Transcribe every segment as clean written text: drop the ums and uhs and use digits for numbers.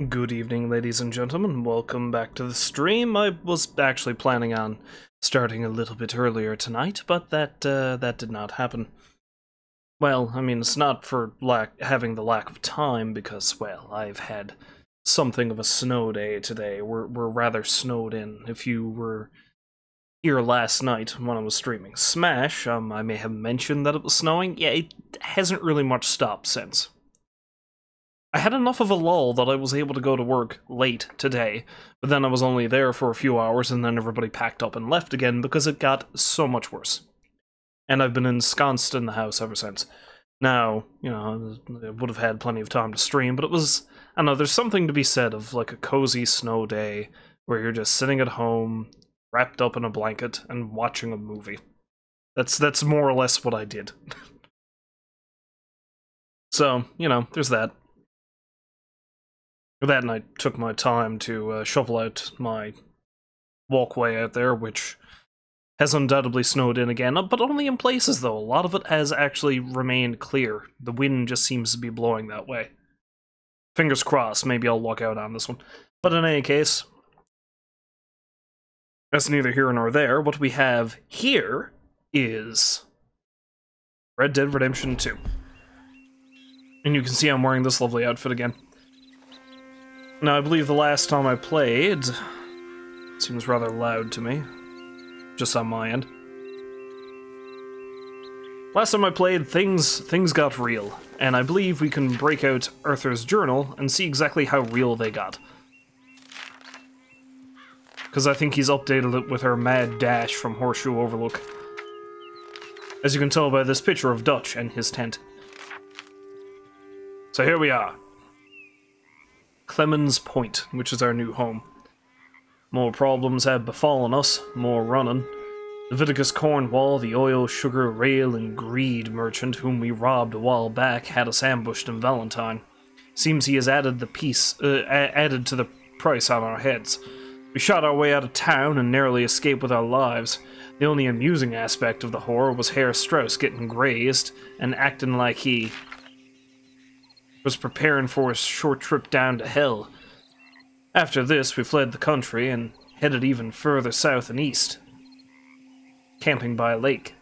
Good evening, ladies and gentlemen. Welcome back to the stream. I was actually planning on starting a little bit earlier tonight, but that did not happen. Well, I mean, it's not for having the lack of time, because, well, I've had something of a snow day today. We're rather snowed in. If you were here last night when I was streaming Smash, I may have mentioned that it was snowing. Yeah, it hasn't really much stopped since. I had enough of a lull that I was able to go to work late today, but then I was only there for a few hours and then everybody packed up and left again because it got so much worse. And I've been ensconced in the house ever since. Now, you know, I would have had plenty of time to stream, but it was, I don't know, there's something to be said of like a cozy snow day where you're just sitting at home, wrapped up in a blanket, and watching a movie. That's more or less what I did. So, you know, there's that. That, and I took my time to shovel out my walkway out there, which has undoubtedly snowed in again, but only in places though. A lot of it has actually remained clear. The wind just seems to be blowing that way. Fingers crossed, maybe I'll luck out on this one. But in any case, that's neither here nor there. What we have here is Red Dead Redemption 2. And you can see I'm wearing this lovely outfit again. Now, I believe the last time I played, it seems rather loud to me, just on my end. Last time I played, things got real, and I believe we can break out Arthur's journal and see exactly how real they got. Because I think he's updated it with our mad dash from Horseshoe Overlook. As you can tell by this picture of Dutch and his tent. So here we are. Clemens Point, which is our new home. More problems have befallen us, more running. Leviticus Cornwall, the oil, sugar, rail, and greed merchant whom we robbed a while back, had us ambushed in Valentine. Seems he has added to the price on our heads. We shot our way out of town and narrowly escaped with our lives. The only amusing aspect of the horror was Herr Strauss getting grazed and acting like he was preparing for a short trip down to hell. After this, we fled the country and headed even further south and east, camping by a lake.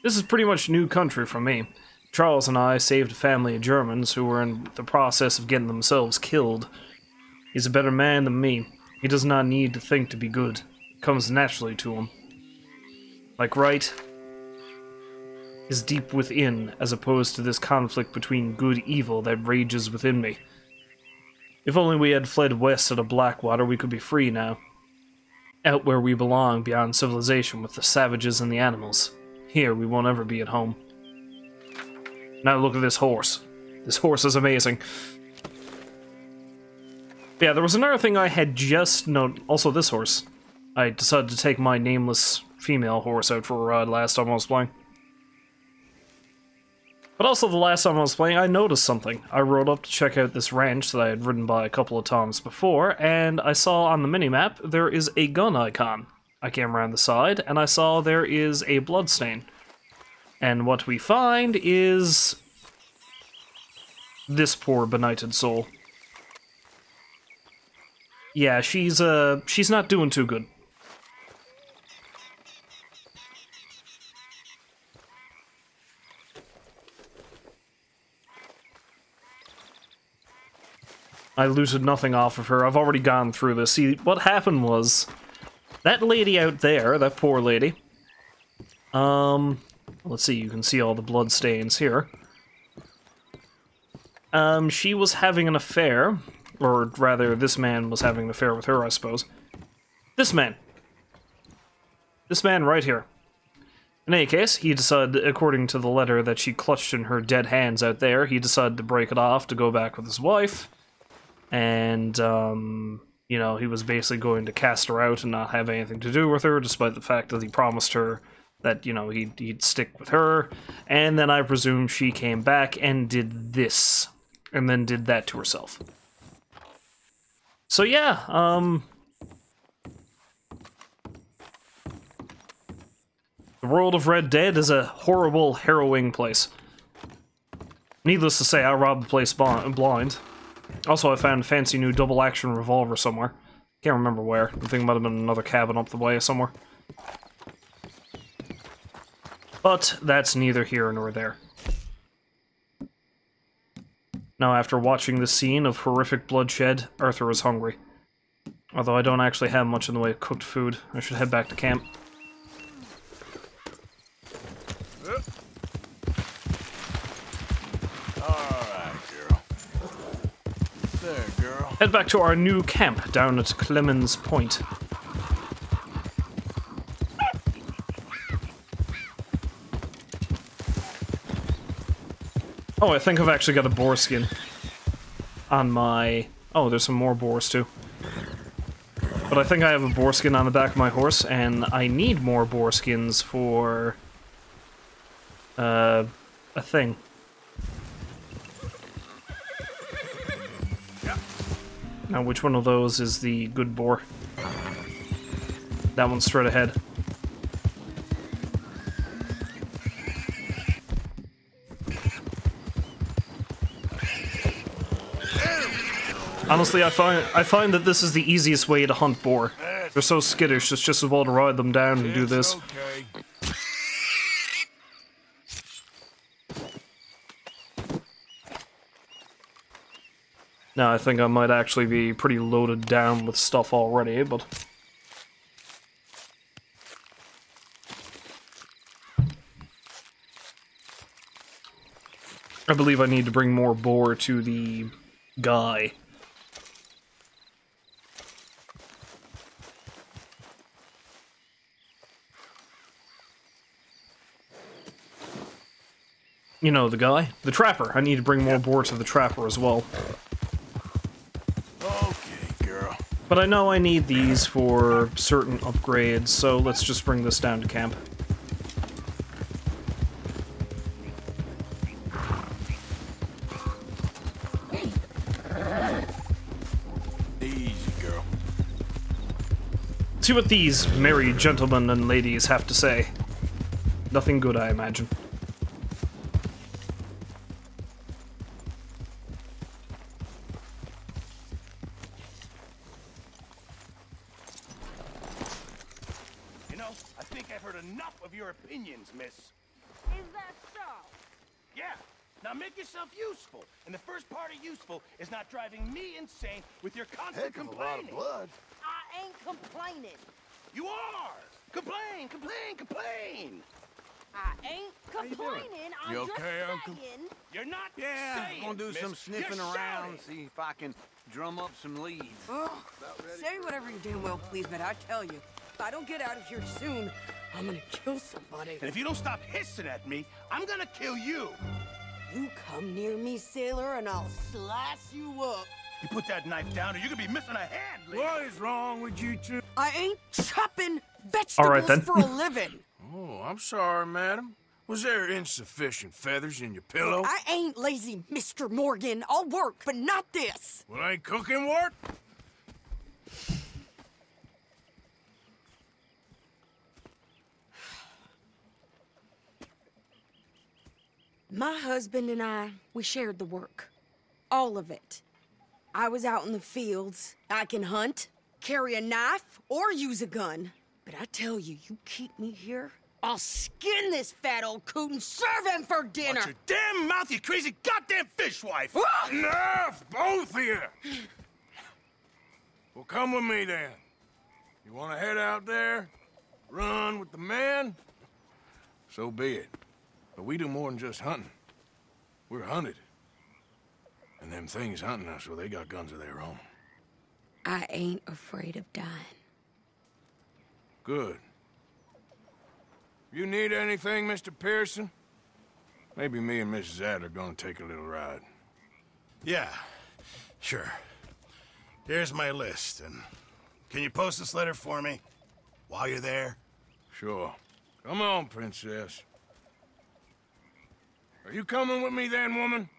This is pretty much new country for me. Charles and I saved a family of Germans who were in the process of getting themselves killed. He's a better man than me. He does not need to think to be good. It comes naturally to him. Like right is deep within, as opposed to this conflict between good-evil that rages within me. If only we had fled west out of Blackwater, we could be free now. Out where we belong, beyond civilization, with the savages and the animals. Here, we won't ever be at home. Now look at this horse. This horse is amazing. Yeah, there was another thing I had just noted. Also, this horse. I decided to take my nameless female horse out for a ride last time I was playing. But also, the last time I was playing, I noticed something. I rode up to check out this ranch that I had ridden by a couple of times before, and I saw on the minimap there is a gun icon. I came around the side, and I saw there is a bloodstain. And what we find is this poor benighted soul. Yeah, she's not doing too good. I looted nothing off of her. I've already gone through this. See, what happened was, that lady out there, that poor lady, let's see, you can see all the blood stains here. She was having an affair, or rather, this man was having an affair with her, I suppose. This man right here. In any case, he decided, according to the letter that she clutched in her dead hands out there, he decided to break it off to go back with his wife. And, you know, he was basically going to cast her out and not have anything to do with her, despite the fact that he promised her that, you know, he'd stick with her. And then I presume she came back and did this, and then did that to herself. So yeah, the world of Red Dead is a horrible, harrowing place. Needless to say, I robbed the place blind. Also, I found a fancy new double-action revolver somewhere. Can't remember where. I think it might have been another cabin up the way somewhere. But that's neither here nor there. Now, after watching this scene of horrific bloodshed, Arthur is hungry. Although I don't actually have much in the way of cooked food. I should head back to camp. Head back to our new camp down at Clemens Point. Oh, I think I've actually got a boar skin on my... Oh, there's some more boars too. But I think I have a boar skin on the back of my horse, and I need more boar skins for... a thing. Now, which one of those is the good boar? That one's straight ahead. Honestly, I find that this is the easiest way to hunt boar. They're so skittish, it's just as well to ride them down and do this. Okay. Now, I think I might actually be pretty loaded down with stuff already, but... I believe I need to bring more boar to the guy. You know, the guy? The trapper. I need to bring more boar to the trapper as well. Okay, girl. But I know I need these for certain upgrades, so let's just bring this down to camp. Easy, girl. See what these merry gentlemen and ladies have to say. Nothing good, I imagine. I think I've heard enough of your opinions, miss. Is that so? Yeah. Now make yourself useful. And the first part of useful is not driving me insane with your constant complaining. I ain't complaining. You are! Complain, complain, complain! I ain't complaining. I'm You just okay, Uncle? saying. You're not Yeah, saying, I'm gonna do miss. some sniffing You're around, shouting. see if I can drum up some leads. Oh, say whatever you damn well please, but I tell you, if I don't get out of here soon, I'm gonna kill somebody. And if you don't stop hissing at me, I'm gonna kill you. You come near me, sailor, and I'll slice you up. You put that knife down or you're gonna be missing a hand, lady. What is wrong with you two? I ain't chopping vegetables All right, then. for a living. Oh, I'm sorry, madam. Was there insufficient feathers in your pillow? I ain't lazy, Mr. Morgan. I'll work, but not this. Well, ain't cooking work? My husband and I, we shared the work. All of it. I was out in the fields. I can hunt, carry a knife, or use a gun. But I tell you, you keep me here, I'll skin this fat old coot and serve him for dinner. Watch your damn mouth, you crazy goddamn fishwife! Enough, both of you! Well, come with me then. You want to head out there? Run with the men? So be it. But we do more than just hunting. We're hunted. And them things hunting us, well, they got guns of their own. I ain't afraid of dying. Good. You need anything, Mr. Pearson? Maybe me and Mrs. Adler gonna take a little ride. Yeah, sure. Here's my list, and can you post this letter for me while you're there? Sure. Come on, princess. Are you coming with me then, woman?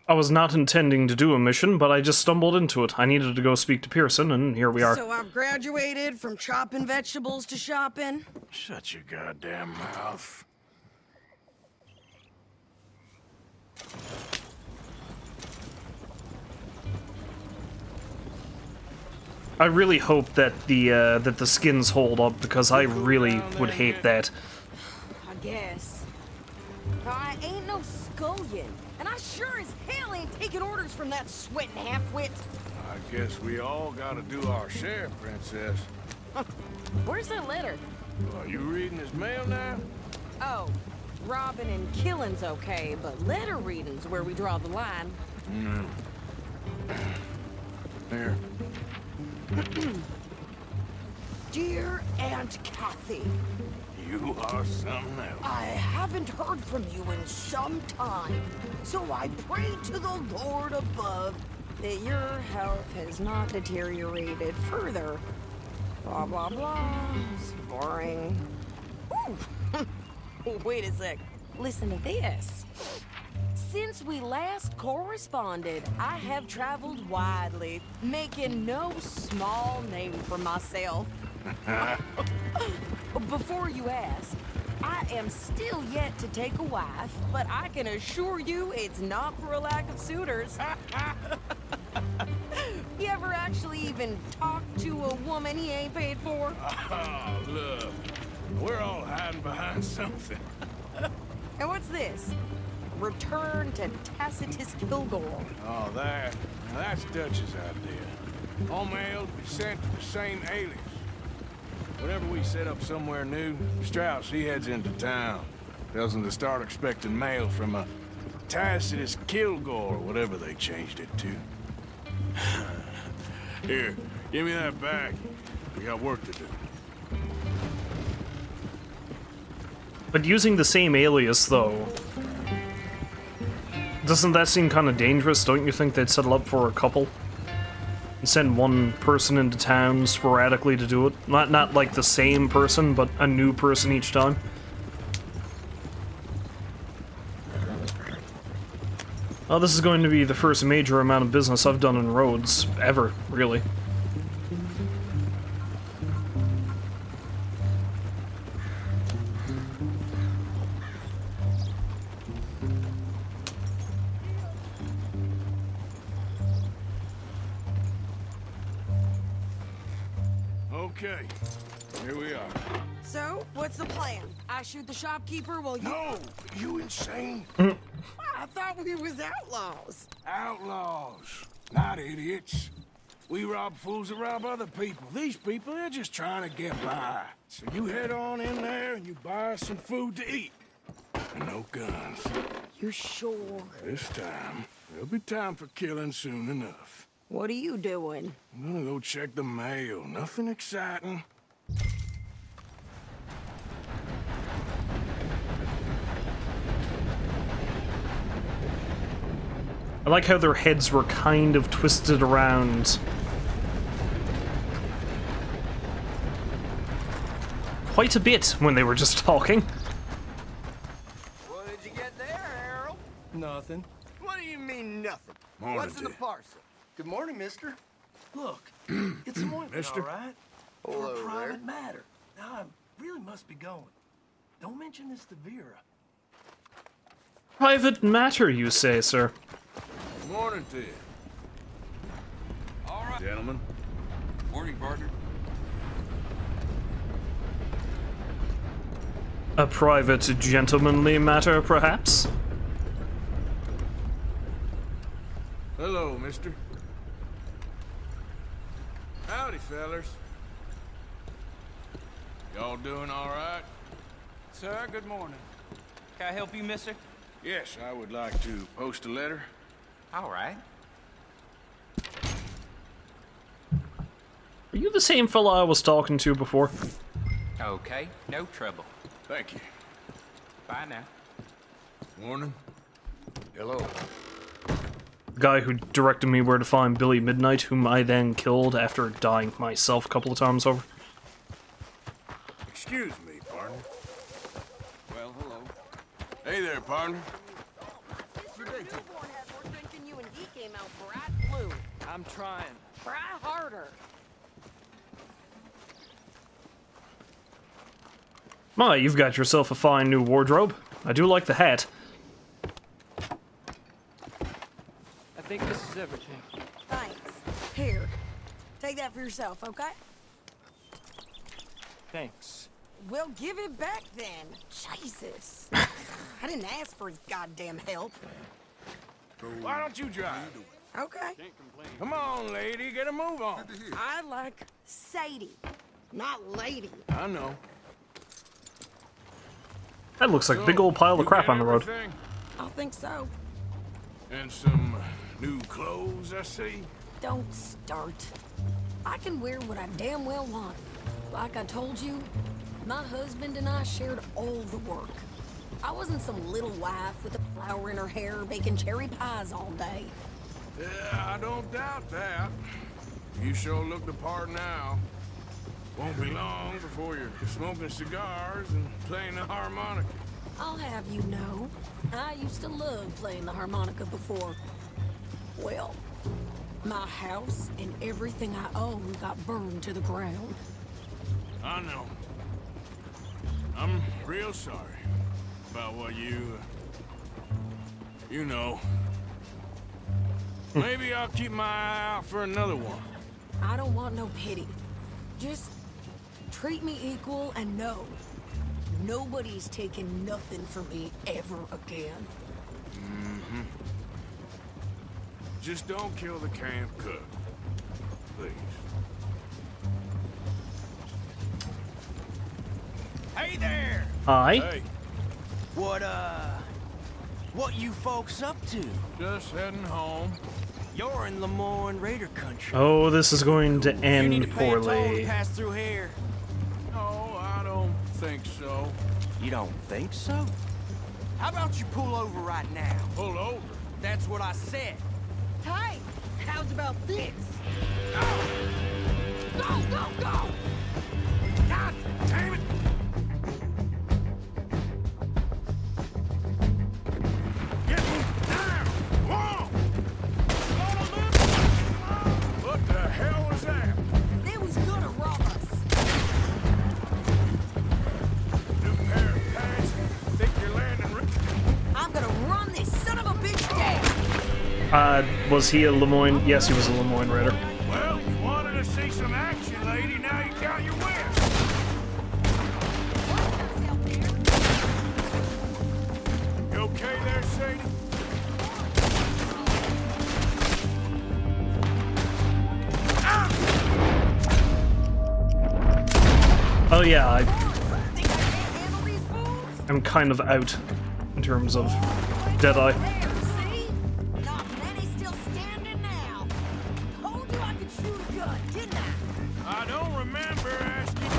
I was not intending to do a mission, but I just stumbled into it. I needed to go speak to Pearson, and here we are. So I've graduated from chopping vegetables to shopping. Shut your goddamn mouth. I really hope that the skins hold up, because I really would hate that. I guess. I ain't no scullion, and I sure as hell ain't taking orders from that sweating half-wit. I guess we all gotta do our share, Princess. Where's that letter? Are you reading his mail now? Oh, robbing and killing's okay, but letter reading's where we draw the line. Here. Dear Aunt Kathy, You are something else. I haven't heard from you in some time, so I pray to the Lord above that your health has not deteriorated further. Blah, blah, blah. It's boring. Ooh. Wait a sec. Listen to this. Since we last corresponded, I have traveled widely, making no small name for myself. Before you ask, I am still yet to take a wife, but I can assure you it's not for a lack of suitors. You ever actually even talk to a woman he ain't paid for? Oh, look. We're all hiding behind something. And what's this? Return to Tacitus Kilgore. Oh, that's Dutch's idea. All mail to be sent to the same alias. Whenever we set up somewhere new, Strauss, he heads into town. Tells them to start expecting mail from a Tacitus Kilgore, or whatever they changed it to. Here, give me that back. We got work to do. But using the same alias, though, doesn't that seem kind of dangerous? Don't you think they'd settle up for a couple? And send one person into town sporadically to do it? Not like the same person, but a new person each time? Oh, this is going to be the first major amount of business I've done in Rhodes, ever, really. Okay, here we are. So, what's the plan? I shoot the shopkeeper while you... No, you insane? I thought we was outlaws. Outlaws, not idiots. We rob fools that rob other people. These people, they're just trying to get by. So you head on in there and you buy us some food to eat. And no guns. You sure? This time, there'll be time for killing soon enough. What are you doing? I'm gonna go check the mail. Nothing exciting. I like how their heads were kind of twisted around. Quite a bit when they were just talking. What did you get there, Harold? Nothing. What do you mean, nothing? Morning, What's in the Dick. parcel? Good morning, mister. Look, it's an ointment, Mister? all right? For Hello a there. private matter. Now, I really must be going. Don't mention this to Vera. Private matter, you say, sir. Morning to you. All right. Gentlemen. Morning, partner. A private gentlemanly matter, perhaps? Hello, mister. Howdy, fellers. Y'all doing all right? Sir, good morning. Can I help you, mister? Yes, I would like to post a letter. All right. Are you the same fella I was talking to before? Okay, no trouble. Thank you. Bye now. Morning. Hello. Guy who directed me where to find Billy Midnight, whom I then killed after dying myself a couple of times over. Excuse me, partner. Well, hello. Hey there, partner. Your newborn had more strength than you and he came out bright blue. I'm trying. Try harder. My, you've got yourself a fine new wardrobe. I do like the hat. I think this is everything. Thanks. Here. Take that for yourself, okay? Thanks. We'll give it back then. Jesus. I didn't ask for his goddamn help. Why don't you drive? Okay. Come on, lady, get a move on. I like Sadie, not lady. I know. That looks like a big old pile of crap on the road. Everything? I think so. And some new clothes, I see. Don't start. I can wear what I damn well want. Like I told you, my husband and I shared all the work. I wasn't some little wife with a flower in her hair baking cherry pies all day. Yeah, I don't doubt that. You sure look the part now. Won't be long before you're smoking cigars and playing the harmonica. I'll have you know, I used to love playing the harmonica before. Well, my house and everything I own got burned to the ground. I know. I'm real sorry about what you know. Maybe I'll keep my eye out for another one. I don't want no pity. Just treat me equal and know nobody's taking nothing from me ever again. Mm-hmm. Just don't kill the camp cook, please. Hey there! Aye. Hey, What you folks up to? just heading home. You're in Lemoyne Raider country. Oh, this is going to You need end to pay a toll to poorly. pass through here. No, I don't think so. You don't think so? How about you pull over right now? Pull over. That's what I said. Hey, how's about this? Go, go, go! God damn it! Get down! Whoa! What the hell was that? They was gonna rob us. New pair of pants? Think you're landing? I'm gonna run this son of a bitch down. Was he a Lemoyne? Yes, he was a Lemoyne Raider. Well, you wanted to see some action, lady. Now you got your wish. You okay there, Sadie? Oh yeah, Think I can't handle these fools? I'm kind of out in terms of Deadeye. There, see? Not many still standing now. Told you I could shoot a gun, didn't I? I don't remember asking.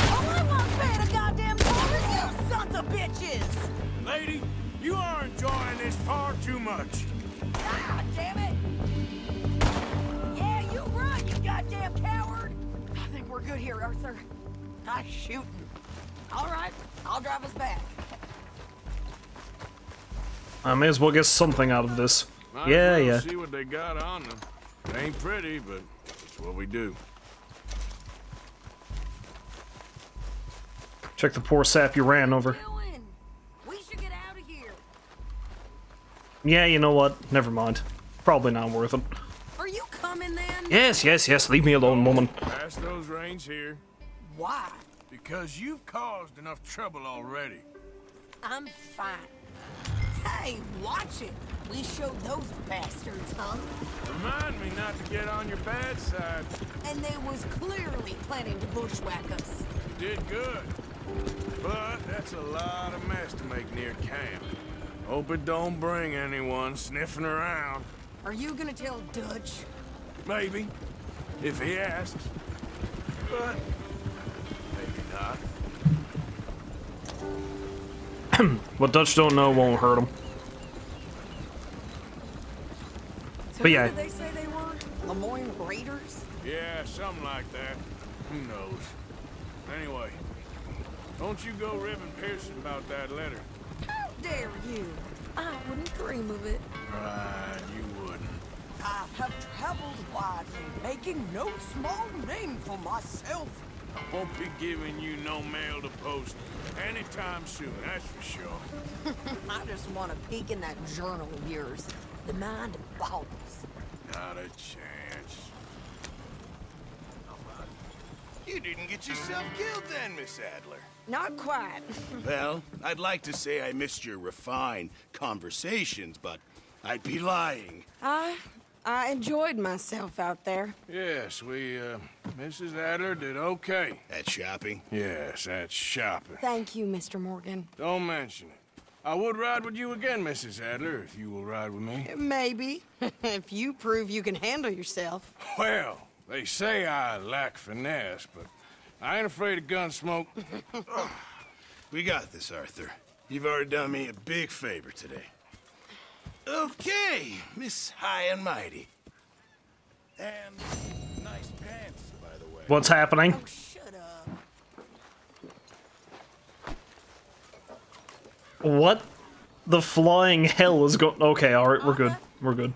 All I want bad a goddamn car is you sons of bitches! Lady, you are enjoying this far too much. Ah, damn it! Yeah, you run, you goddamn coward! I think we're good here, Arthur. Nice shooting. All right, I'll drive us back. I may as well get something out of this. Might Yeah, as well yeah. See what they got on them. It ain't pretty, but it's what we do. Check the poor sap you ran over. Doing? We should get out of here. Yeah, you know what? Never mind. Probably not worth it. Are you coming then? Yes, yes, yes. Leave me alone, woman. Pass those reins here. Why? Because you've caused enough trouble already. I'm fine. Hey, watch it. We showed those bastards, huh? Remind me not to get on your bad side. And they was clearly planning to bushwhack us. You did good. But that's a lot of mess to make near camp. Hope it don't bring anyone sniffing around. Are you gonna tell Dutch? Maybe, if he asks. But maybe not. What Dutch don't know won't hurt him. So But yeah. who did they say they were? Lemoyne Raiders? Yeah, something like that. Who knows? Anyway, don't you go ribbing Pearson about that letter. How dare you? I wouldn't dream of it. Right, you wouldn't. I have traveled widely, making no small name for myself. I won't be giving you no mail to post anytime soon, that's for sure. I just want to peek in that journal of yours. the mind boggles. Not a chance. You didn't get yourself killed then, Miss Adler. Not quite. Well, I'd like to say I missed your refined conversations, but I'd be lying. I enjoyed myself out there. Yes, Mrs. Adler did okay. At shopping? Yes, that's shopping. Thank you, Mr. Morgan. Don't mention it. I would ride with you again, Mrs. Adler, if you will ride with me. Maybe. If you prove you can handle yourself. Well, they say I lack finesse, but I ain't afraid of gun smoke. We got this, Arthur. You've already done me a big favor today. Okay, Miss High and Mighty. And nice pants, by the way. What's happening? Oh, shut up. What the flying hell is going? Okay, alright, we're good. We're good.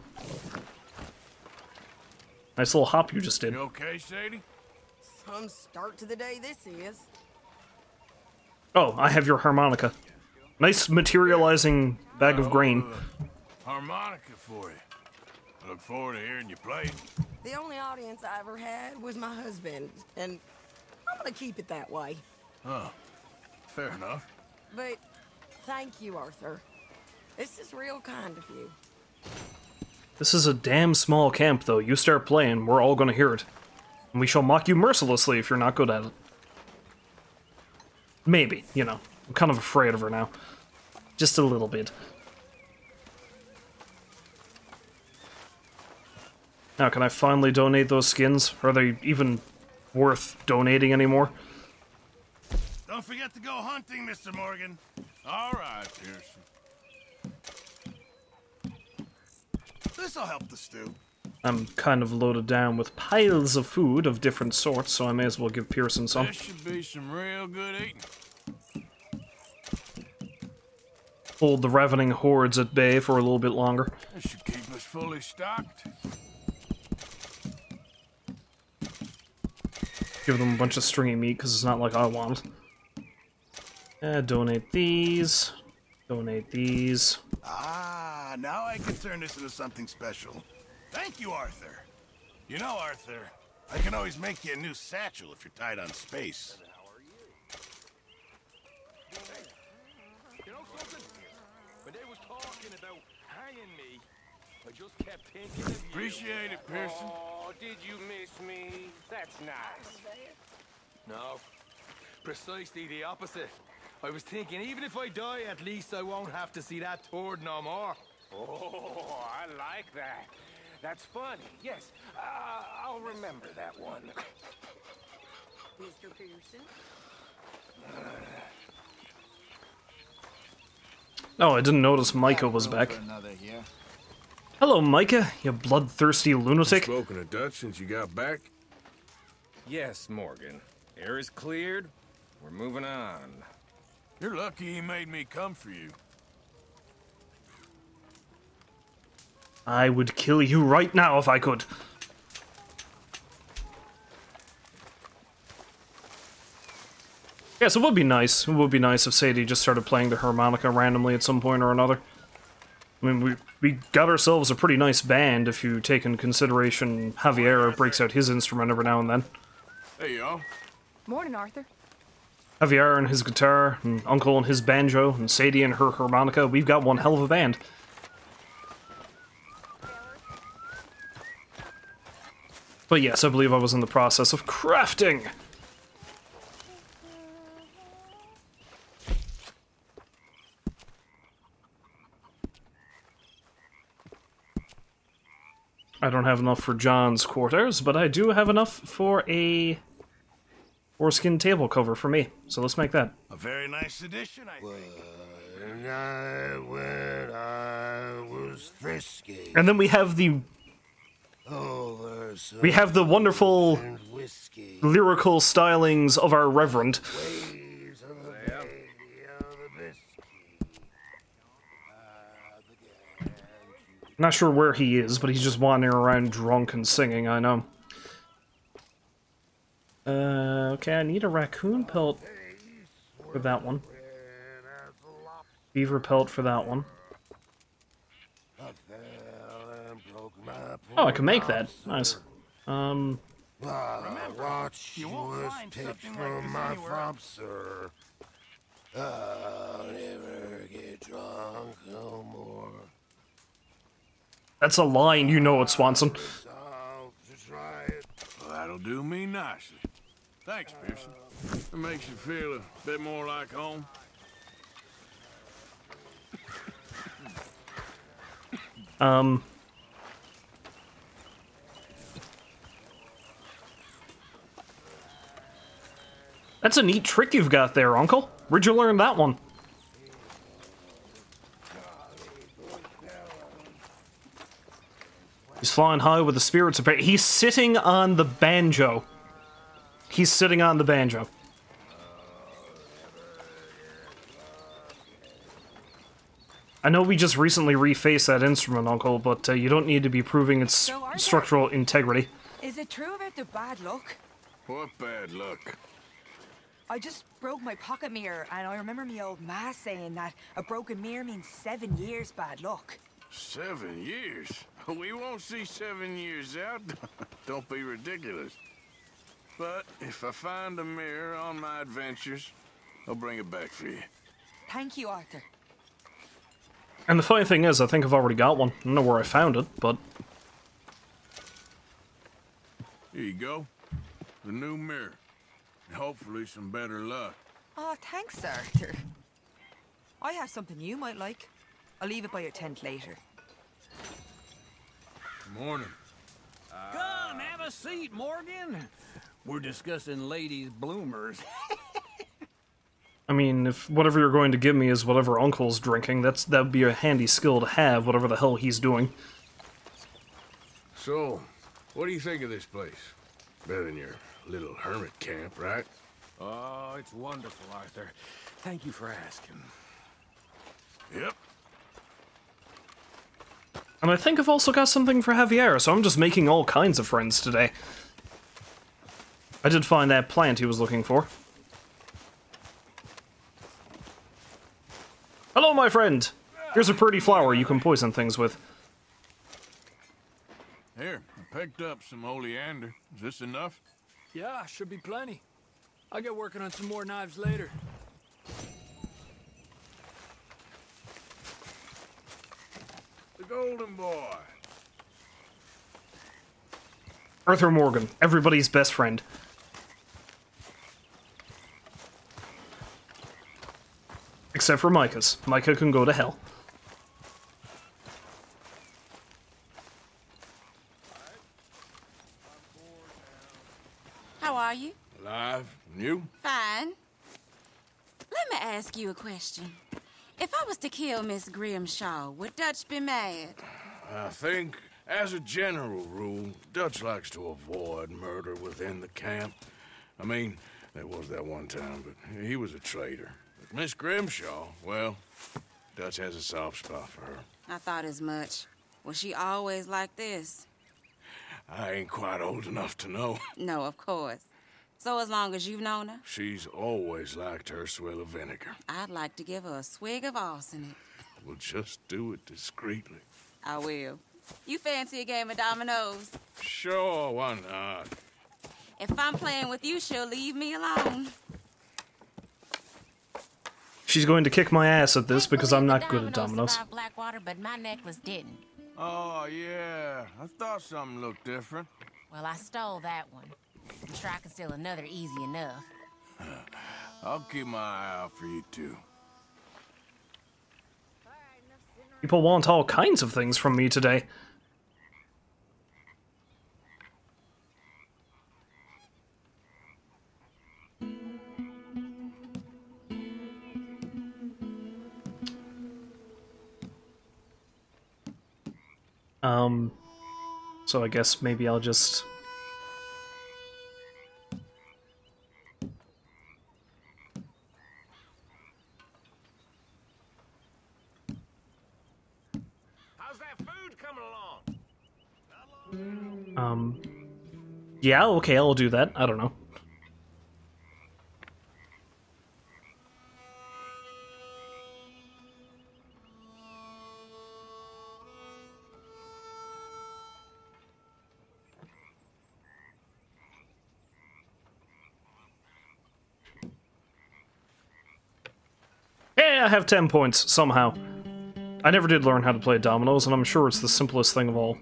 Nice little hop you just did. You okay, Sadie? Some start to the day this is. Oh, I have your harmonica. Nice materializing bag of grain. Harmonica for you. I look forward to hearing you play. The only audience I ever had was my husband, and I'm gonna keep it that way. Oh, fair enough. But thank you, Arthur. This is real kind of you. This is a damn small camp, though. You start playing, we're all gonna hear it. And we shall mock you mercilessly if you're not good at it. Maybe, you know. I'm kind of afraid of her now. Just a little bit. Now, can I finally donate those skins? Are they even worth donating anymore? Don't forget to go hunting, Mr. Morgan. All right, Pearson. This'll help the stew. I'm kind of loaded down with piles of food of different sorts, so I may as well give Pearson some. This should be some real good eating. Hold the ravening hordes at bay for a little bit longer. This should keep us fully stocked. Give them a bunch of stringy meat, because it's not like I want. Donate these. Donate these. Ah, now I can turn this into something special. Thank you, Arthur. You know, Arthur, I can always make you a new satchel if you're tight on space. You know something? When they was talking about hanging me, I just kept thinking of you. Appreciate it, Pearson. Oh, did you miss me? That's nice. No, precisely the opposite. I was thinking, even if I die, at least I won't have to see that turd no more. Oh, I like that. That's funny. Yes, I'll remember that one. Mr. Pearson? Oh, I didn't notice Micah was back. Hello, Micah, you bloodthirsty lunatic. Spoken of Dutch since you got back? Yes, Morgan. Air is cleared. We're moving on. You're lucky he made me come for you. I would kill you right now if I could. Yes, it would be nice. It would be nice if Sadie just started playing the harmonica randomly at some point or another. I mean, we got ourselves a pretty nice band if you take in consideration Javier breaks out his instrument every now and then. Hey, y'all. Morning, Arthur. Javier and his guitar, and Uncle and his banjo, and Sadie and her harmonica. We've got one hell of a band. But yes, I believe I was in the process of crafting. I don't have enough for John's quarters, but I do have enough for a foreskin table cover for me. So let's make that. A very nice addition, I think. When I was frisky. And then we have the wonderful lyrical stylings of our Reverend. Not sure where he is, but he's just wandering around drunk and singing, I know. Okay, I need a raccoon pelt for that one. Beaver pelt for that one. Oh, I can make that. Nice. Watch you won't find pitch something like from this my anywhere fob, else. sir. I'll never get drunk no more. That's a line, you know it, Swanson. Well, that'll do me nicely. Thanks, Pearson. It makes you feel a bit more like home. That's a neat trick you've got there, Uncle. Where'd you learn that one? He's flying high with the spirits of... He's sitting on the banjo. He's sitting on the banjo. I know we just recently refaced that instrument, Uncle, but you don't need to be proving its structural integrity. Is it true about the bad luck? What bad luck? I just broke my pocket mirror, and I remember me old ma saying that a broken mirror means 7 years bad luck. 7 years? We won't see 7 years out. Don't be ridiculous. But if I find a mirror on my adventures, I'll bring it back for you. Thank you, Arthur. And the funny thing is, I think I've already got one. I don't know where I found it, but... Here you go. The new mirror. And hopefully some better luck. Oh, thanks, Arthur. I have something you might like. I'll leave it by your tent later. Morning. Come, have a seat, Morgan. We're discussing ladies' bloomers. I mean, if whatever you're going to give me is whatever Uncle's drinking, that'd be a handy skill to have, whatever the hell he's doing. So, what do you think of this place? Better than your little hermit camp, right? Oh, it's wonderful, Arthur. Thank you for asking. Yep. And I think I've also got something for Javier, so I'm just making all kinds of friends today. I did find that plant he was looking for. Hello, my friend! Here's a pretty flower you can poison things with. Here, I picked up some oleander. Is this enough? Yeah, should be plenty. I'll get working on some more knives later. The golden boy. Arthur Morgan, everybody's best friend. Except for Micah's. Micah can go to hell. How are you? Alive. And you? Fine. Let me ask you a question. If I was to kill Miss Grimshaw, would Dutch be mad? I think, as a general rule, Dutch likes to avoid murder within the camp. I mean, there was that one time, but he was a traitor. But Miss Grimshaw, well, Dutch has a soft spot for her. I thought as much. Was she always like this? I ain't quite old enough to know. No, of course. So as long as you've known her? She's always liked her swill of vinegar. I'd like to give her a swig of arsenic. We'll just do it discreetly. I will. You fancy a game of dominoes? Sure, why not? If I'm playing with you, she'll leave me alone. She's going to kick my ass at this because I'm not good at dominoes. Blackwater, but my necklace didn't. Oh, yeah. I thought something looked different. Well, I stole that one. I'm sure I can steal another easy enough. I'll keep my eye out for you, too. People want all kinds of things from me today. So I guess maybe I'll just... How's that food coming along? Yeah, okay, I'll do that. I don't know. I have 10 points, somehow. I never did learn how to play dominoes, and I'm sure it's the simplest thing of all.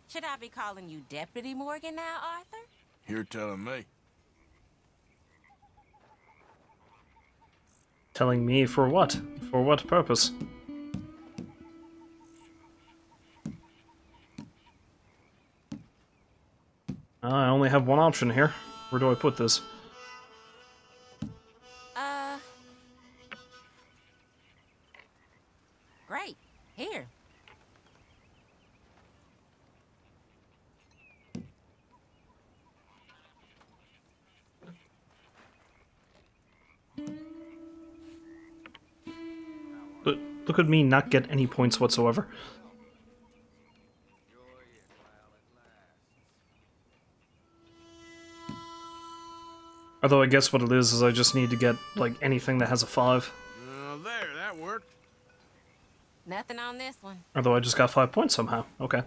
Should I be calling you Deputy Morgan now, Arthur? You're telling me. Telling me for what? For what purpose? I only have one option here. Where do I put this? Great. Here. Look at me not get any points whatsoever. Although I guess what it is I just need to get, like, anything that has a 5. There, that worked. Nothing on this one. Although I just got 5 points somehow. Okay.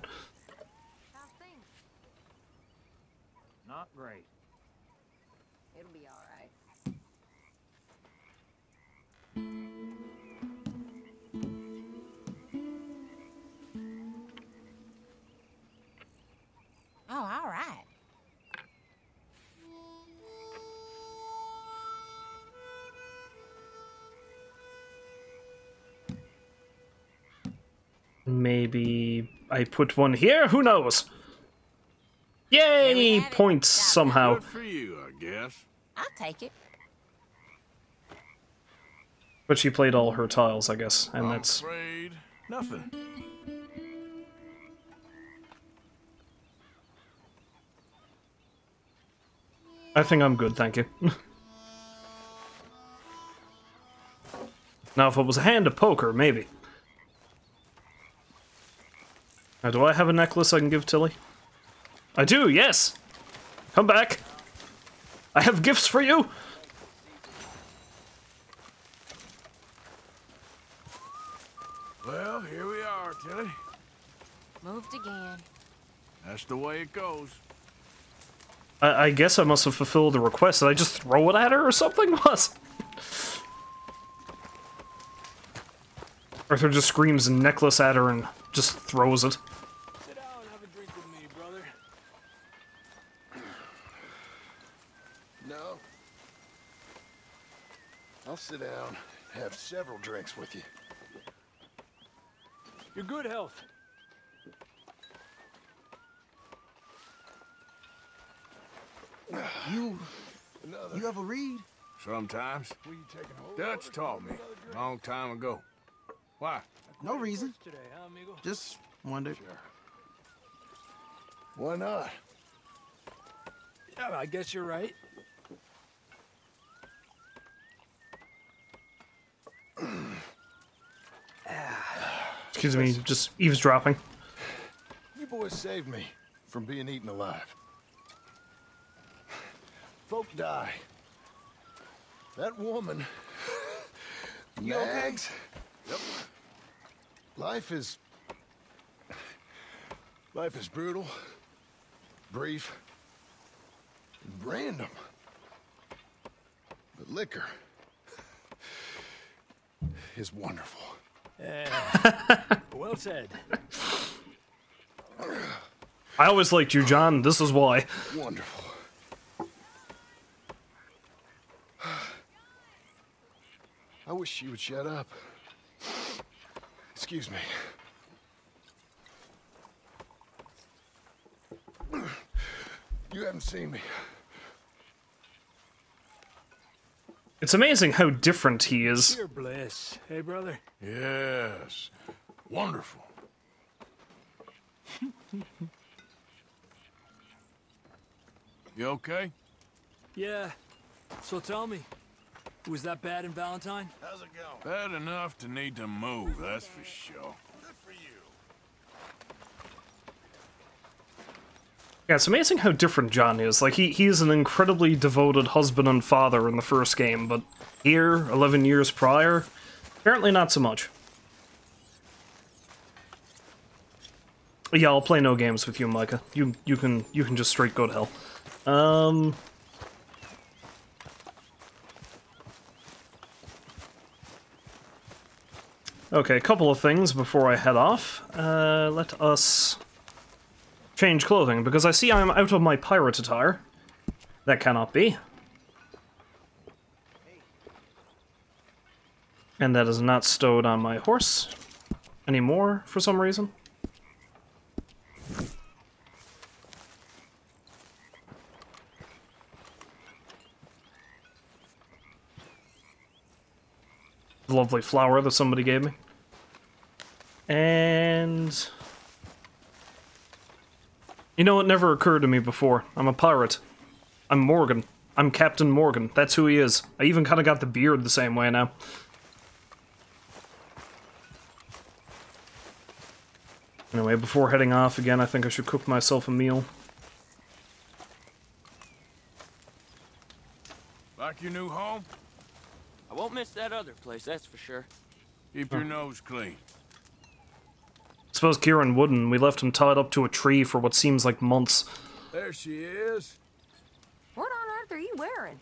Not great. It'll be all right. Oh, all right. Maybe I put one here? Who knows? Yay! Points somehow. Good for you, I guess. I'll take it. But she played all her tiles, I guess, and that's... I'm afraid nothing. I think I'm good, thank you. Now, if it was a hand of poker, maybe. Now, do I have a necklace I can give Tilly? I do, yes! Come back! I have gifts for you! Well, here we are, Tilly. Moved again. That's the way it goes. I guess I must have fulfilled the request. Did I just throw it at her or something? What? Arthur just screams necklace at her and just throws it. Sit down and have a drink with me, brother. No. I'll sit down and have several drinks with you. Your good health. You have a read? Sometimes. Dutch taught me a long time ago. Why? No reason. Today, huh, amigo? Just wondered. Why not? Yeah, I guess you're right. Excuse me, just eavesdropping. You boys saved me from being eaten alive. Folk die. That woman... Nags? Yep. Life is brutal, brief, and random. But liquor is wonderful. Well said. I always liked you, John. This is why. Wonderful. I wish she would shut up. Excuse me. You haven't seen me. It's amazing how different he is. You're blessed. Hey, brother. Yes. Wonderful. You okay? Yeah. So tell me, was that bad in Valentine? How's it going? Bad enough to need to move, that's for sure. Good for you. Yeah, it's amazing how different John is. Like, he is an incredibly devoted husband and father in the first game, but here, 11 years prior, apparently not so much. Yeah, I'll play no games with you, Micah. You can just straight go to hell. Okay, a couple of things before I head off. Let us change clothing, because I see I'm out of my pirate attire. That cannot be. And that is not stowed on my horse anymore, for some reason. Lovely flower that somebody gave me. And... you know, it never occurred to me before. I'm a pirate. I'm Morgan. I'm Captain Morgan. That's who he is. I even kind of got the beard the same way now. Anyway, before heading off again, I think I should cook myself a meal. Like your new home? I won't miss that other place, that's for sure. Keep your nose clean. Suppose Kieran wouldn't. We left him tied up to a tree for what seems like months. There she is. What on earth are you wearing?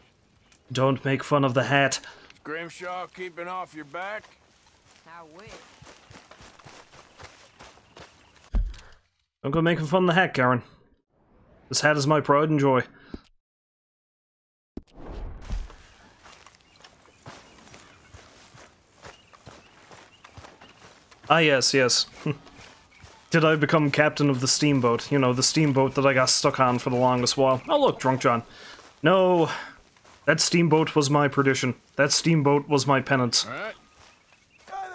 Don't make fun of the hat. Grimshaw keeping off your back? I wish. Don't go making fun of the hat, Karen. This hat is my pride and joy. Ah, yes, yes. Did I become captain of the steamboat? You know, the steamboat that I got stuck on for the longest while. Oh, look, Drunk John. No, that steamboat was my perdition. That steamboat was my penance. Alright. Hi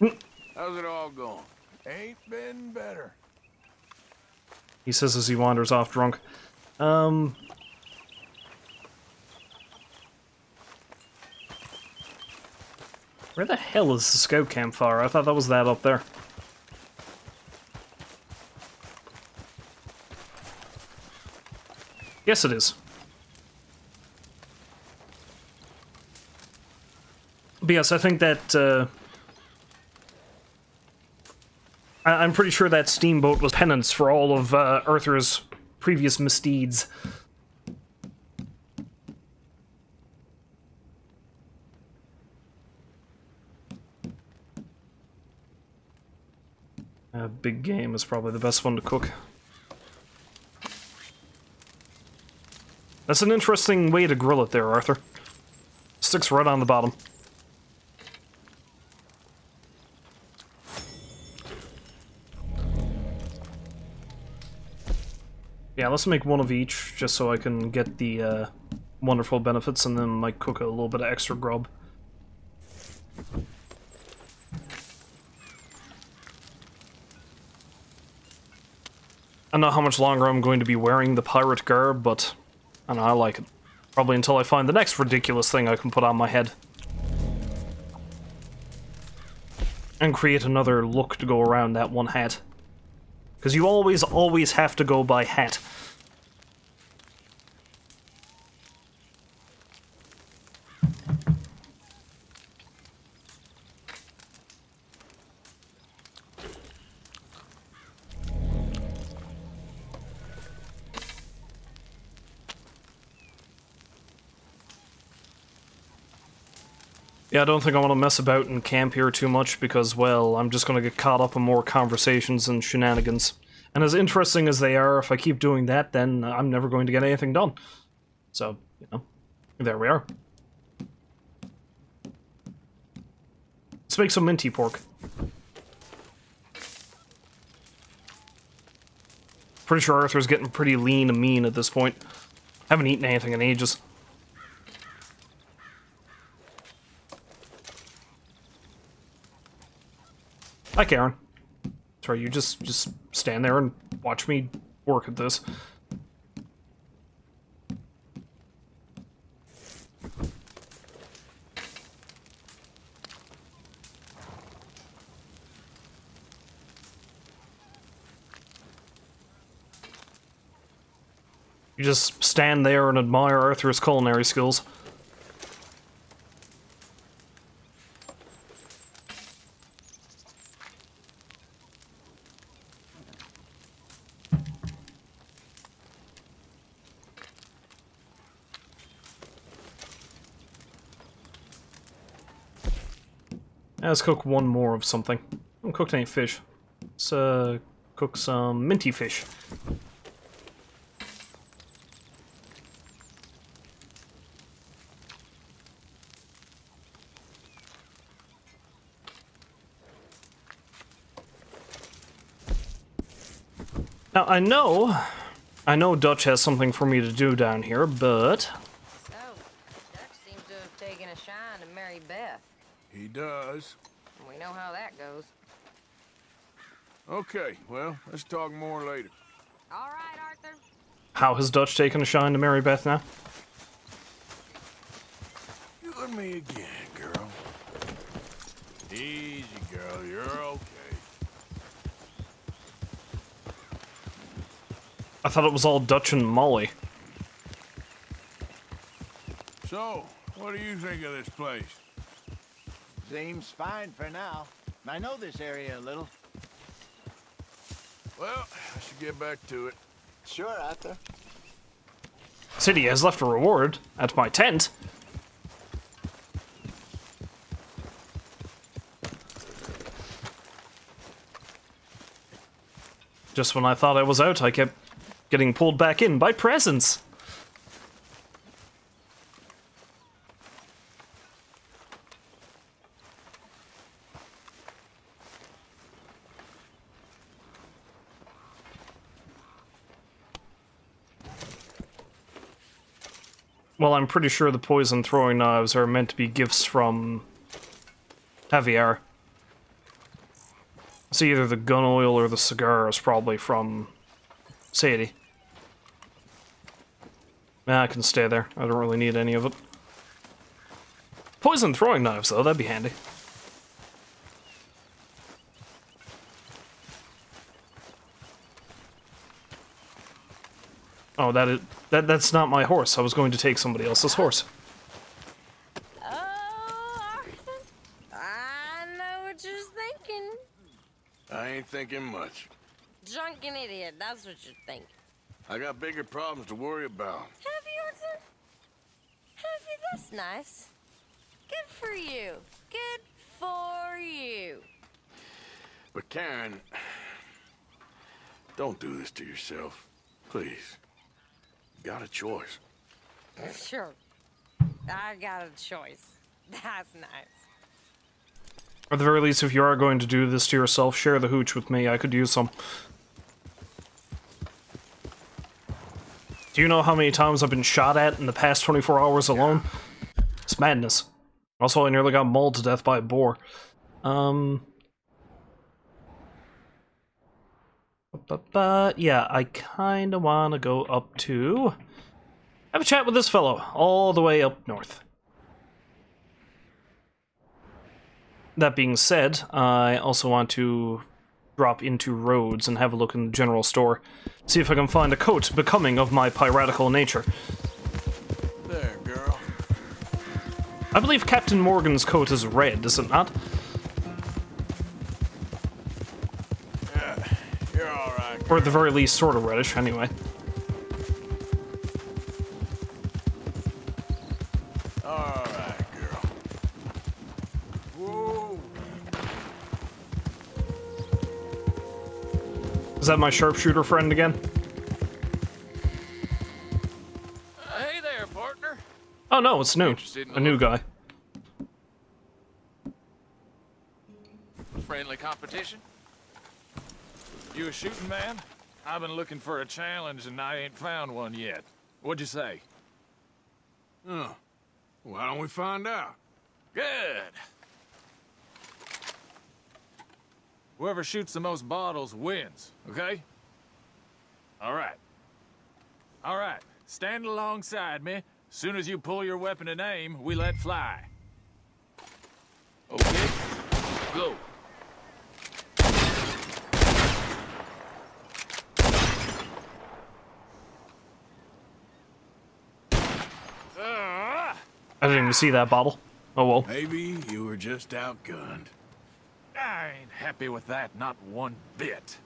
there! How's it all going? Ain't been better. He says as he wanders off drunk. Where the hell is the scout campfire? I thought that was that up there. Yes, it is. But yes, I think that, I'm pretty sure that steamboat was penance for all of Arthur's previous misdeeds. Big game is probably the best one to cook. That's an interesting way to grill it there, Arthur. Sticks right on the bottom. Yeah, let's make one of each, just so I can get the wonderful benefits, and then might cook a little bit of extra grub. I don't know how much longer I'm going to be wearing the pirate garb, but I don't know, I like it. Probably until I find the next ridiculous thing I can put on my head. And create another look to go around that one hat. Because you always have to go by hat. Yeah, I don't think I want to mess about in camp here too much because, well, I'm just going to get caught up in more conversations and shenanigans. And as interesting as they are, if I keep doing that, then I'm never going to get anything done. So, you know, there we are. Let's make some minty pork. Pretty sure Arthur's getting pretty lean and mean at this point. Haven't eaten anything in ages. Hi, Karen. Sorry, you just stand there and watch me work at this. You just stand there and admire Arthur's culinary skills. Let's cook one more of something. I haven't cooked any fish. Let's cook some minty fish. Now, I know Dutch has something for me to do down here, but... So, Dutch seems to have taken a shine to Mary Beth. He does. We know how that goes. Okay, well, let's talk more later. All right, Arthur. How has Dutch taken a shine to Mary Beth now? You and me again, girl. Easy, girl, you're okay. I thought it was all Dutch and Molly. So, what do you think of this place? Seems fine for now. I know this area a little. Well, I should get back to it. Sure, Arthur. City has left a reward at my tent. Just when I thought I was out, I kept getting pulled back in by presents. Well, I'm pretty sure the poison throwing knives are meant to be gifts from Javier. It's either the gun oil or the cigar is probably from Sadie. Nah, I can stay there. I don't really need any of it. Poison throwing knives, though, that'd be handy. Oh, that's not my horse. I was going to take somebody else's horse. Oh, Arthur, I know what you're thinking. I ain't thinking much. Drunken idiot, that's what you're thinking. I got bigger problems to worry about. Have you, Arthur? Have you? That's nice. Good for you. Good for you. But Karen, don't do this to yourself. Please. You got a choice. Sure. I got a choice. That's nice. At the very least, if you are going to do this to yourself, share the hooch with me. I could use some. Do you know how many times I've been shot at in the past 24 hours alone? It's madness. Also, I nearly got mauled to death by a boar. Yeah, I kinda wanna go up to... have a chat with this fellow, all the way up north. That being said, I also want to drop into Rhodes and have a look in the general store. See if I can find a coat becoming of my piratical nature. There, girl. I believe Captain Morgan's coat is red, is it not? Yeah, you're alright. Or at the very least, sort of reddish, anyway. Alright, girl. Whoa. Is that my sharpshooter friend again? Hey there, partner. Oh no, it's new. A new guy. Friendly competition? You a shooting man? I've been looking for a challenge and I ain't found one yet. What'd you say? Oh, why don't we find out? Good. Whoever shoots the most bottles wins, okay? All right. All right, stand alongside me. Soon as you pull your weapon and aim, we let fly. Okay, go. I didn't even see that bottle. Oh well. Maybe you were just outgunned. I ain't happy with that, not one bit.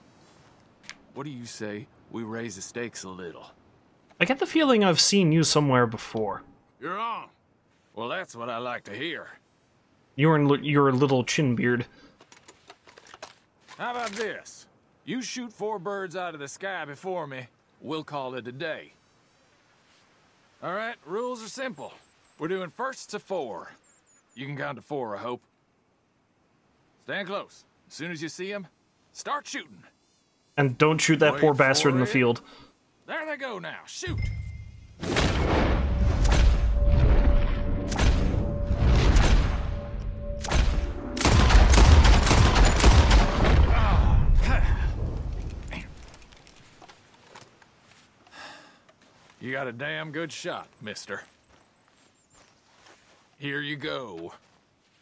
What do you say we raise the stakes a little? I get the feeling I've seen you somewhere before. You're on. Well, that's what I like to hear. your little chin beard. How about this? You shoot 4 birds out of the sky before me, we'll call it a day. All right, rules are simple. We're doing first to 4. You can count to 4, I hope. Stand close. As soon as you see him, start shooting. And don't shoot that poor bastard in the field. There they go now. Shoot! You got a damn good shot, mister. Here you go.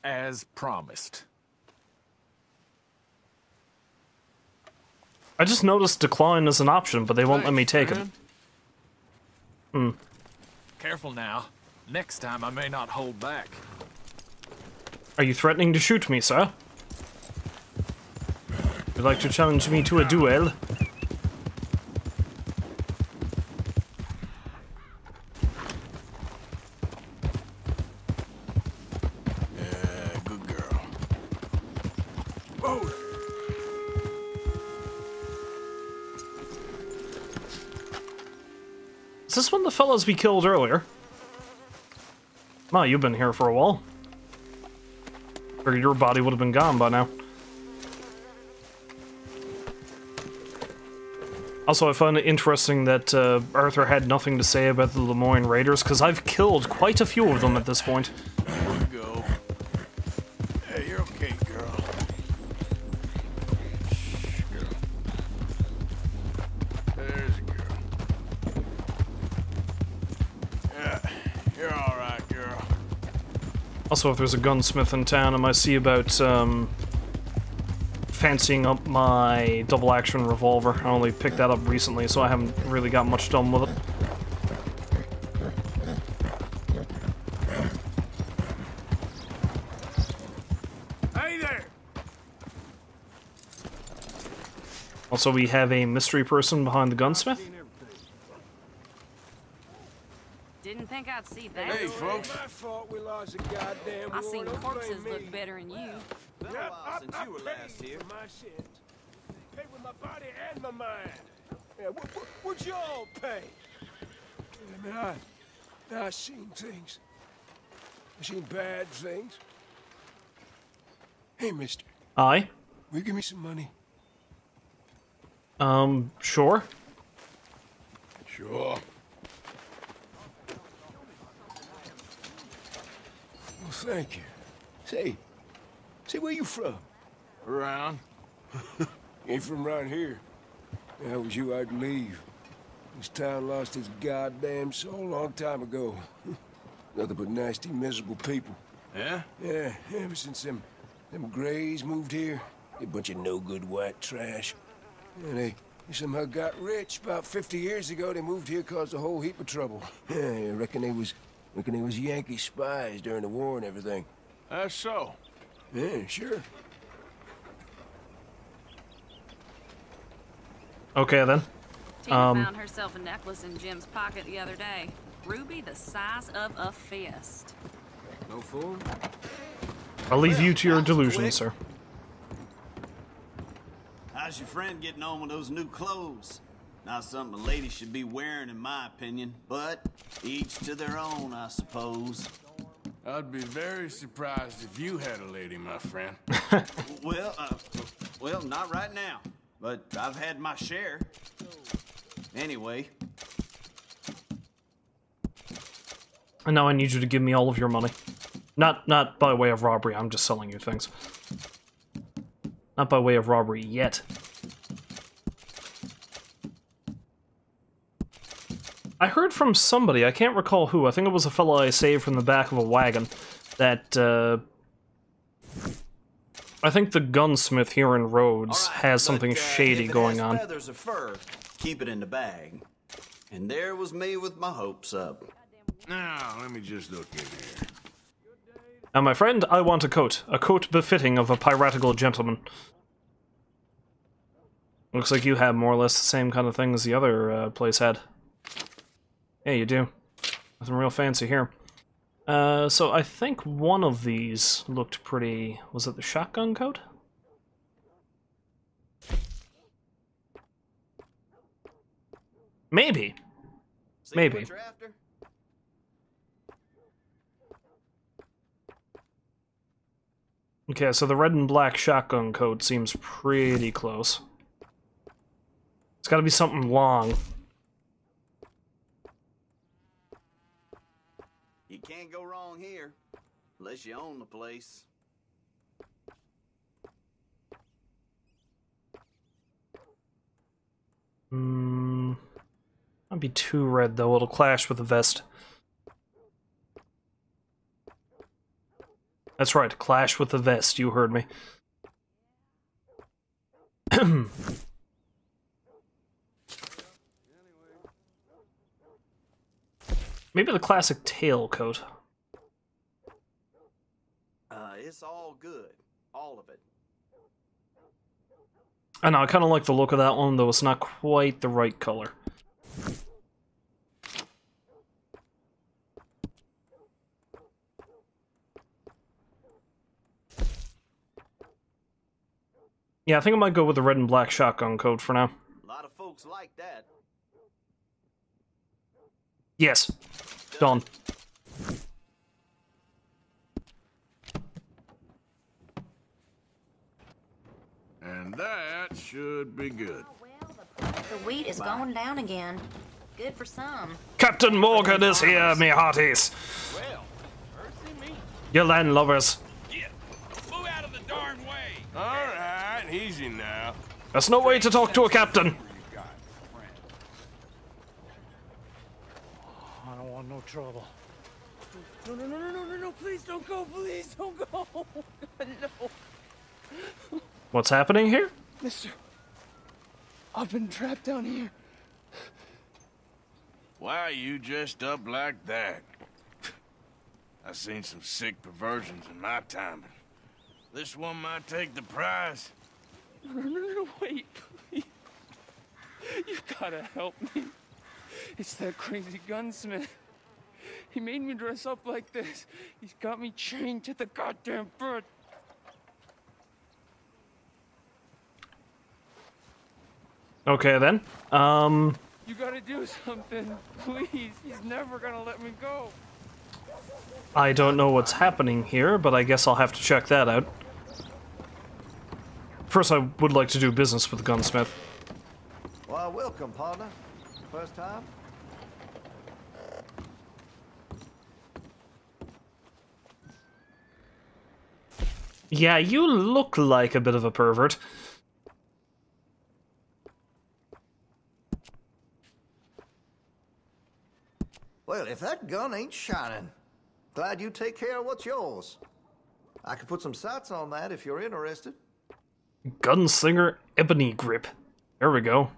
As promised. I just noticed decline is an option, but they won't let me take it. Careful now. Next time I may not hold back. Are you threatening to shoot me, sir? Would you like to challenge me to a duel? Good girl. Whoa. Is this one of the fellas we killed earlier? Ma, you've been here for a while. Figured your body would have been gone by now. Also, I find it interesting that Arthur had nothing to say about the Lemoyne Raiders, because I've killed quite a few of them at this point. There you go. Hey, you're okay, girl. Shh, girl. There's a girl. Yeah, you're all right, girl. Also, if there's a gunsmith in town, I might see about fancying up my double-action revolver. I only picked that up recently, so I haven't really got much done with it. Hey there! Also, we have a mystery person behind the gunsmith. Didn't think I'd see that. Hey, folks. My fault we lost a goddamn I seen war. Don't corpses blame look me. better than you. Since you were last here. My sins. Pay with my body and my mind. Yeah, what y'all pay? I mean, I seen things. I seen bad things. Hey, mister. Aye. Will you give me some money? Sure. Sure. Well, thank you. Say, where you from? Around. Ain't from around here. If that was you, I'd leave. This town lost its goddamn soul a long time ago. Nothing but nasty, miserable people. Yeah? Yeah, ever since them Greys moved here, they a bunch of no-good white trash. And they somehow got rich. About 50 years ago, they moved here, caused a whole heap of trouble. I reckon they was Yankee spies during the war and everything. That's so. Yeah, sure. Okay, then. Tina found herself a necklace in Jim's pocket the other day. Ruby the size of a fist. No fool. I'll leave you to your delusions, sir. How's your friend getting on with those new clothes? Not something a lady should be wearing, in my opinion, but each to their own, I suppose. I'd be very surprised if you had a lady, my friend. Well, not right now, but I've had my share. Anyway. And now I need you to give me all of your money. Not by way of robbery, I'm just selling you things. Not by way of robbery yet. I heard from somebody, I can't recall who, I think it was a fellow I saved from the back of a wagon, that, I think the gunsmith here in Rhodes has something shady going on. Feathers or fur, keep it in the bag. And there was me with my hopes up. Now, let me just look in here. Now, my friend, I want a coat befitting of a piratical gentleman. Looks like you have more or less the same kind of thing as the other place had. Yeah, you do. Nothing real fancy here. So I think one of these looked pretty... Was it the shotgun coat? Maybe. Maybe. Okay, so the red and black shotgun coat seems pretty close. It's gotta be something long. You can't go wrong here, unless you own the place. Might be too red though, it'll clash with the vest. That's right, clash with the vest, you heard me. Maybe the classic tailcoat. It's all good. All of it. I know, I kind of like the look of that one, though it's not quite the right color. Yeah, I think I might go with the red and black shotgun coat for now. A lot of folks like that. Yes. Done. And that should be good. The wheat is going down again. Good for some. Captain Morgan is here, me hearties. Well, mercy me. You landlubbers. Move out of the darn way. All right, easy now. There's no way to talk to a captain. I don't want no trouble. No, please don't go, please don't go. No. What's happening here? Mister, I've been trapped down here. Why are you dressed up like that? I've seen some sick perversions in my time. This one might take the prize. No, wait, please. You gotta help me. It's that crazy gunsmith. He made me dress up like this. He's got me chained to the goddamn bed. Okay then. You gotta do something, please. He's never gonna let me go. I don't know what's happening here, but I guess I'll have to check that out. First, I would like to do business with the gunsmith. Well, welcome, partner. First time? Yeah, you look like a bit of a pervert. Well, if that gun ain't shining, glad you take care of what's yours. I could put some sights on that if you're interested. Gunslinger Ebony Grip. There we go.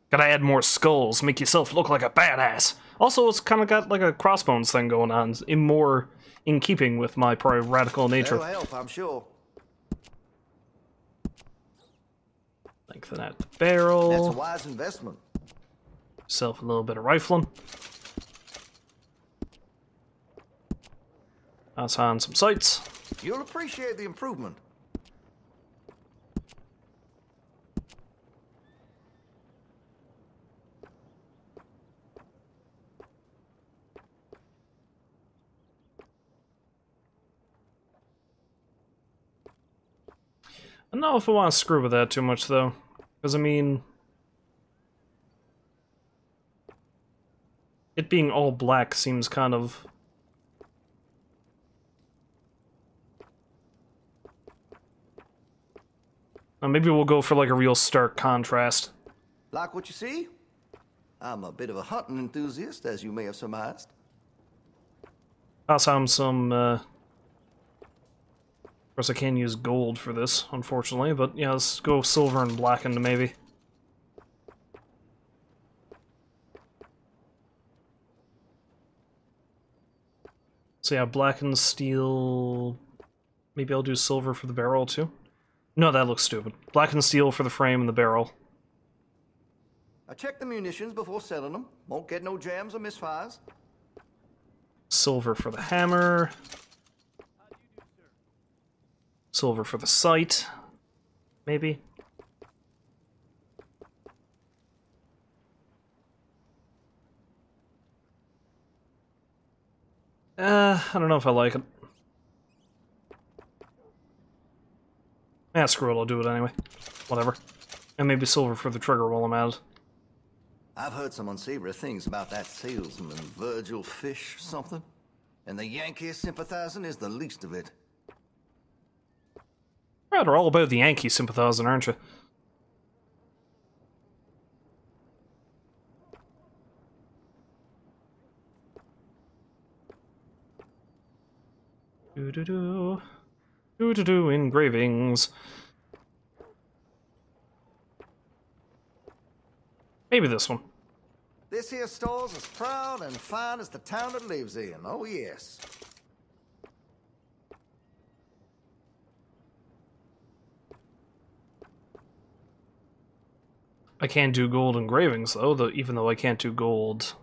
Gotta add more skulls, make yourself look like a badass. Also, it's kind of got like a crossbones thing going on, in keeping with my radical nature. That'll help, I'm sure. Lengthen out the barrel. That's a wise investment. Yourself a little bit of rifling. Pass on some sights. You'll appreciate the improvement. I don't know if I want to screw with that too much, though. Because, I mean... it being all black seems kind of... maybe we'll go for, like, a real stark contrast. Like what you see? I'm a bit of a hunting enthusiast, as you may have surmised. Pass on some, Of course, I can't use gold for this, unfortunately, but yeah, let's go silver and blackened, maybe. So yeah, blackened steel... maybe I'll do silver for the barrel, too? No, that looks stupid. Blackened steel for the frame and the barrel. I checked the munitions before selling them. Won't get no jams or misfires. Silver for the hammer. Silver for the sight. Maybe. I don't know if I like it. Yeah, screw it, I'll do it anyway. Whatever. And maybe silver for the trigger while I'm at it. I've heard some unsavory things about that salesman, Virgil Fish, something. And the Yankee sympathizing is the least of it. Rather all about the Yankee sympathizing, aren't you? Do-do-do. Do-do-do engravings. Maybe this one. This here store's as proud and fine as the town it lives in. Oh, yes. I can't do gold engravings, though, even though I can't do gold.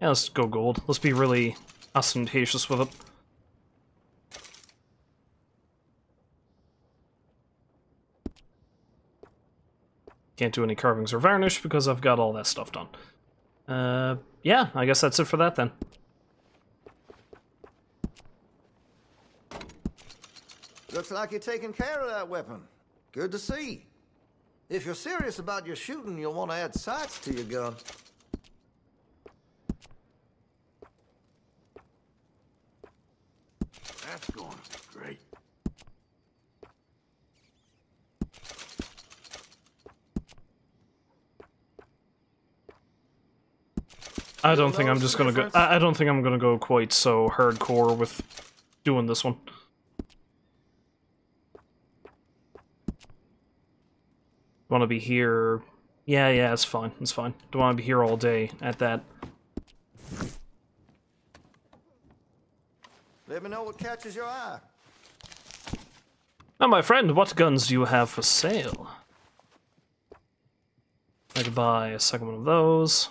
Yeah, let's go gold. Let's be really ostentatious with it. Can't do any carvings or varnish because I've got all that stuff done. Yeah, I guess that's it for that then. Looks like you're taking care of that weapon. Good to see. If you're serious about your shooting, you'll want to add sights to your gun. That's going to be great. I don't think I'm just gonna go. I don't think I'm gonna go quite so hardcore with doing this one. Want to be here? Yeah, it's fine. It's fine. Don't want to be here all day at that. Let me know what catches your eye. Now, my friend, what guns do you have for sale? I could buy a second one of those.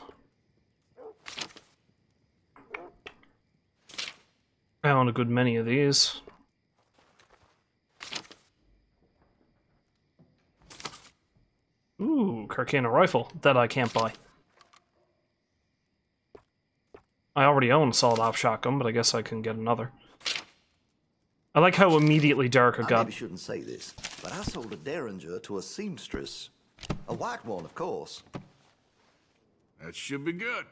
I own a good many of these. Ooh, Carcano rifle. That I can't buy. I already own a sawed-off shotgun, but I guess I can get another. I like how immediately dark it got. I maybe shouldn't say this, but I sold a Derringer to a seamstress. A white one, of course. That should be good.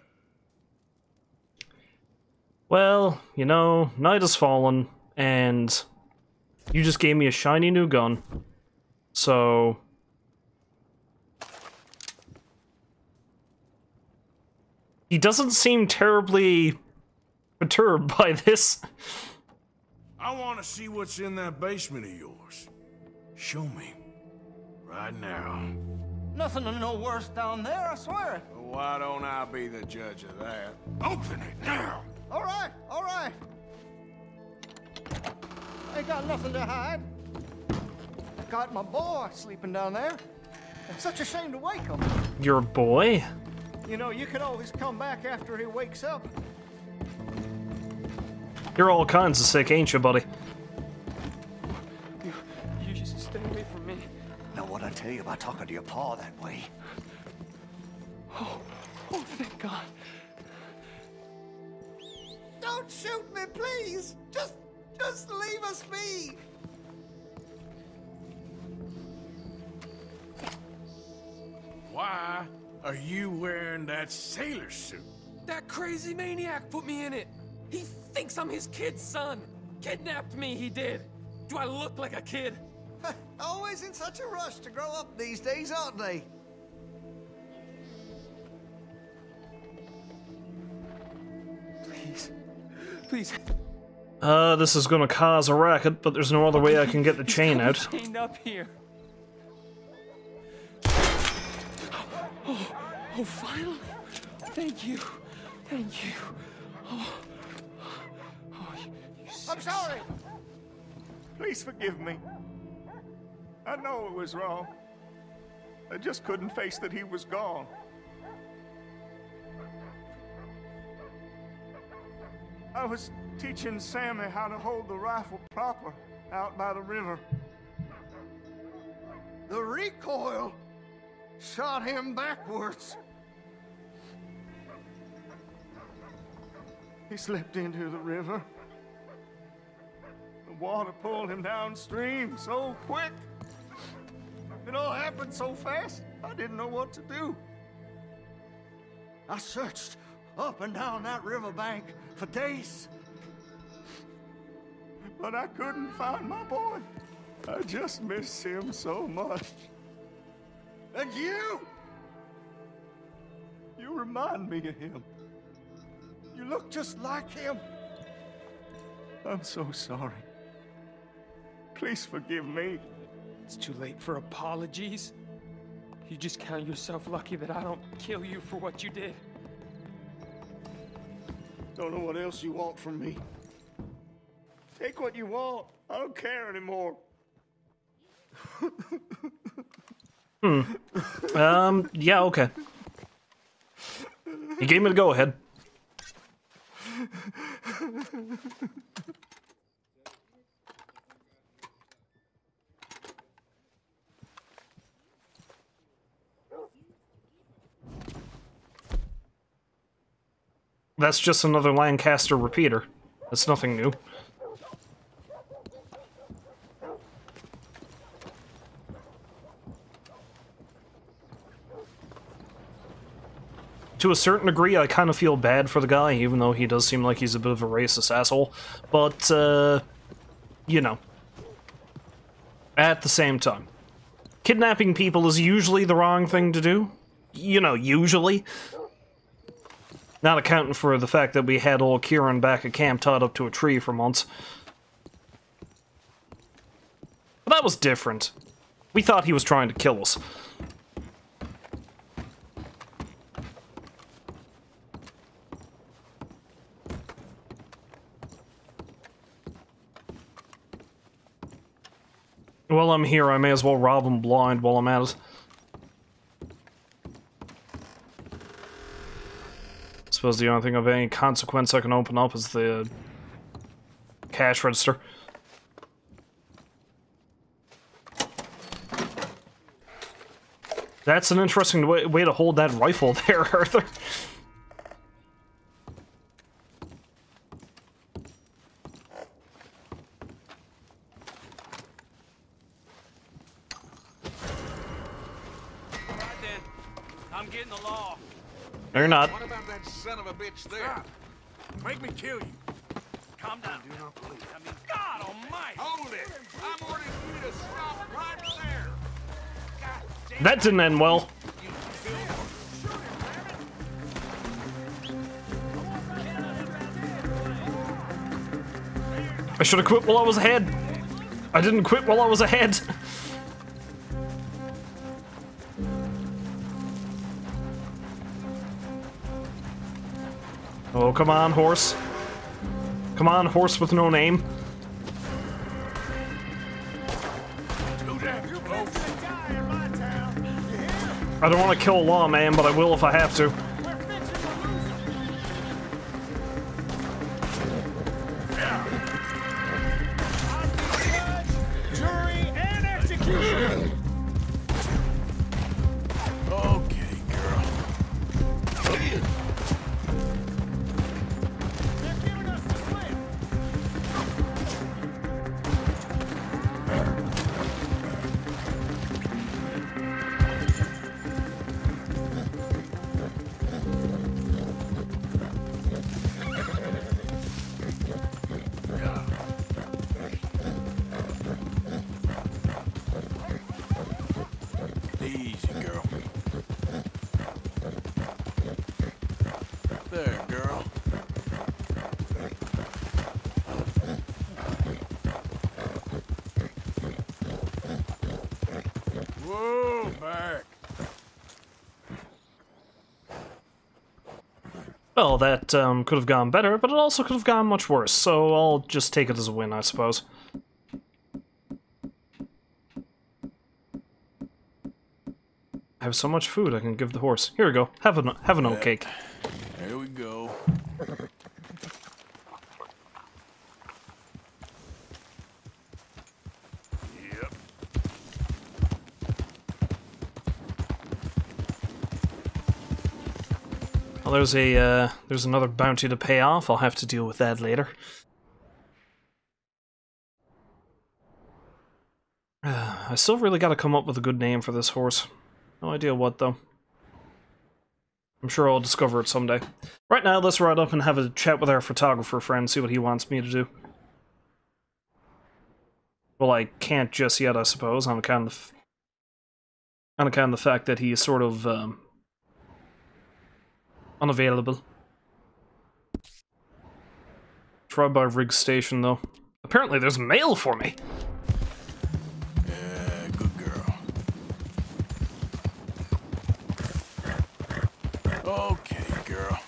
Well, you know, night has fallen, and you just gave me a shiny new gun. So... he doesn't seem terribly perturbed by this. I want to see what's in that basement of yours. Show me. Right now. Nothing no worse down there, I swear. Well, why don't I be the judge of that? Open it now. All right, all right. Ain't got nothing to hide. Got my boy sleeping down there. It's such a shame to wake him. Your boy? You know, you could always come back after he wakes up. You're all kinds of sick, ain't you, buddy? You just stay away from me. Now, what I tell you about talking to your pa that way? Oh, thank God. Don't shoot me, please. Just leave us be. Why are you wearing that sailor suit? That crazy maniac put me in it. He thinks I'm his kid's son. Kidnapped me, he did. Do I look like a kid? Always in such a rush to grow up these days, aren't they? Please. This is gonna cause a racket, but there's no other way I can get the chain out. Chained up here. Oh, finally. Thank you. Thank you. I'm sorry. Please forgive me. I know it was wrong. I just couldn't face that he was gone. I was teaching Sammy how to hold the rifle proper out by the river. The recoil shot him backwards. He slipped into the river. The water pulled him downstream so quick. It all happened so fast, I didn't know what to do. I searched up and down that riverbank for days. But I couldn't find my boy. I just miss him so much. And you remind me of him. You look just like him. I'm so sorry. Please forgive me. It's too late for apologies. You just count yourself lucky that I don't kill you for what you did. Don't know what else you want from me. Take what you want. I don't care anymore. Yeah, okay. You gave me the go-ahead. That's just another Lancaster repeater. That's nothing new. To a certain degree, I kind of feel bad for the guy, even though he does seem like he's a bit of a racist asshole. But, you know. At the same time. Kidnapping people is usually the wrong thing to do. You know, usually. Not accounting for the fact that we had old Kieran back at camp tied up to a tree for months. But that was different. We thought he was trying to kill us. While I'm here, I may as well rob him blind while I'm at it. Suppose the only thing of any consequence I can open up is the cash register. That's an interesting way to hold that rifle there, Arthur. I'm getting the law. No, you're not. What about that son of a bitch there? Make me kill you. Calm down. Do not believe. I mean, God Almighty! Hold it! I'm ordering you to stop right there. That didn't end well. I should have quit while I was ahead. I didn't quit while I was ahead. Oh, come on, horse. Come on, horse with no name. I don't want to kill a lawman, but I will if I have to. Jury and execution. Okay, girl. Easy, girl. There, girl. Whoa, back. Well, that could have gone better, but it also could have gone much worse, so I'll just take it as a win, I suppose. I have so much food I can give the horse. Here we go. Have an oat cake. There we go. there's another bounty to pay off. I'll have to deal with that later. I still really got to come up with a good name for this horse. No idea what, though. I'm sure I'll discover it someday. Right now, let's ride up and have a chat with our photographer friend, see what he wants me to do. Well, I can't just yet, I suppose, on account of the fact that he is sort of unavailable. Try by Riggs Station, though. Apparently, there's mail for me. Good girl. Okay, girl.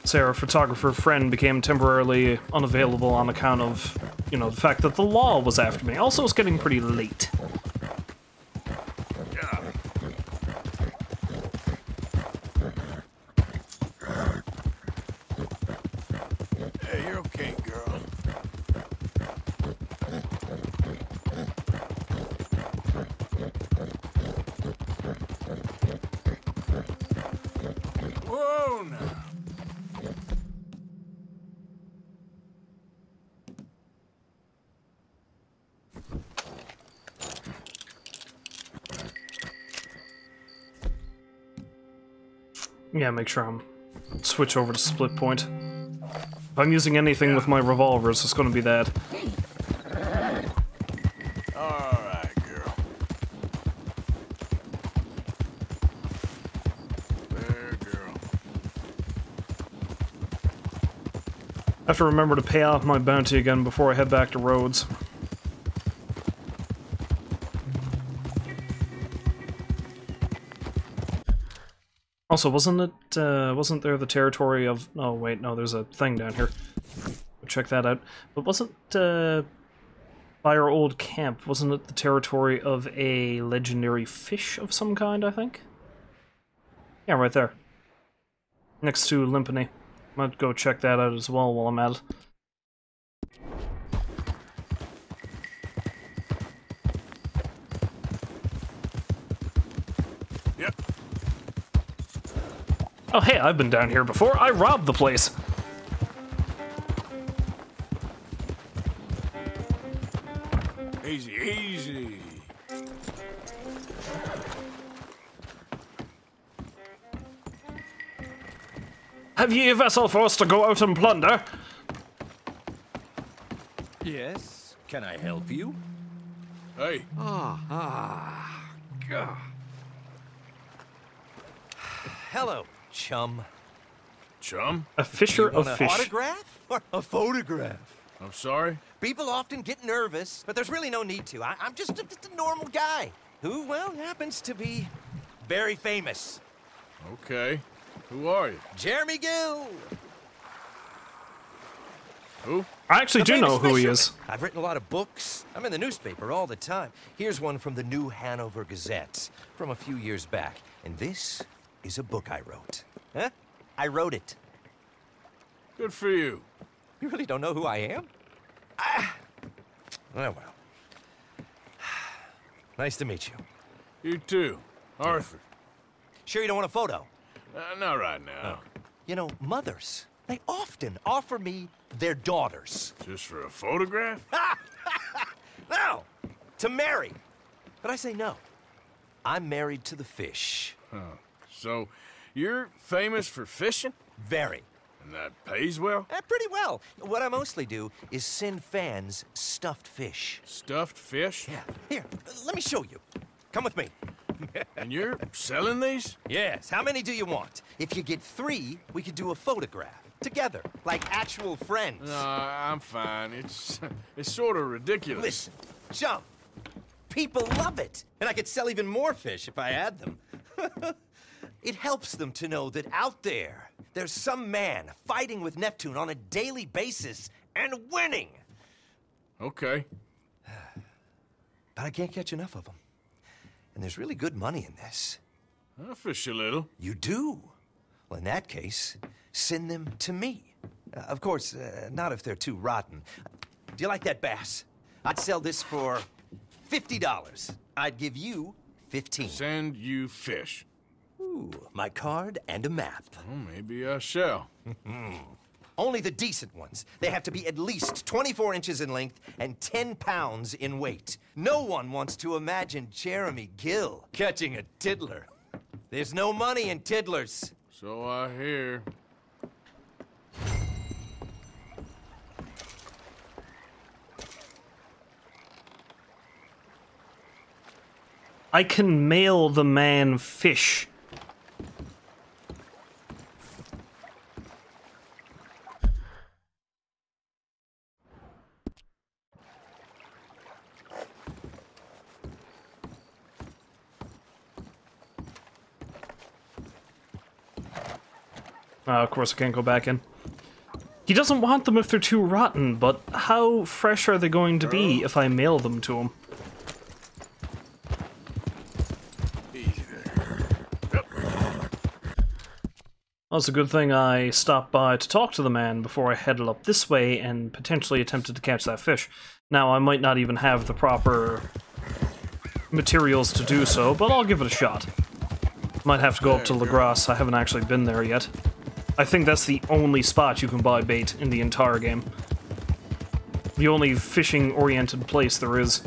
Sarah, photographer friend, became temporarily unavailable on account of, you know, the fact that the law was after me. Also, it's getting pretty late. Hey, you're okay, girl. Whoa, now. Yeah, make sure I'm switch over to split point. If I'm using anything with my revolvers, it's going to be that. Alright, girl. There, girl. I have to remember to pay off my bounty again before I head back to Rhodes. Also, wasn't there the territory of... Oh, wait, no, there's a thing down here. Check that out. But wasn't, by our old camp, wasn't it the territory of a legendary fish of some kind, I think? Yeah, right there. Next to Limpany. I might go check that out as well while I'm at it. Oh, hey, I've been down here before. I robbed the place. Easy, easy. Have ye a vessel for us to go out and plunder? Yes. Can I help you? Hey. God. Hello, chum. Chum? A fisher You want of an fish. autograph or a photograph? I'm sorry? People often get nervous, but there's really no need to. I'm just a normal guy who, well, happens to be very famous. Okay. Who are you? Jeremy Gill. Who? I actually do know who he is. I've written a lot of books. I'm in the newspaper all the time. Here's one from the New Hanover Gazette from a few years back. And this is a book I wrote. Huh? I wrote it. Good for you. You really don't know who I am? Oh, well. Nice to meet you. You too. Arthur. Sure you don't want a photo? Not right now. You know, mothers, they often offer me their daughters. Just for a photograph? No! To marry. But I say no. I'm married to the fish. Huh. So, you're famous for fishing? Very. And that pays well? Pretty well. What I mostly do is send fans stuffed fish. Stuffed fish? Yeah. Here, let me show you. Come with me. And you're selling these? Yes. How many do you want? If you get 3, we could do a photograph. Together. Like actual friends. No, I'm fine. It's sort of ridiculous. Listen, Chum. People love it. And I could sell even more fish if I had them. It helps them to know that out there, there's some man fighting with Neptune on a daily basis and winning. Okay. But I can't catch enough of them. And there's really good money in this. I'll fish a little. You do? Well, in that case, send them to me. Of course, not if they're too rotten. Do you like that bass? I'd sell this for $50. I'd give you 15. Send you fish. Ooh, my card and a map. Well, maybe I shall. Only the decent ones. They have to be at least 24 inches in length and 10 pounds in weight. No one wants to imagine Jeremy Gill catching a tiddler. There's no money in tiddlers. So I hear. I can mail the man fish. Of course I can't go back in. He doesn't want them if they're too rotten, but how fresh are they going to be if I mail them to him? Well, it's a good thing I stopped by to talk to the man before I headed up this way and potentially attempted to catch that fish. Now, I might not even have the proper materials to do so, but I'll give it a shot. Might have to go up to Lagras. I haven't actually been there yet. I think that's the only spot you can buy bait in the entire game. The only fishing-oriented place there is.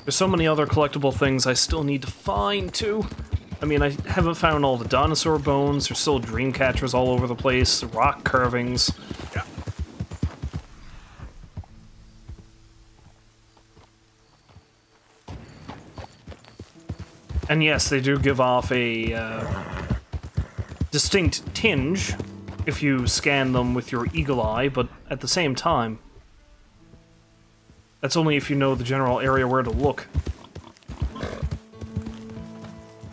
There's so many other collectible things I still need to find, too. I mean, I haven't found all the dinosaur bones. There's still dream catchers all over the place, rock carvings. Yeah. And yes, they do give off a distinct tinge if you scan them with your eagle eye, but at the same time, that's only if you know the general area where to look.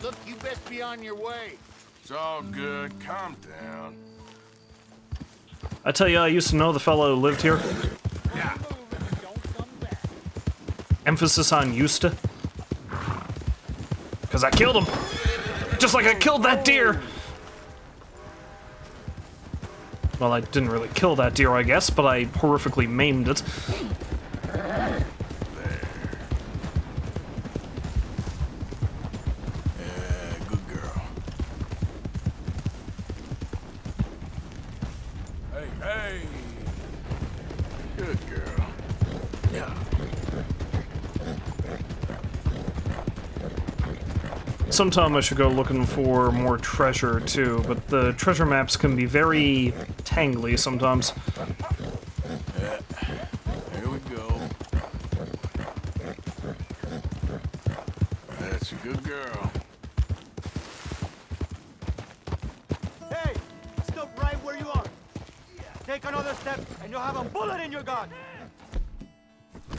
Look, you best be on your way. It's all good. Calm down. I tell you, I used to know the fellow who lived here. Yeah. Emphasis on used to. Because I killed him! Just like I killed that deer! Well, I didn't really kill that deer, I guess, but I horrifically maimed it. Good girl. Hey. Good girl. Yeah. Sometime I should go looking for more treasure, too, but the treasure maps can be very tangly sometimes. Here we go. That's a good girl. Hey! Stop right where you are! Take another step, and you'll have a bullet in your gun!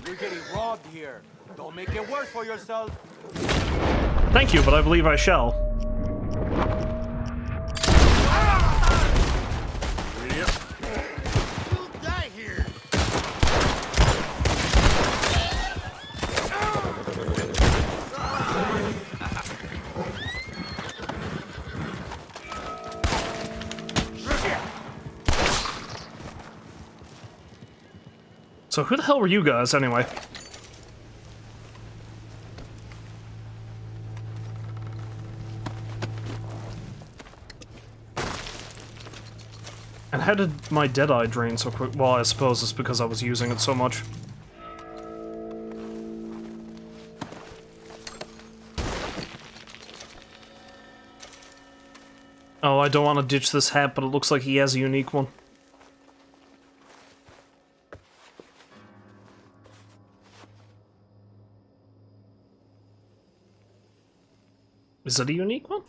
You're getting robbed here. Don't make it worse for yourself. Thank you, but I believe I shall. You'll die here. So who the hell were you guys, anyway? And how did my Deadeye drain so quick? Well, I suppose it's because I was using it so much. Oh, I don't want to ditch this hat, but it looks like he has a unique one. Is it a unique one?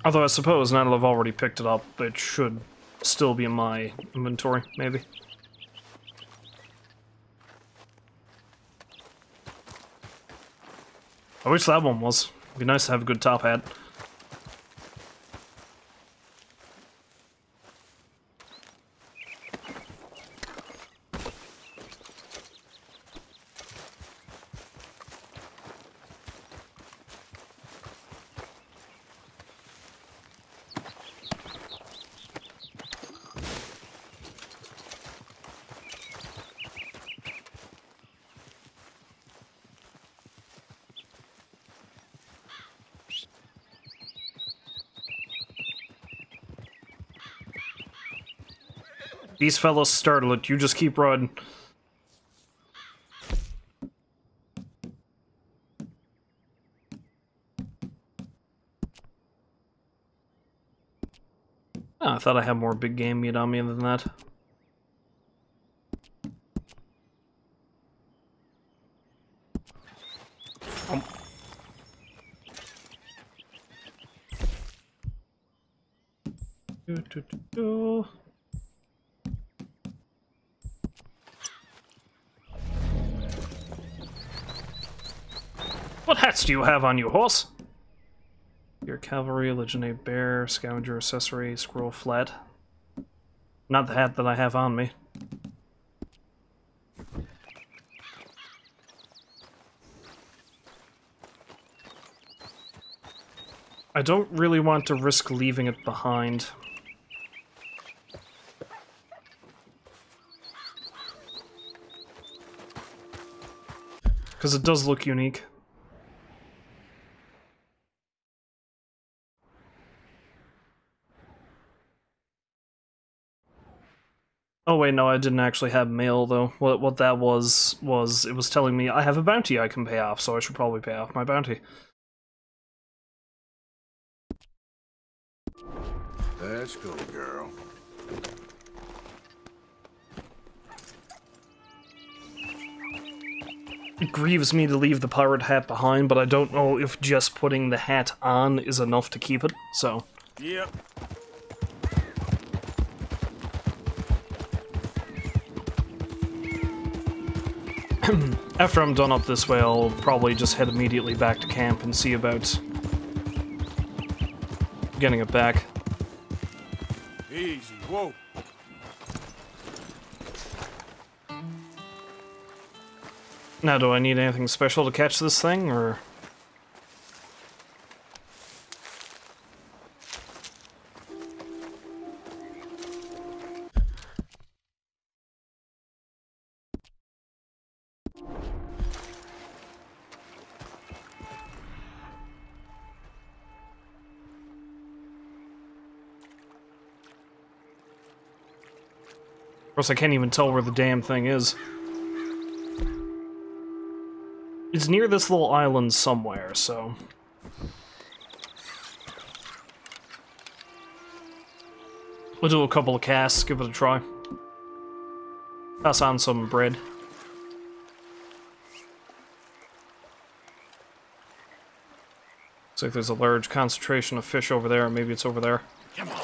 Although I suppose now that I've already picked it up, it should still be in my inventory, maybe. I wish that one was. It'd be nice to have a good top hat. These fellas startle it, you just keep riding. Oh, I thought I had more big game meat on me than that. What hats do you have on you, horse? Your cavalry, legendary bear, scavenger accessory, scroll flat. Not the hat that I have on me. I don't really want to risk leaving it behind. Because it does look unique. Oh wait, no, I didn't actually have mail though. What that was it was telling me I have a bounty I can pay off, so I should probably pay off my bounty. Let's go, girl. It grieves me to leave the pirate hat behind, but I don't know if just putting the hat on is enough to keep it, so... Yep. After I'm done up this way, I'll probably just head immediately back to camp and see about getting it back. Easy, whoa. Now, do I need anything special to catch this thing, or...? Of course, I can't even tell where the damn thing is. It's near this little island somewhere, so... We'll do a couple of casts, give it a try. Pass on some bread. Looks like there's a large concentration of fish over there, maybe it's over there. Come on.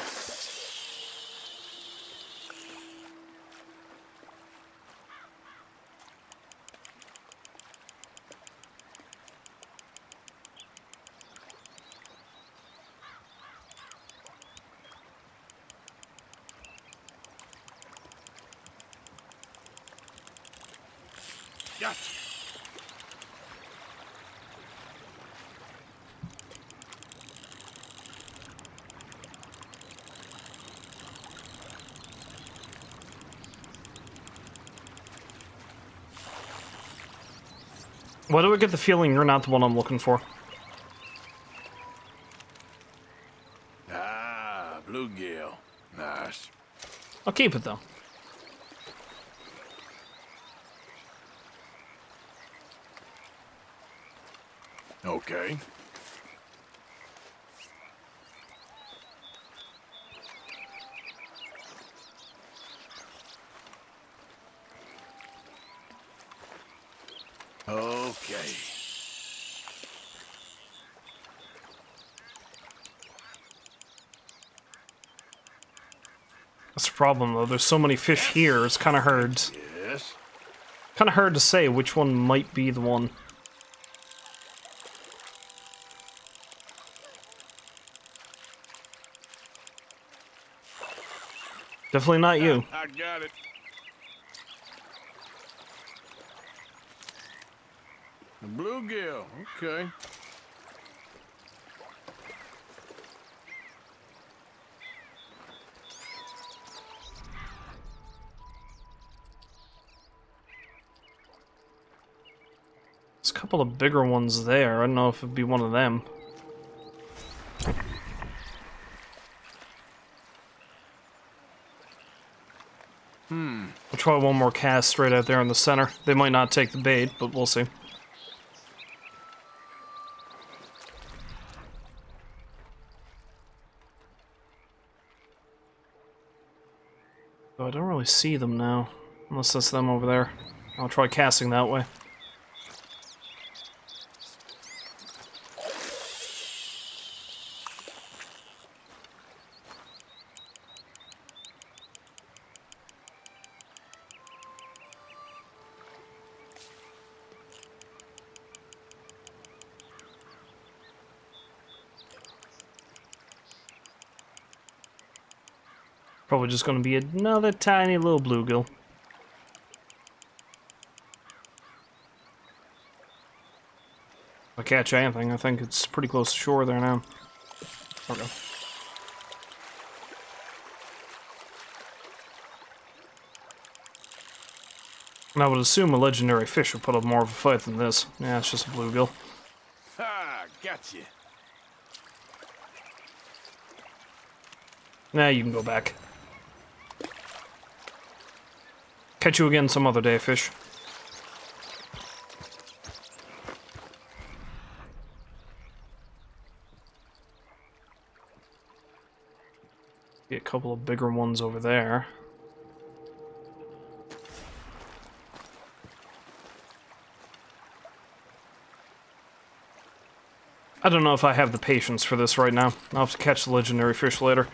Yes. Why do I get the feeling you're not the one I'm looking for? Ah, bluegill. Nice. I'll keep it, though. Okay. Okay. That's the problem, though. There's so many fish here, it's kind of hard. Yes. Kind of hard to say which one might be the one. Definitely not you. I got it. The bluegill. Okay. There's a couple of bigger ones there. I don't know if it'd be one of them. try one more cast straight out there in the center. They might not take the bait, but we'll see. Oh, I don't really see them now, unless that's them over there. I'll try casting that way. Probably just going to be another tiny little bluegill. If I catch anything, I think it's pretty close to shore there now. Okay. And I would assume a legendary fish would put up more of a fight than this. Yeah, it's just a bluegill. Ha! Gotcha. Nah, you can go back. Catch you again some other day, fish. Get a couple of bigger ones over there. I don't know if I have the patience for this right now. I'll have to catch the legendary fish later.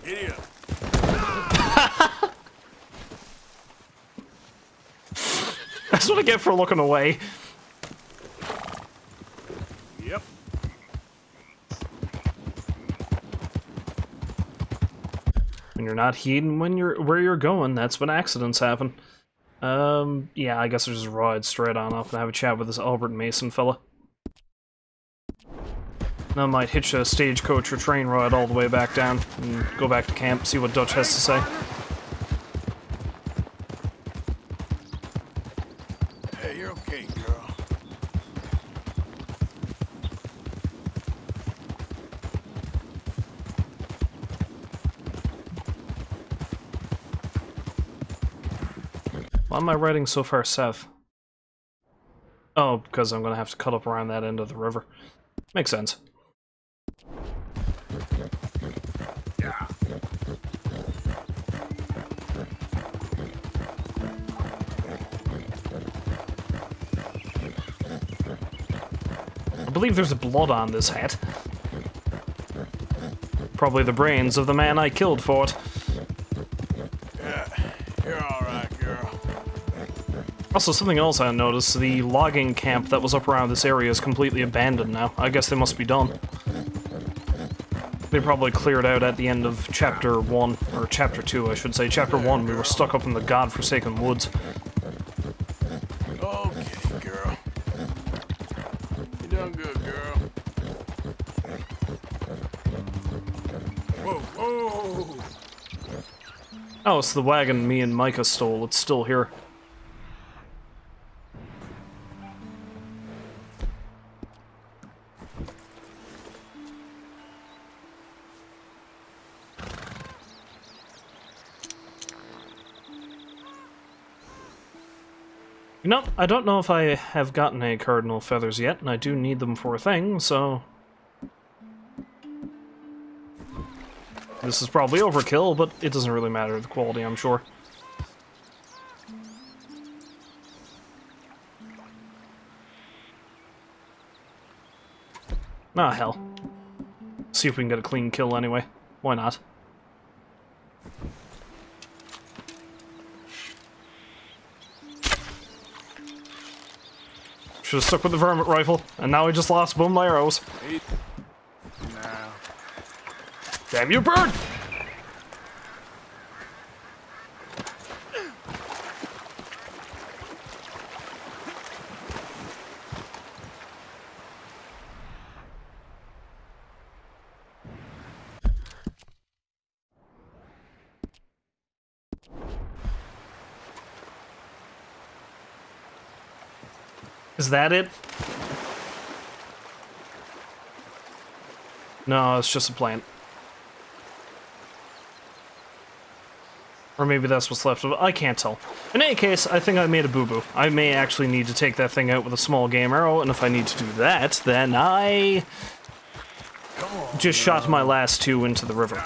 Idiot. That's what I get for looking away. Yep. When you're not heeding where you're going, that's when accidents happen. Yeah, I guess I'll just ride straight on up and have a chat with this Albert Mason fella. I might hitch a stagecoach or train ride all the way back down and go back to camp, see what Dutch has to say. Hey, you're okay, girl. Why am I riding so far south? Oh, because I'm gonna have to cut up around that end of the river. Makes sense. Yeah. I believe there's blood on this hat. Probably the brains of the man I killed for it. Yeah, you're alright, girl. Also, something else I noticed, the logging camp that was up around this area is completely abandoned now. I guess they must be done. They probably cleared out at the end of Chapter 1, or Chapter 2, I should say. Chapter 1, we were stuck up in the godforsaken woods. Okay, girl. You done good, girl. Whoa, whoa! Oh, it's the wagon me and Micah stole. It's still here. You know, I don't know if I have gotten any cardinal feathers yet, and I do need them for a thing, so... This is probably overkill, but it doesn't really matter the quality, I'm sure. Ah, hell. See if we can get a clean kill anyway. Why not? Should have stuck with the vermin rifle, and now I just lost both my arrows. Now. Damn you, bird! Is that it? No, it's just a plant. Or maybe that's what's left of it. I can't tell. In any case, I think I made a boo-boo. I may actually need to take that thing out with a small game arrow, and if I need to do that, then I just shot my last 2 into the river.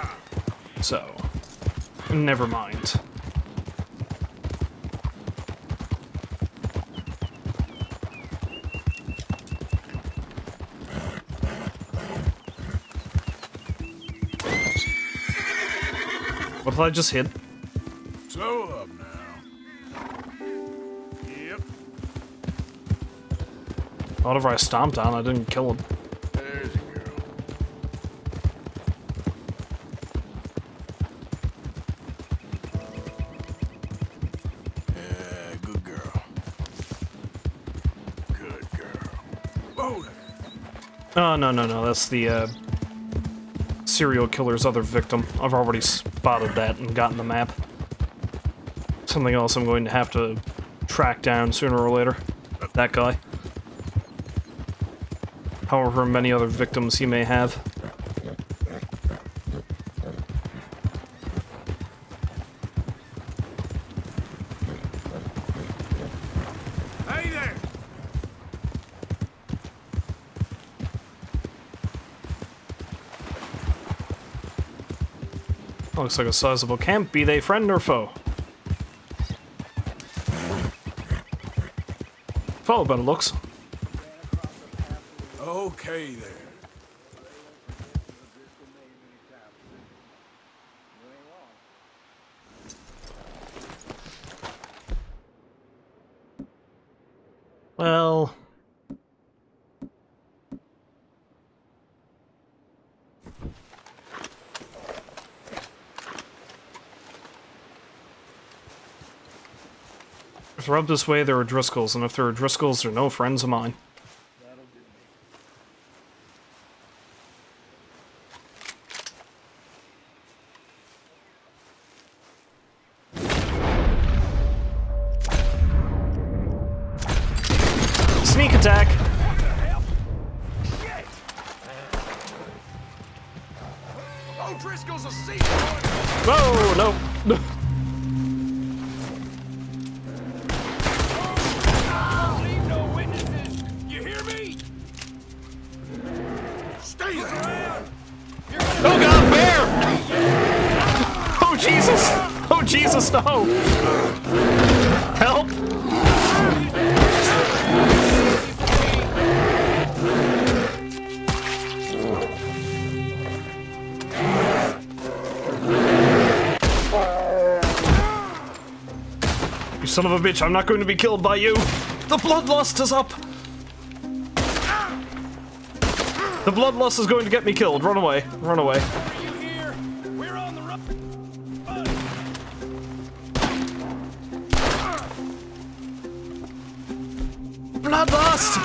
So, never mind. What did I just hit? Slow up now. Yep. Whatever I stomped on, I didn't kill him. There's a girl. Yeah, good girl. Good girl. Whoa there. Oh, no, that's the, serial killer's other victim. I've already spotted that and gotten the map. Something else I'm going to have to track down sooner or later. That guy. However many other victims he may have. Hey there! Looks like a sizable camp, be they friend or foe. Foe, but it looks. Okay there. Well... if they're up this way, there are Driscolls, and if there are Driscolls, they're no friends of mine. Sneak attack! Oh, Driscoll's a sea. Whoa, no. Leave no witnesses. You hear me? Stay around. Oh god, bear! Oh Jesus! Oh Jesus, no! Help! You son of a bitch, I'm not going to be killed by you! The bloodlust is up! The bloodlust is going to get me killed. Run away. Run away. Bloodlust!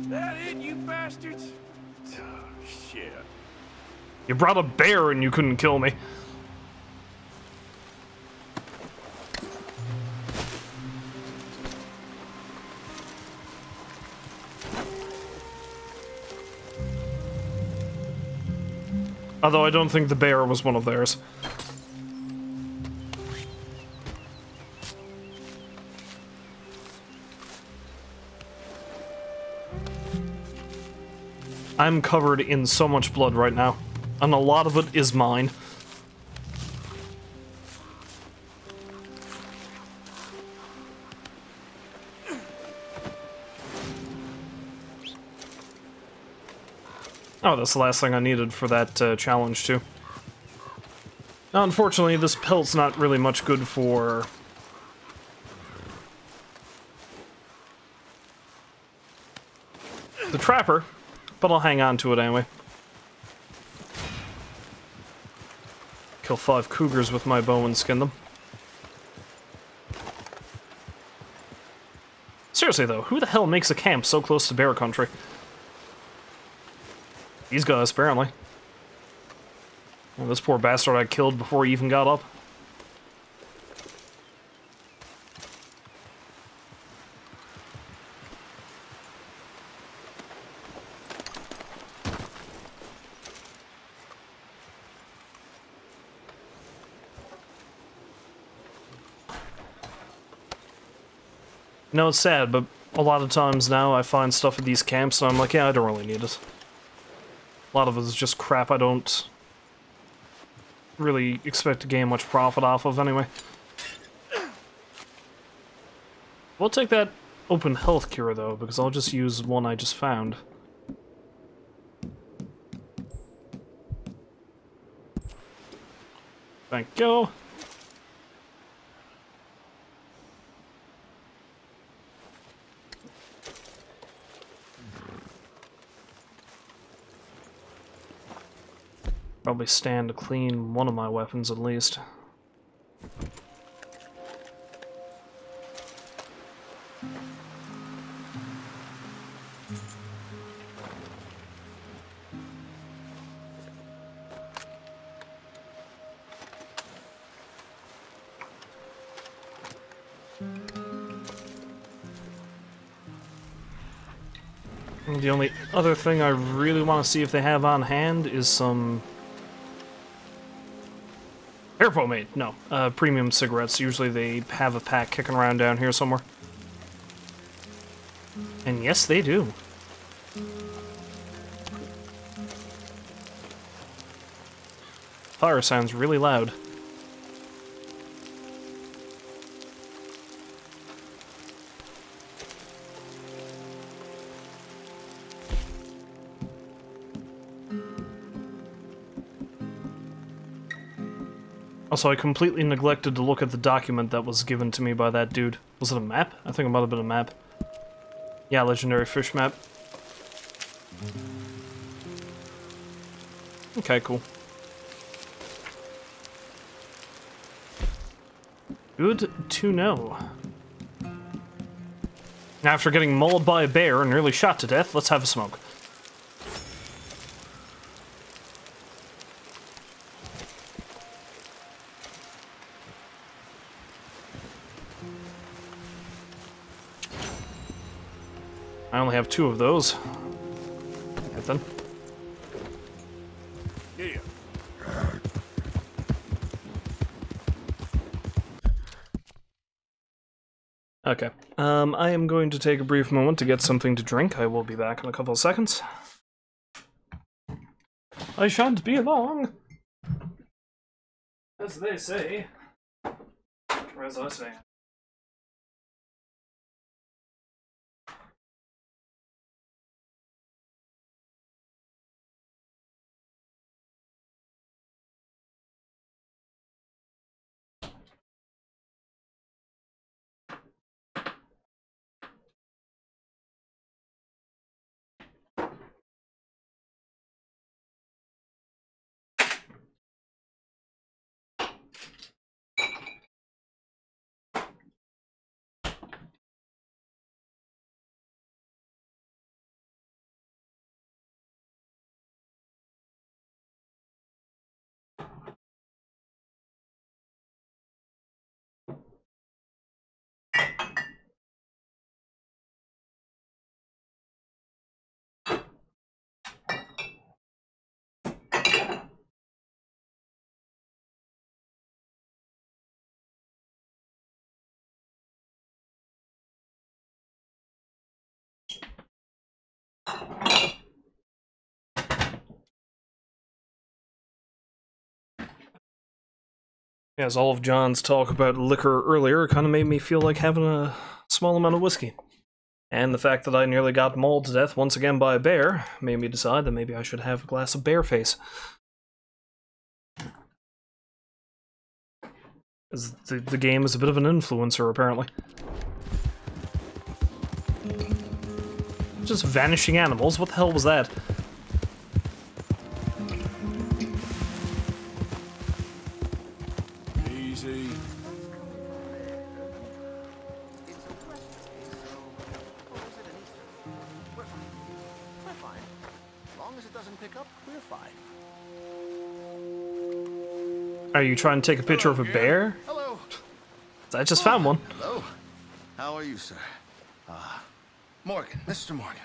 That it, you bastards? Oh, shit. You brought a bear and you couldn't kill me. Although I don't think the bear was one of theirs. I'm covered in so much blood right now, and a lot of it is mine. Oh, that's the last thing I needed for that challenge, too. Now, unfortunately, this pelt's not really much good for... the trapper, but I'll hang on to it anyway. Kill 5 cougars with my bow and skin them. Seriously, though, who the hell makes a camp so close to bear country? These guys, apparently. Well, this poor bastard I killed before he even got up. No, it's sad, but a lot of times now I find stuff at these camps and I'm like, yeah, I don't really need it. A lot of it is just crap I don't really expect to gain much profit off of anyway. We'll take that open health cure though, because I'll just use one I just found. Thank you. Probably stand to clean one of my weapons at least. The only other thing I really want to see if they have on hand is some hair pomade. No, premium cigarettes. Usually they have a pack kicking around down here somewhere. And yes, they do. Fire sounds really loud. Also, I completely neglected to look at the document that was given to me by that dude. Was it a map? I think it might have been a map. Yeah, legendary fish map. Okay, cool. Good to know. After getting mauled by a bear and nearly shot to death, let's have a smoke. I only have 2 of those. Right then. Yeah. Okay. I am going to take a brief moment to get something to drink. I will be back in a couple of seconds. I shan't be long. As they say. Or as I say. As all of John's talk about liquor earlier kind of made me feel like having a small amount of whiskey. And the fact that I nearly got mauled to death once again by a bear made me decide that maybe I should have a glass of bear face. As the game is a bit of an influencer, apparently. Just vanishing animals, what the hell was that? Easy. We're fine. As long as it doesn't pick up, we're fine. Are you trying to take a picture of a bear? Hello. I just found one. Hello. How are you, sir? Morgan, Mr. Morgan.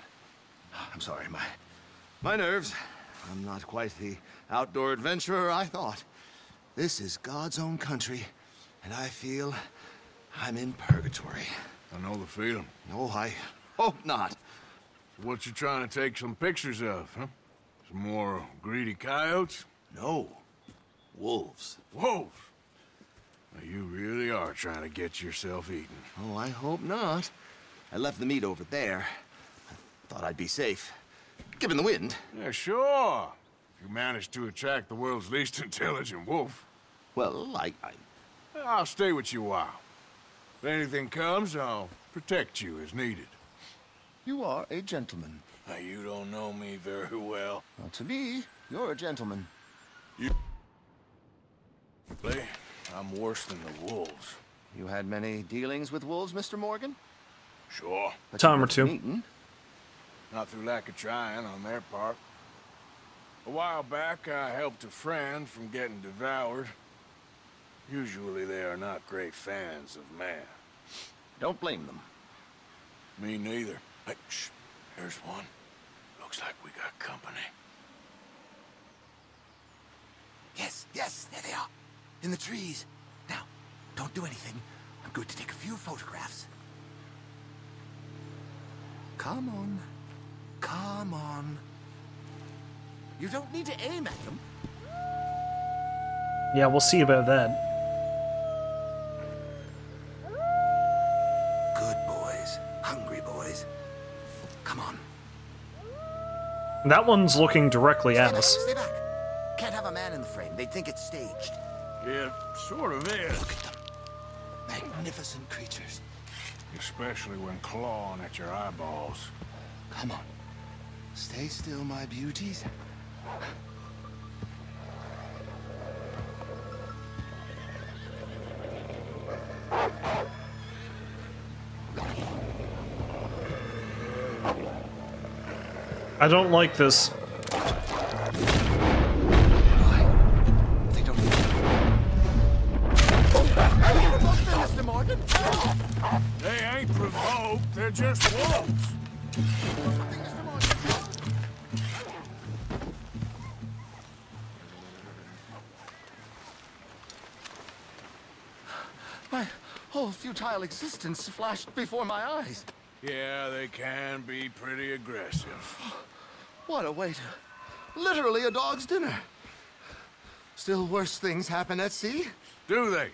I'm sorry, my nerves. I'm not quite the outdoor adventurer I thought. This is God's own country, and I feel I'm in purgatory. I know the feeling. Oh, I hope not. So what you trying to take some pictures of, huh? Some more greedy coyotes? No. Wolves. Wolves? Now, you really are trying to get yourself eaten. Oh, I hope not. I left the meat over there. I thought I'd be safe. Given the wind. Yeah, sure. If you manage to attract the world's least intelligent wolf. Well, I'll stay with you a while. If anything comes, I'll protect you as needed. You are a gentleman. Now, you don't know me very well. Well, to me, you're a gentleman. I'm worse than the wolves. You had many dealings with wolves, Mr. Morgan? Sure. But Time or two. Not through lack of trying on their part. A while back, I helped a friend from getting devoured. Usually they are not great fans of man. Don't blame them. Me neither. Hey, shh. Here's one. Looks like we got company. Yes, there they are. In the trees. Now, don't do anything. I'm going to take a few photographs. Come on. Come on. You don't need to aim at them. Yeah, we'll see about that. Good boys. Hungry boys. Come on. That one's looking directly at us. Stay back. Can't have a man in the frame. They'd think it's staged. It sort of is. Look at them. Magnificent creatures. Especially when clawing at your eyeballs. Come on. Stay still, my beauties. I don't like this. They ain't provoked, they're just wolves. My whole futile existence flashed before my eyes. Yeah, they can be pretty aggressive. What a way to... Literally a dog's dinner. Still worse things happen at sea? Do they?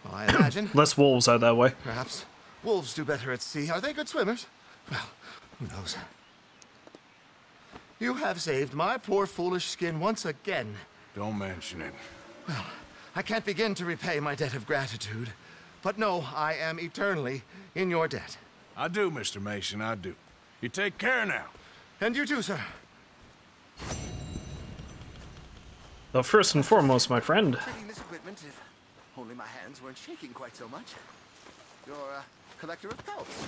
Well, I imagine. Less wolves out that way. Perhaps wolves do better at sea. Are they good swimmers? Well, who knows? You have saved my poor foolish skin once again. Don't mention it. Well, I can't begin to repay my debt of gratitude. But no, I am eternally in your debt. I do, Mr. Mason, I do. You take care now. And you too, sir. Well, first and foremost, my friend. Treating this equipment, if only my hands weren't shaking quite so much. You're a collector of pelts.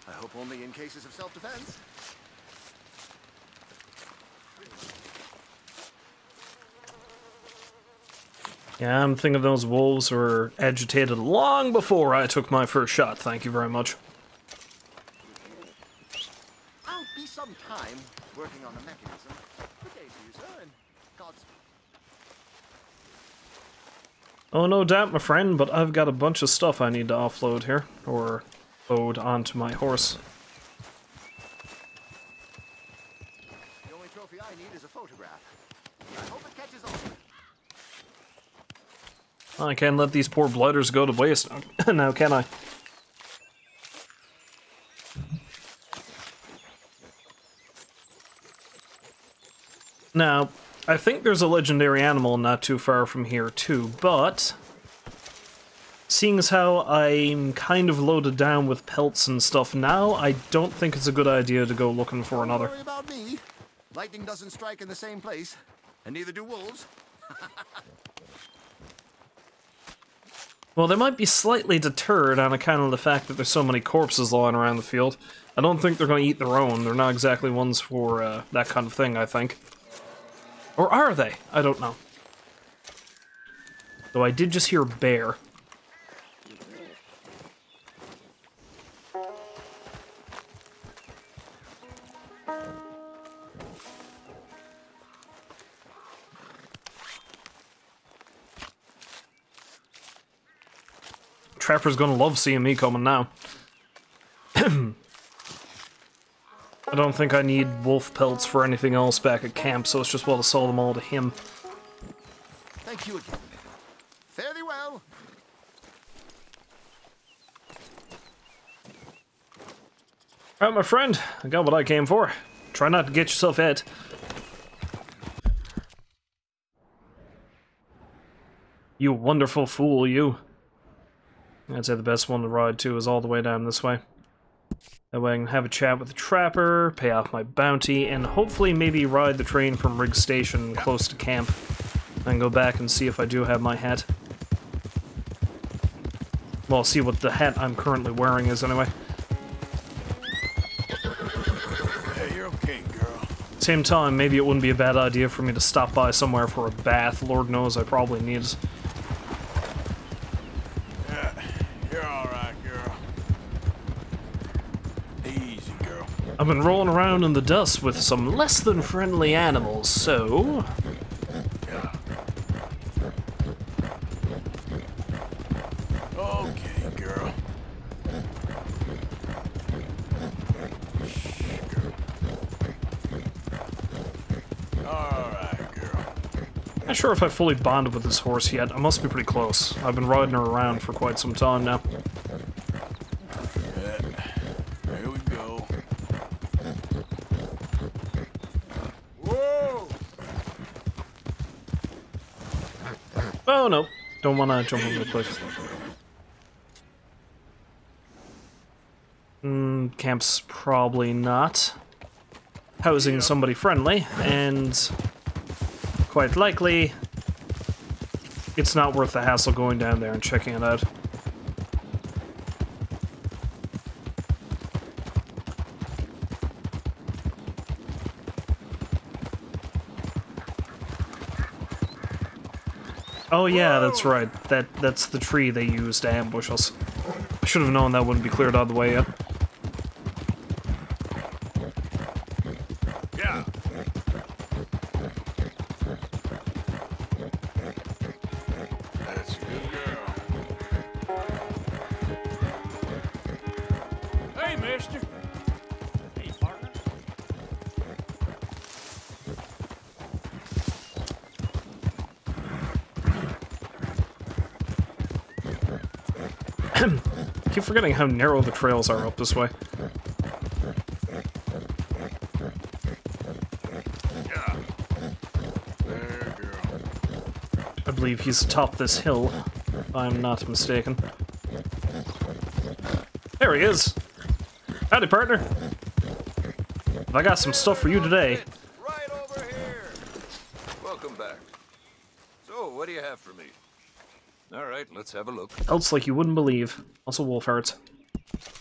I hope only in cases of self-defense. Yeah, I'm thinking those wolves were agitated long before I took my first shot. Thank you very much. I'll be some time working on the mechanism. Good day to you, sir, and Godspeed. Oh, no doubt, my friend, but I've got a bunch of stuff I need to offload here, or load onto my horse. The only trophy I need is a photograph. I hope it catches on. I can't let these poor blighters go to waste now, can I? Now, I think there's a legendary animal not too far from here too, but seeing as how I'm kind of loaded down with pelts and stuff now, I don't think it's a good idea to go looking for another. Don't worry about me. Lightning doesn't strike in the same place, and neither do wolves. Well, they might be slightly deterred on account of the fact that there's so many corpses lying around the field. I don't think they're going to eat their own. They're not exactly ones for that kind of thing, I think. Or are they? I don't know. Though I did just hear bear. Trapper's gonna love seeing me coming now. I don't think I need wolf pelts for anything else back at camp, so it's just well to sell them all to him. Thank you again. Fare thee well. Alright, my friend, I got what I came for. Try not to get yourself hit. You wonderful fool, you. I'd say the best one to ride to is all the way down this way. That way I can have a chat with the trapper, pay off my bounty, and hopefully maybe ride the train from Riggs Station close to camp. And go back and see if I do have my hat. Well, I'll see what the hat I'm currently wearing is anyway. Hey, you're okay, girl. Same time, maybe it wouldn't be a bad idea for me to stop by somewhere for a bath. Lord knows I probably need it. Yeah, you're alright, girl. Easy, girl. I've been rolling around in the dust with some less than friendly animals, so... Okay, girl. Alright, girl. Not sure if I fully bonded with this horse yet. I must be pretty close. I've been riding her around for quite some time now. Yeah. Here we go. Whoa! Oh no, don't want to jump over the cliff. Camp's probably not housing somebody friendly, and quite likely it's not worth the hassle going down there and checking it out. Oh yeah, that's right. That's the tree they used to ambush us. I should have known that wouldn't be cleared out of the way yet. Yeah. That's a good girl. Hey, mister. Hey, partner. Keep forgetting how narrow the trails are up this way. There, girl. I believe he's atop this hill, if I'm not mistaken. There he is! Howdy, partner! I got some stuff for you today. Right over here. Welcome back. So, what do you have for me? All right, let's have a look. Else like you wouldn't believe. Also wolf hearts.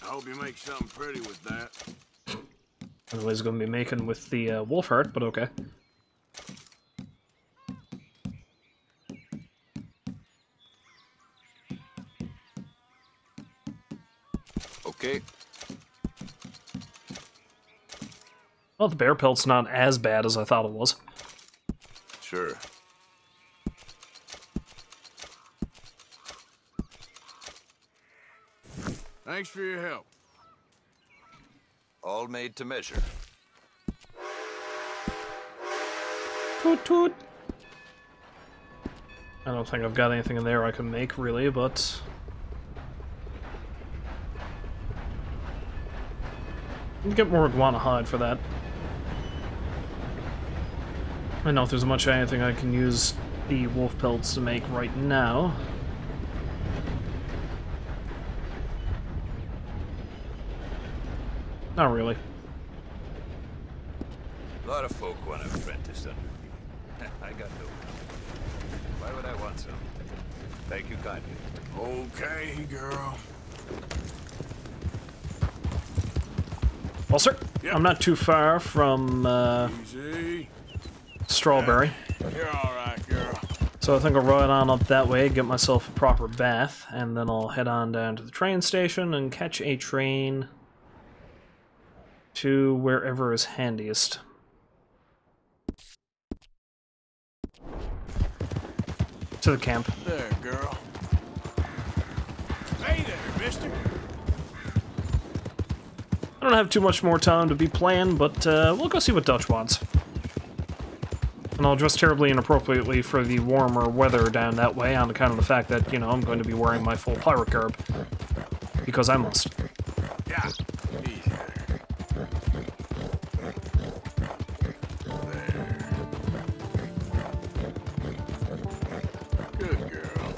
I hope you make something pretty with that. Otherwise going to be making with the wolf heart, but okay. Okay. Well, the bear pelt's not as bad as I thought it was. Sure. Thanks for your help. All made to measure. Toot toot. I don't think I've got anything in there I can make, really, but... I'll get more iguana hide for that. I don't know if there's much anything I can use the wolf pelts to make right now. Not really. A lot of folk want to apprentice under me. I got no. Why would I want some? Thank you kindly. Okay, girl. Well, sir, I'm not too far from Easy. Strawberry. You're alright, girl. So I think I'll ride on up that way, get myself a proper bath, and then I'll head on down to the train station and catch a train to wherever is handiest. To the camp. There, girl. Hey, mister? I don't have too much more time to be playing, but we'll go see what Dutch wants. And I'll dress terribly inappropriately for the warmer weather down that way on account of the fact that, you know, I'm going to be wearing my full pirate garb. Because I must. Yeah. Good girl.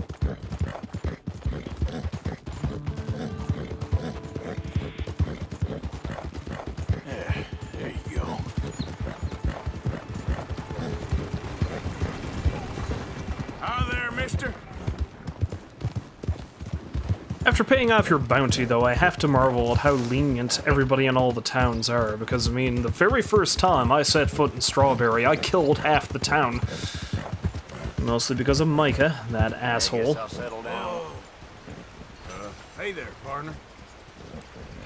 Yeah, there you go. Hi there, mister. After paying off your bounty, though, I have to marvel at how lenient everybody in all the towns are, because, I mean, the very first time I set foot in Strawberry, I killed half the town. Mostly because of Micah, that asshole. I'll settle down. Hey there, partner.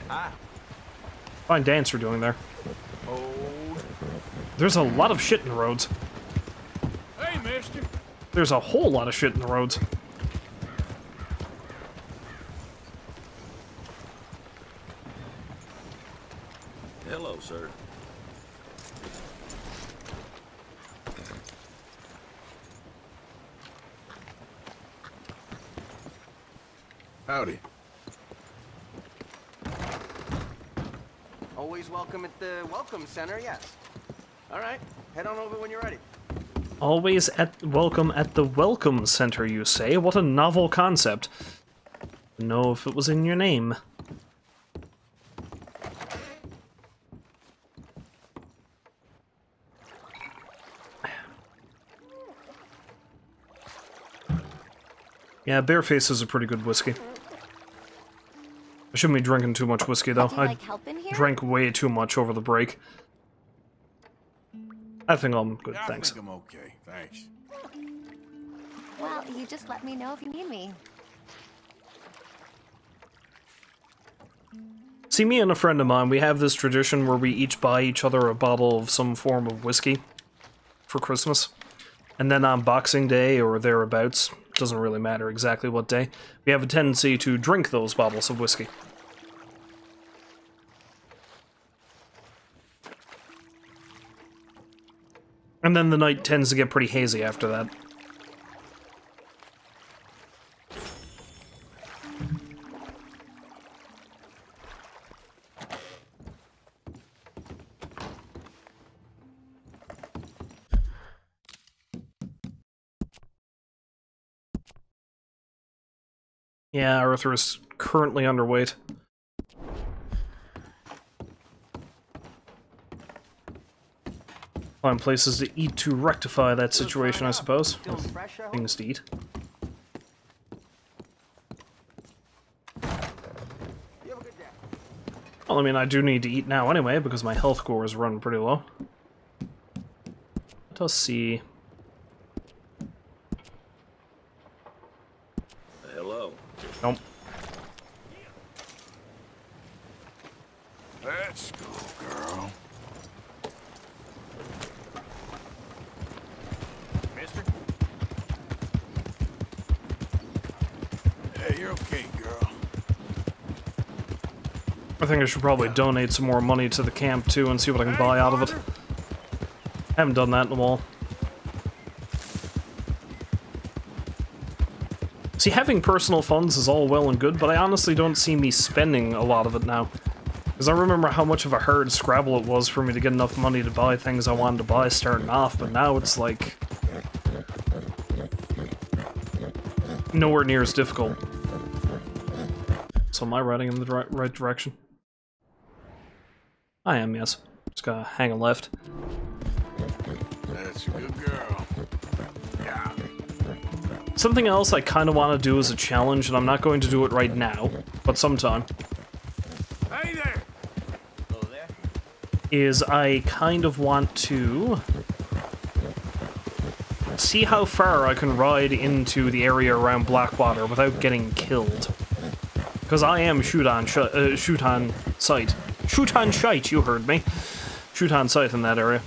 Hi. Fine dance you're doing there. There's a lot of shit in the roads. Hey, mister. There's a whole lot of shit in the roads. Hello, sir. Howdy. Always welcome at the Welcome Center, yes. All right, head on over when you're ready. Always welcome at the Welcome Center, you say? What a novel concept. Know if it was in your name. Yeah, Bareface is a pretty good whiskey. I shouldn't be drinking too much whiskey, though. I drank way too much over the break. I think I'm good, thanks. I think I'm okay, thanks. Well, you just let me know if you need me. See, me and a friend of mine, we have this tradition where we each buy each other a bottle of some form of whiskey for Christmas. And then on Boxing Day or thereabouts, doesn't really matter exactly what day, we have a tendency to drink those bottles of whiskey. And then the night tends to get pretty hazy after that. Yeah, Arthur is currently underweight. Find places to eat to rectify that situation, I suppose. Things to eat. Well, I mean, I do need to eat now anyway, because my health score is running pretty low. Let us see. Hello. Nope. Let's go, girl. Mister? Hey, you're okay, girl. I think I should probably donate some more money to the camp, too, and see what I can buy out of it. I haven't done that in a while. See, having personal funds is all well and good, but I honestly don't see me spending a lot of it now. Because I remember how much of a hard scrabble it was for me to get enough money to buy things I wanted to buy starting off, but now it's like... nowhere near as difficult. So am I riding in the right direction? I am, yes. Just gotta hang a left. That's a good girl. Yeah. Something else I kind of want to do as a challenge, and I'm not going to do it right now, but sometime. Hey there! Is I kind of want to see how far I can ride into the area around Blackwater without getting killed. Because I am shoot on sight. Shoot on shite, you heard me. Shoot on sight in that area.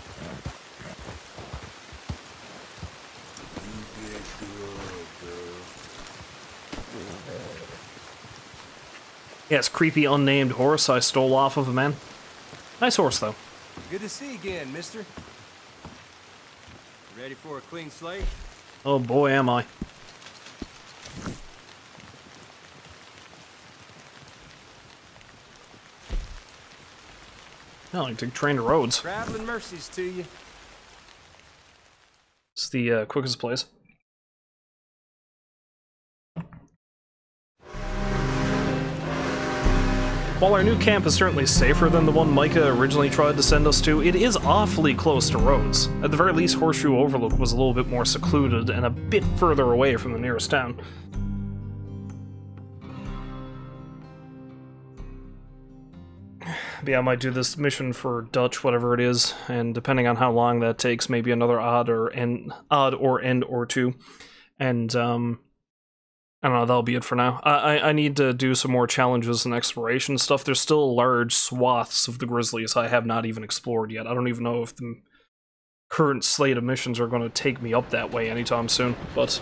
Yes, creepy unnamed horse I stole off of a man. Nice horse, though. Good to see you again, mister. Ready for a clean slate? Oh boy, am I. I like to train the roads. Traveling mercies to you. It's the quickest place. While our new camp is certainly safer than the one Micah originally tried to send us to, it is awfully close to roads. At the very least, Horseshoe Overlook was a little bit more secluded and a bit further away from the nearest town. But yeah, I might do this mission for Dutch, whatever it is, and depending on how long that takes, maybe another odd or end or two. And I don't know, that'll be it for now. I need to do some more challenges and exploration stuff. There's still large swaths of the Grizzlies I have not even explored yet. I don't even know if the current slate of missions are going to take me up that way anytime soon, but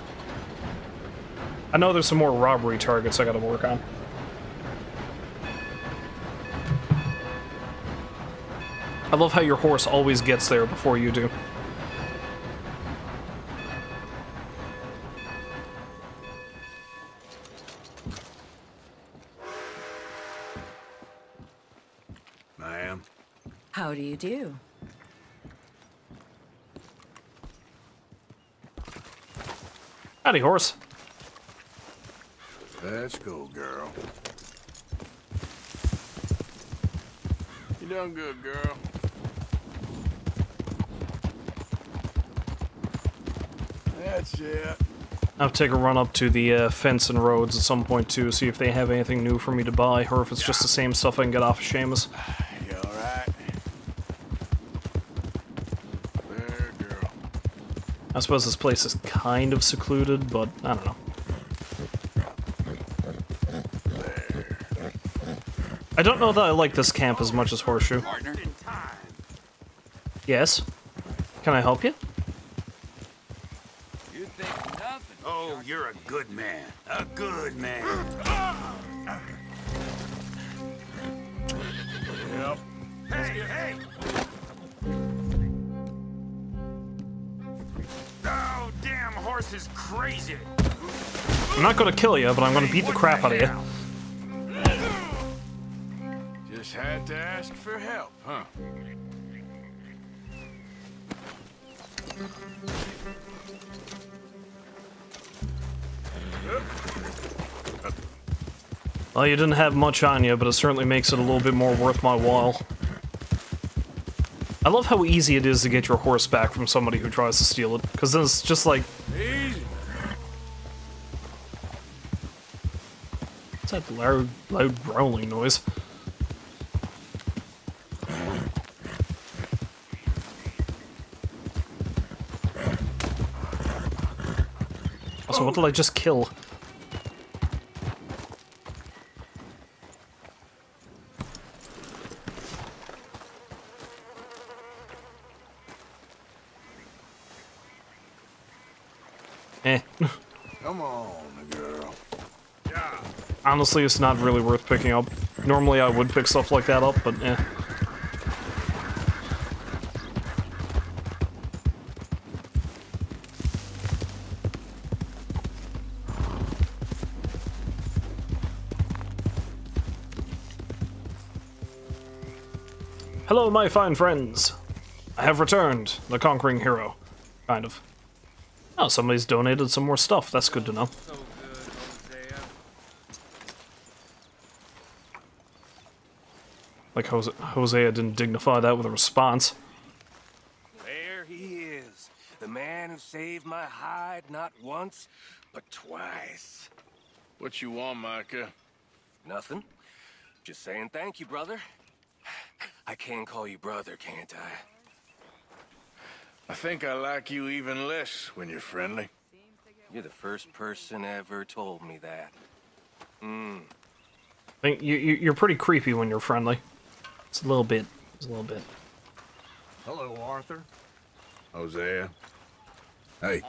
I know there's some more robbery targets I gotta work on. I love how your horse always gets there before you do. Ma'am. How do you do? Howdy, horse. Let's go, girl. You done good, girl. That's it. I'll take a run up to the fence and roads at some point too, see if they have anything new for me to buy, or if it's just the same stuff I can get off of Seamus. You alright? There, girl. I suppose this place is kind of secluded, but I don't know. I don't know that I like this camp as much as Horseshoe. Yes? Can I help you? Oh, you're a good man. A good man. Yep. Hey, hey! Oh, damn horse is crazy. I'm not gonna kill you, but I'm gonna beat the crap out of you. Just had to ask for help, huh? Well, you didn't have much on you, but it certainly makes it a little bit more worth my while. I love how easy it is to get your horse back from somebody who tries to steal it, because then it's just like... Easy. What's that loud growling noise? Also, what did I just kill? Come on, girl. Yeah. Honestly, it's not really worth picking up. Normally I would pick stuff like that up, but eh. Hello, my fine friends. I have returned, the conquering hero. Kind of. Oh, somebody's donated some more stuff. That's good to know. Like Hosea didn't dignify that with a response. There he is. The man who saved my hide not once, but twice. What you want, Micah? Nothing. Just saying thank you, brother. I can call you brother, can't I? I think I like you even less when you're friendly. You're the first person ever told me that. I think you're pretty creepy when you're friendly. It's a little bit. It's a little bit. Hello, Arthur. Hosea. Hey.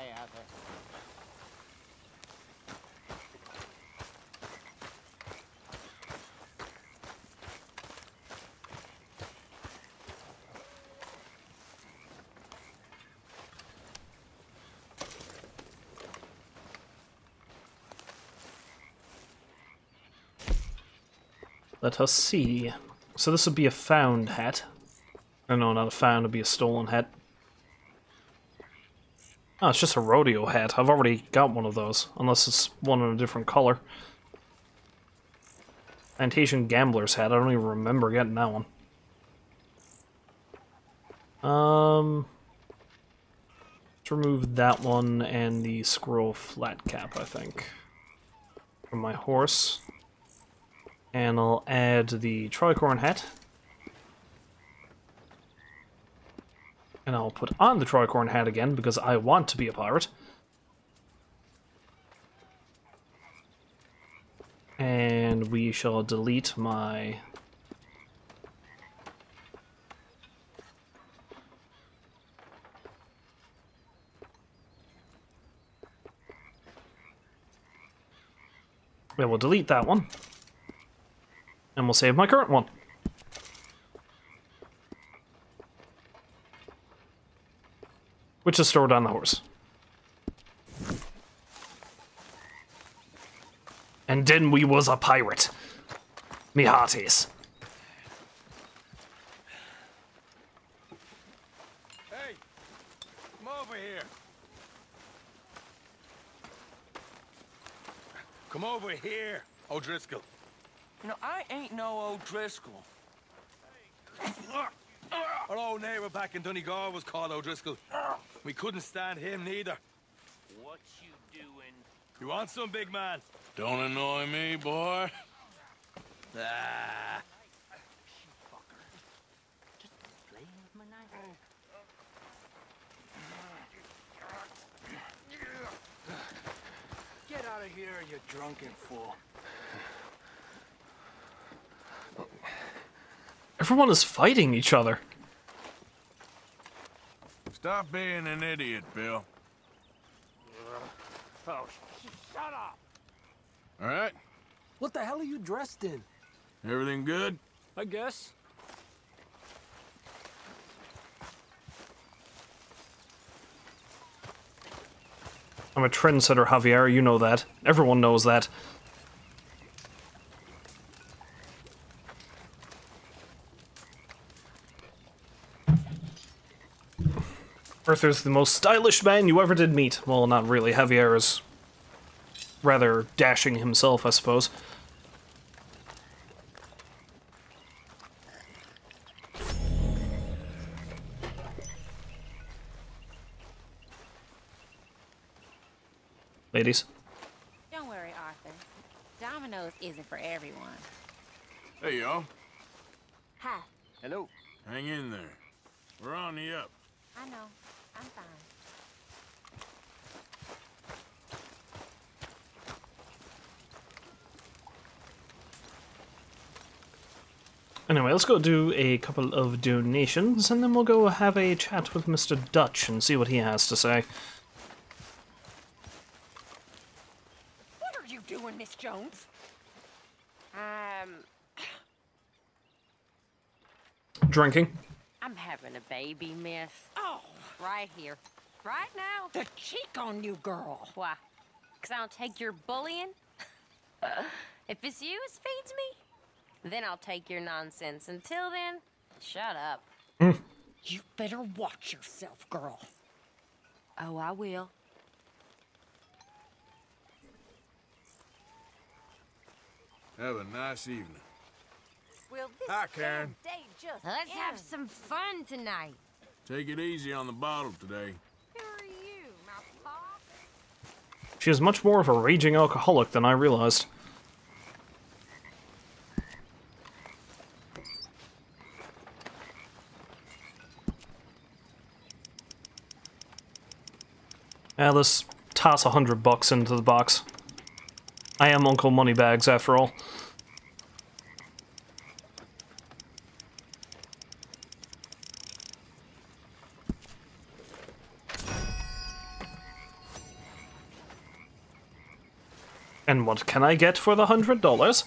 Let us see. So this would be a found hat. Oh, no, not a found, it'd be a stolen hat. Oh, it's just a rodeo hat. I've already got one of those, unless it's one in a different color. Plantation Gambler's hat, I don't even remember getting that one. Let's remove that one and the squirrel flat cap, I think, from my horse. And I'll add the tricorn hat. And I'll put on the tricorn hat again, because I want to be a pirate. And we shall delete my... Yeah, we'll delete that one. And we'll save my current one. Which is stored on the horse. And then we was a pirate. Me hearties. Hey, come over here. Come over here, O'Driscoll. You know, I ain't no O'Driscoll. Our old neighbor back in Donegal was called O'Driscoll. We couldn't stand him neither. What you doing? You want some, big man? Don't annoy me, boy. Ah. Get out of here, you drunken fool. Everyone is fighting each other. Stop being an idiot, Bill. Oh, shut up! All right? What the hell are you dressed in? Everything good? I guess. I'm a trendsetter, Javier, you know that. Everyone knows that. Arthur's the most stylish man you ever did meet. Well, not really. Javier is rather dashing himself, I suppose. Ladies. Don't worry, Arthur. Domino's isn't for everyone. Hey, y'all. Hi. Hello. Hang in there. We're on the up. I know. I'm fine. Anyway, let's go do a couple of donations, and then we'll go have a chat with Mr. Dutch and see what he has to say. What are you doing, Miss Jones? Drinking. I'm having a baby, miss. Oh. Right here. Right now. The cheek on you, girl. Why? 'Cause I don't take your bullying? If it's you as feeds me, then I'll take your nonsense. Until then, shut up. You better watch yourself, girl. Oh, I will. Have a nice evening. Well, this Hi, Karen. day just Let's have some fun tonight. Take it easy on the bottle today. Who are you, my pop? She is much more of a raging alcoholic than I realized. Let's toss $100 into the box. I am Uncle Moneybags, after all. And what can I get for the $100?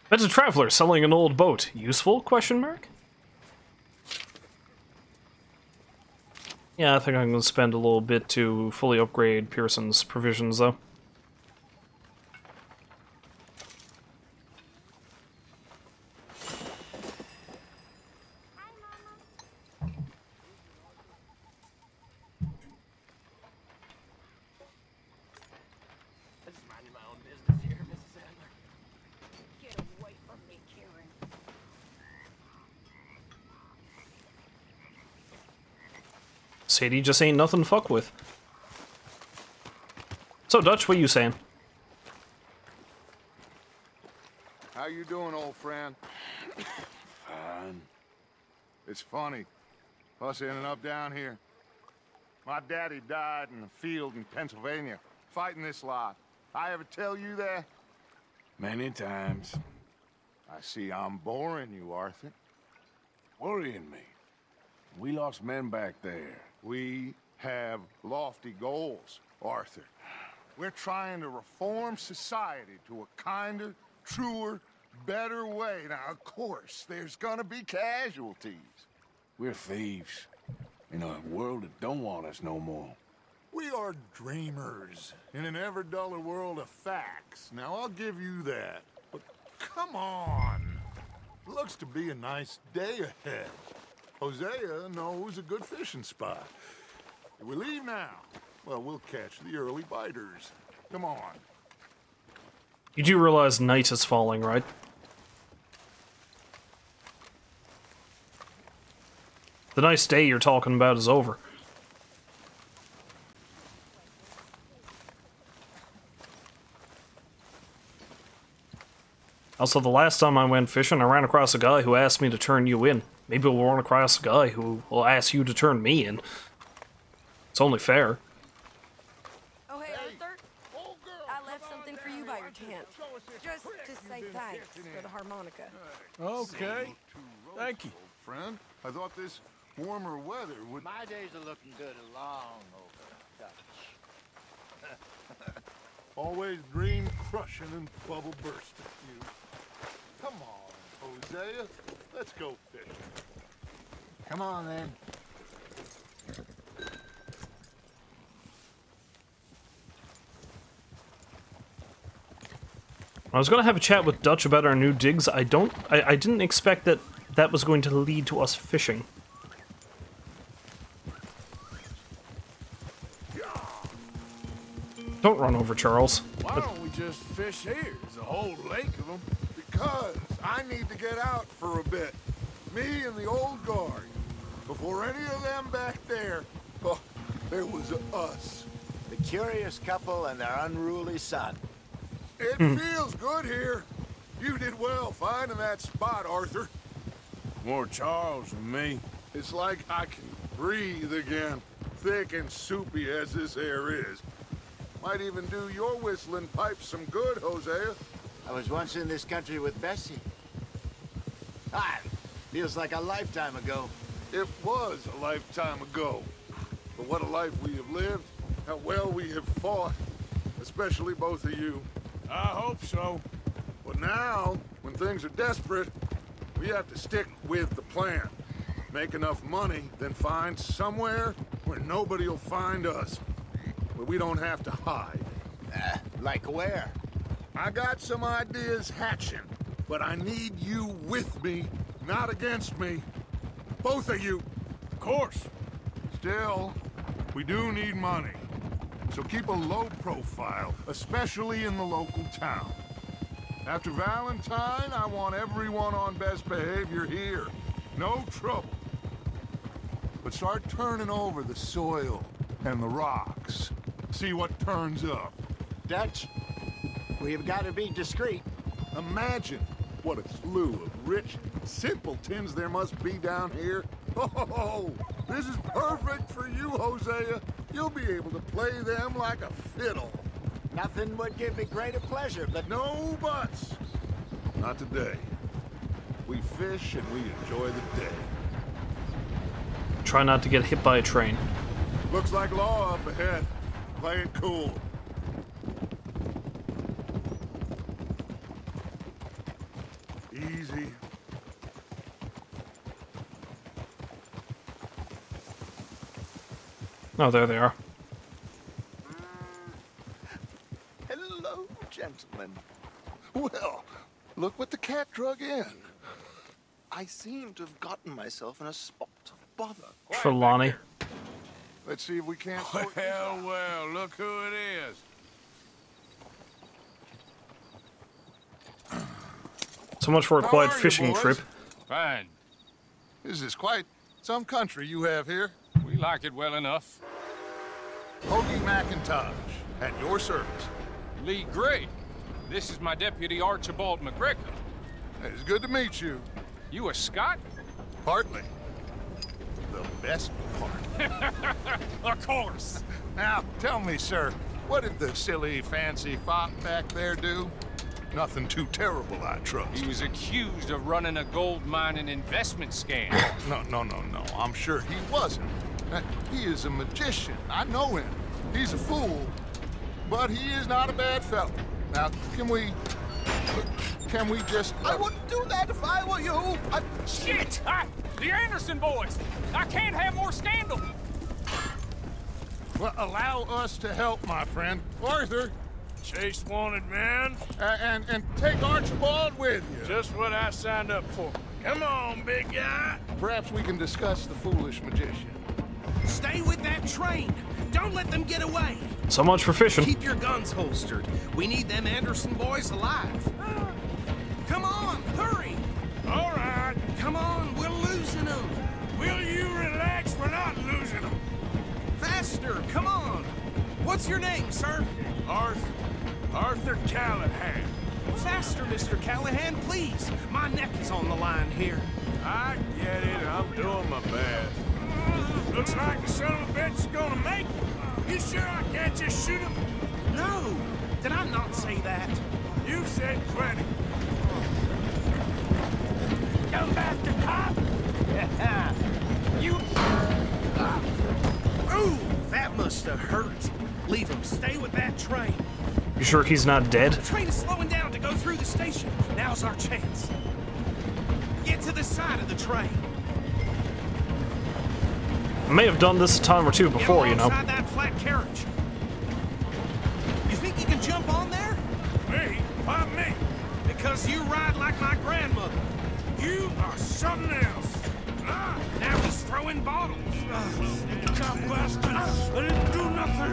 That's a traveler selling an old boat. Useful? Question mark? Yeah, I think I'm going to spend a little bit to fully upgrade Pearson's provisions, though. Sadie just ain't nothing to fuck with. So, Dutch, what you saying? How you doing, old friend? Fine. It's funny, us ending up down here. My daddy died in a field in Pennsylvania, fighting this lot. I ever tell you that? Many times. I see I'm boring you, Arthur. Worrying me. We lost men back there. We have lofty goals, Arthur. We're trying to reform society to a kinder, truer, better way. Now, of course, there's gonna be casualties. We're thieves in a world that don't want us no more. We are dreamers in an ever duller world of facts. Now, I'll give you that. But come on. Looks to be a nice day ahead. Hosea knows a good fishing spot. If we leave now, well, we'll catch the early biters. Come on. You do realize night is falling, right? The nice day you're talking about is over. Also, the last time I went fishing, I ran across a guy who asked me to turn you in. Maybe we'll run across a guy who will ask you to turn me in. It's only fair. Oh, hey, Arthur. I left something for you by your tent. Just to say thanks for the harmonica. Okay. Thank you, friend. I thought this warmer weather would... My days are looking good along over Dutch. Always dream crushing and bubble bursting, you. Come on, Hosea. Let's go fishing. Come on, then. I was gonna have a chat with Dutch about our new digs. I didn't expect that that was going to lead to us fishing. Don't run over Charles. Why don't we just fish here? There's a whole lake of them. Because I need to get out for a bit. Me and the old guard. Before any of them back there, oh, there was us. The curious couple and their unruly son. It feels good here. You did well finding that spot, Arthur. More Charles than me. It's like I can breathe again. Thick and soupy as this air is. Might even do your whistling pipes some good, Hosea. I was once in this country with Bessie. Ah, feels like a lifetime ago. It was a lifetime ago. But what a life we have lived. How well we have fought. Especially both of you. I hope so. But now, when things are desperate, we have to stick with the plan. Make enough money, then find somewhere where nobody will find us. Where we don't have to hide. Like where? I got some ideas hatching, but I need you with me, not against me. Both of you. Of course. Still, we do need money. So keep a low profile, especially in the local town. After Valentine, I want everyone on best behavior here. No trouble. But start turning over the soil and the rocks. See what turns up. Dutch, we've got to be discreet. Imagine what a slew of rich simpletons there must be down here. Oh, this is perfect for you, Hosea. You'll be able to play them like a fiddle. Nothing would give me greater pleasure, but... No buts. Not today. We fish and we enjoy the day. Try not to get hit by a train. Looks like law up ahead. Play it cool. Oh, there they are. Hello, gentlemen. Well, look what the cat drug in. I seem to have gotten myself in a spot of bother. Trelawney. Let's see if we can't sort this Well, well, look who it is. So much for a How quiet are you, fishing boys? trip. Fine. This is quite some country you have here. We like it well enough. Hoagie McIntosh, at your service. Lee Gray. This is my deputy Archibald McGregor. It's good to meet you. You a Scot? Partly. The best part. Of course. Now, tell me, sir, what did the silly, fancy fop back there do? Nothing too terrible, I trust. He was accused of running a gold mining investment scam. No. I'm sure he wasn't. He is a magician. I know him. He's a fool, but he is not a bad fellow. Now, can we just... I wouldn't do that if I were you. Shit! The Anderson boys! I can't have more scandal! Well, allow us to help, my friend. Arthur! Chase wanted man. And take Archibald with you. Just what I signed up for. Come on, big guy. Perhaps we can discuss the foolish magician. Stay with that train. Don't let them get away. So much for fishing. Keep your guns holstered. We need them Anderson boys alive. Come on, hurry. All right. Come on, we're losing them. Will you relax? We're not losing them. Faster, come on. What's your name, sir? Arthur Callahan. Faster, Mr. Callahan, please. My neck is on the line here. I get it. I'm doing my best. Looks like the son of a bitch is gonna make it. You sure I can't just shoot him? No. Did I not say that? You said plenty. Come back to cop. You. Ooh, that must have hurt. Leave him. Stay with that train. You sure he's not dead? The train is slowing down to go through the station. Now's our chance. Get to the side of the train. I may have done this a time or two before, you know. Get alongside that flat carriage. You think you can jump on there? Me? Why me? Because you ride like my grandmother. You are something else. Now he's throwing bottles. Cop bastard! I didn't do nothing.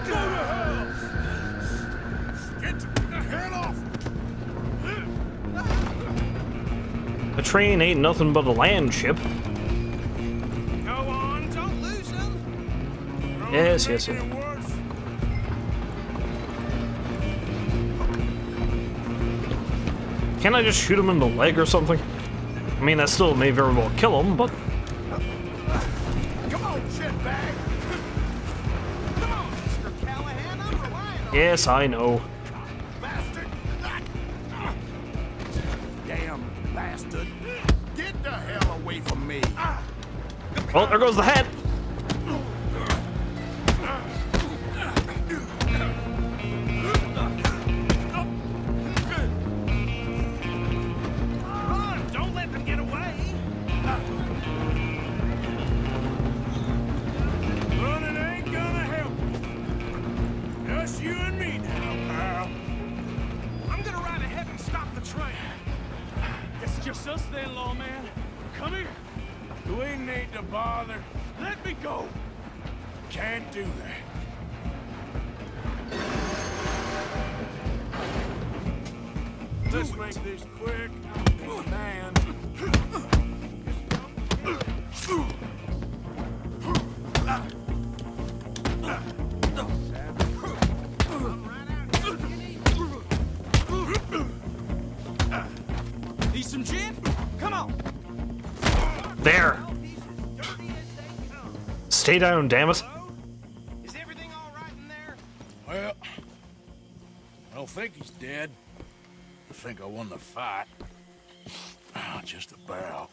Go to hell! Get the hell off! A train ain't nothing but a land ship. Go on, don't lose him. Yes. Can't I just shoot him in the leg or something? I mean, that still may very well kill him, but... Come on, shitbag. Come on, Mr. Callahan, I'm relying on you. Yes, I know. Bastard. Damn bastard. Get the hell away from me. Oh, there goes the hat. Run, don't let them get away. Running ain't gonna help. Just you and me now, pal. I'm gonna ride ahead and stop the train. It's just us then, lawman. Come here. Do we need to bother? Let me go. Can't do that. Let's make this quick. Man. Need some gin? Come on. There. Stay down, damn it. Is everything all right in there? Well, I don't think he's dead. I think I won the fight. Just about.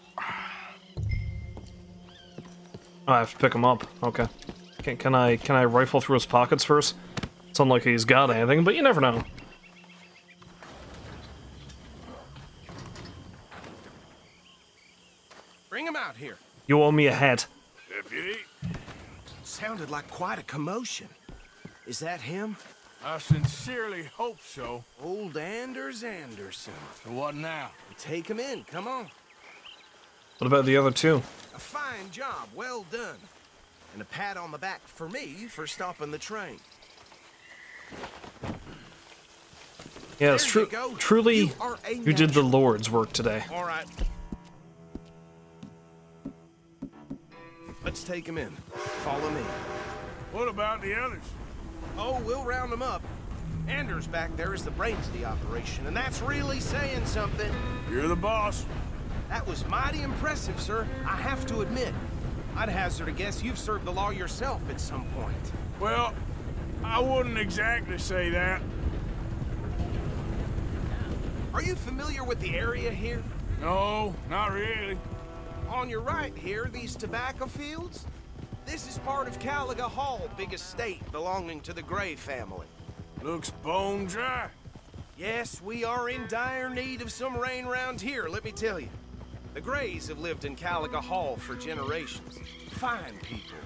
Oh, I have to pick him up. Okay. Can I rifle through his pockets first? It's not like he's got anything, but you never know. Bring him out here. You owe me a hat. Deputy, Sounded like quite a commotion. Is that him? I sincerely hope so. Old Anders Anderson. So what now? Take him in, come on. What about the other two? A fine job, well done. And a pat on the back for me for stopping the train. Yeah, it's true. Truly, you did the Lord's work today. All right. Let's take him in. Follow me. What about the others? Oh, we'll round them up. Anders back there is the brains of the operation, and that's really saying something. You're the boss. That was mighty impressive, sir. I have to admit. I'd hazard a guess you've served the law yourself at some point. Well, I wouldn't exactly say that. Are you familiar with the area here? No, not really. On your right here, these tobacco fields? This is part of Caliga Hall, big estate belonging to the Gray family. Looks bone dry. Yes, we are in dire need of some rain round here, let me tell you. The Grays have lived in Caliga Hall for generations. Fine people.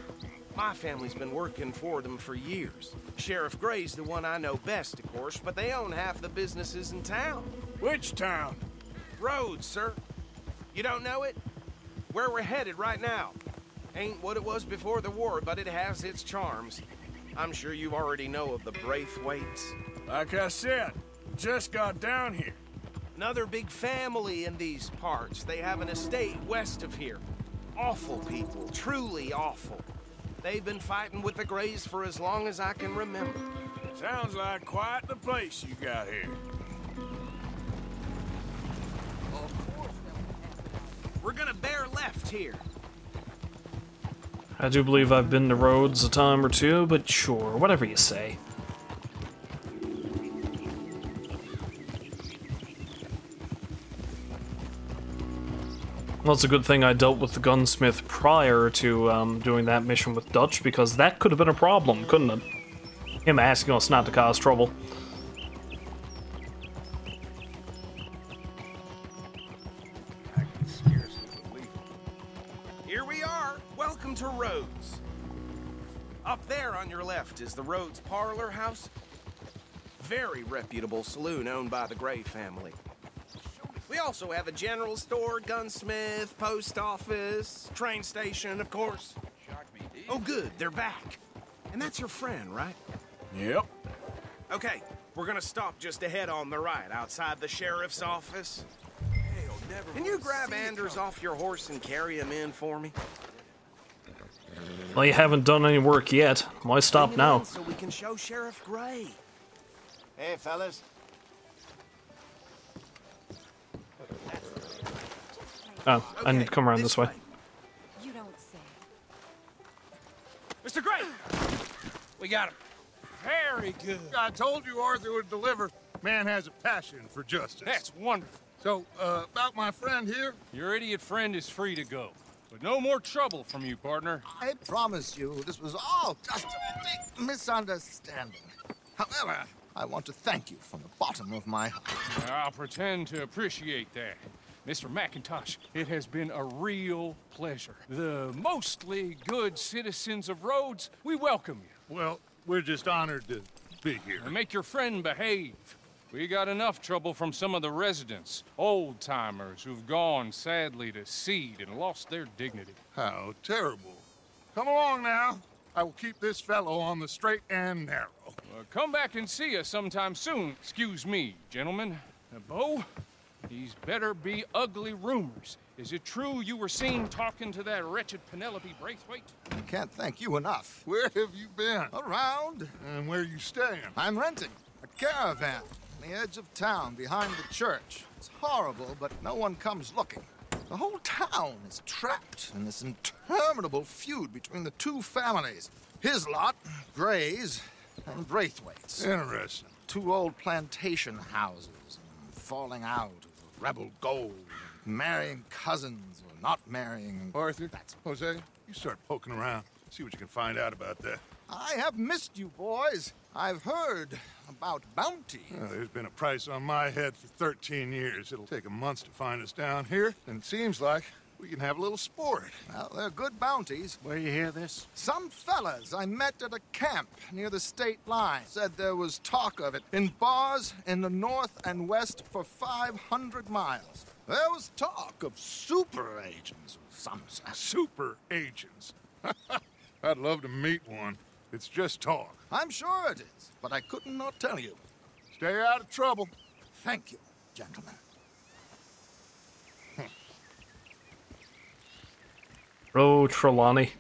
My family's been working for them for years. Sheriff Gray's the one I know best, of course, but they own half the businesses in town. Which town? Rhodes, sir. You don't know it? Where we're headed right now. Ain't what it was before the war, but it has its charms. I'm sure you already know of the Braithwaites. Like I said, just got down here. Another big family in these parts. They have an estate west of here. Awful people, truly awful. They've been fighting with the Grays for as long as I can remember. Sounds like quite the place you got here. We're gonna bear left here. I do believe I've been to Rhodes a time or two, but sure, whatever you say. Well, it's a good thing I dealt with the gunsmith prior to doing that mission with Dutch, because that could have been a problem, couldn't it? Him asking us not to cause trouble. Here we are. Welcome to Rhodes. Up there on your left is the Rhodes Parlor House. Very reputable saloon owned by the Gray family. We also have a general store, gunsmith, post office, train station, of course. Oh, good, they're back. And that's your friend, right? Yep. Okay, we're gonna stop just ahead on the right, outside the sheriff's office. Can you grab Anders off your horse and carry him in for me? Well, you haven't done any work yet. Why stop now? So we can show Sheriff Gray. Hey, fellas. Oh, I need to come around this way. You don't say. Mr. Gray! We got him. Very good. I told you Arthur would deliver. Man has a passion for justice. That's wonderful. So, about my friend here? Your idiot friend is free to go. But no more trouble from you, partner. I promise you, this was all just a big misunderstanding. However, I want to thank you from the bottom of my heart. I'll pretend to appreciate that. Mr. McIntosh, it has been a real pleasure. The mostly good citizens of Rhodes, we welcome you. Well, we're just honored to be here. And make your friend behave. We got enough trouble from some of the residents, old-timers who've gone, sadly, to seed and lost their dignity. How terrible. Come along now. I will keep this fellow on the straight and narrow. Come back and see us sometime soon. Excuse me, gentlemen. Bo, these better be ugly rumors. Is it true you were seen talking to that wretched Penelope Braithwaite? I can't thank you enough. Where have you been? Around. And where are you staying? I'm renting a caravan on the edge of town behind the church. It's horrible, but no one comes looking. The whole town is trapped in this interminable feud between the two families. His lot, Gray's, and Braithwaite's. Interesting. Two old plantation houses, and falling out of the rebel gold, marrying cousins or not marrying. Arthur, Jose, you start poking around. See what you can find out about that. I have missed you, boys. I've heard about bounty. Well, there's been a price on my head for 13 years. It'll take a month to find us down here, and it seems like We can have a little sport. Well, they're good bounties. Where you hear this? Some fellas I met at a camp near the state line said there was talk of it in bars in the north and west for 500 miles. There was talk of super agents. Some Super agents. I'd love to meet one. It's just talk. I'm sure it is, but I couldn't not tell you. Stay out of trouble. Thank you, gentlemen. Oh, Trelawney.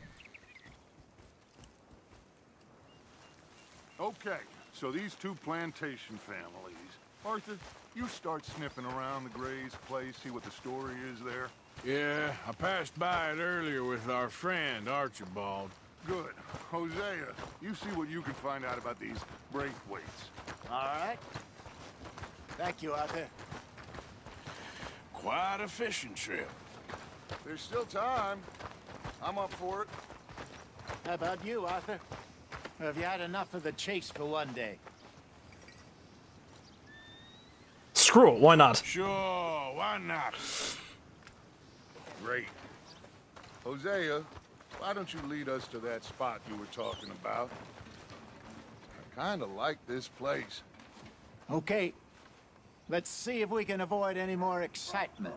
Okay, so these two plantation families. Arthur, you start sniffing around the Gray's place, see what the story is there. Yeah, I passed by it earlier with our friend, Archibald. Good. Hosea, you see what you can find out about these Braithwaites. All right. Thank you, Arthur. Quite a fishing trip. There's still time. I'm up for it. How about you, Arthur? Or have you had enough of the chase for one day? Screw it, why not? Sure, why not? Great. Hosea, why don't you lead us to that spot you were talking about? I kind of like this place. Okay. Let's see if we can avoid any more excitement.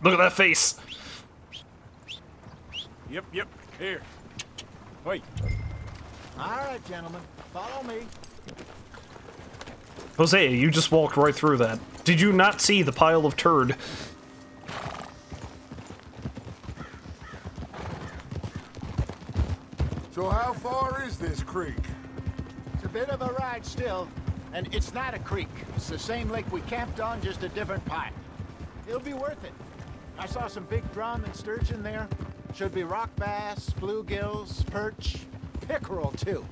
Look at that face. Yep. Here. Wait. All right, gentlemen. Follow me. Hosea, you just walked right through that. Did you not see the pile of turd? So how far is this creek? It's a bit of a ride still, and it's not a creek. It's the same lake we camped on, just a different pipe. It'll be worth it. I saw some big drum and sturgeon there. Should be rock bass, bluegills, perch, pickerel too.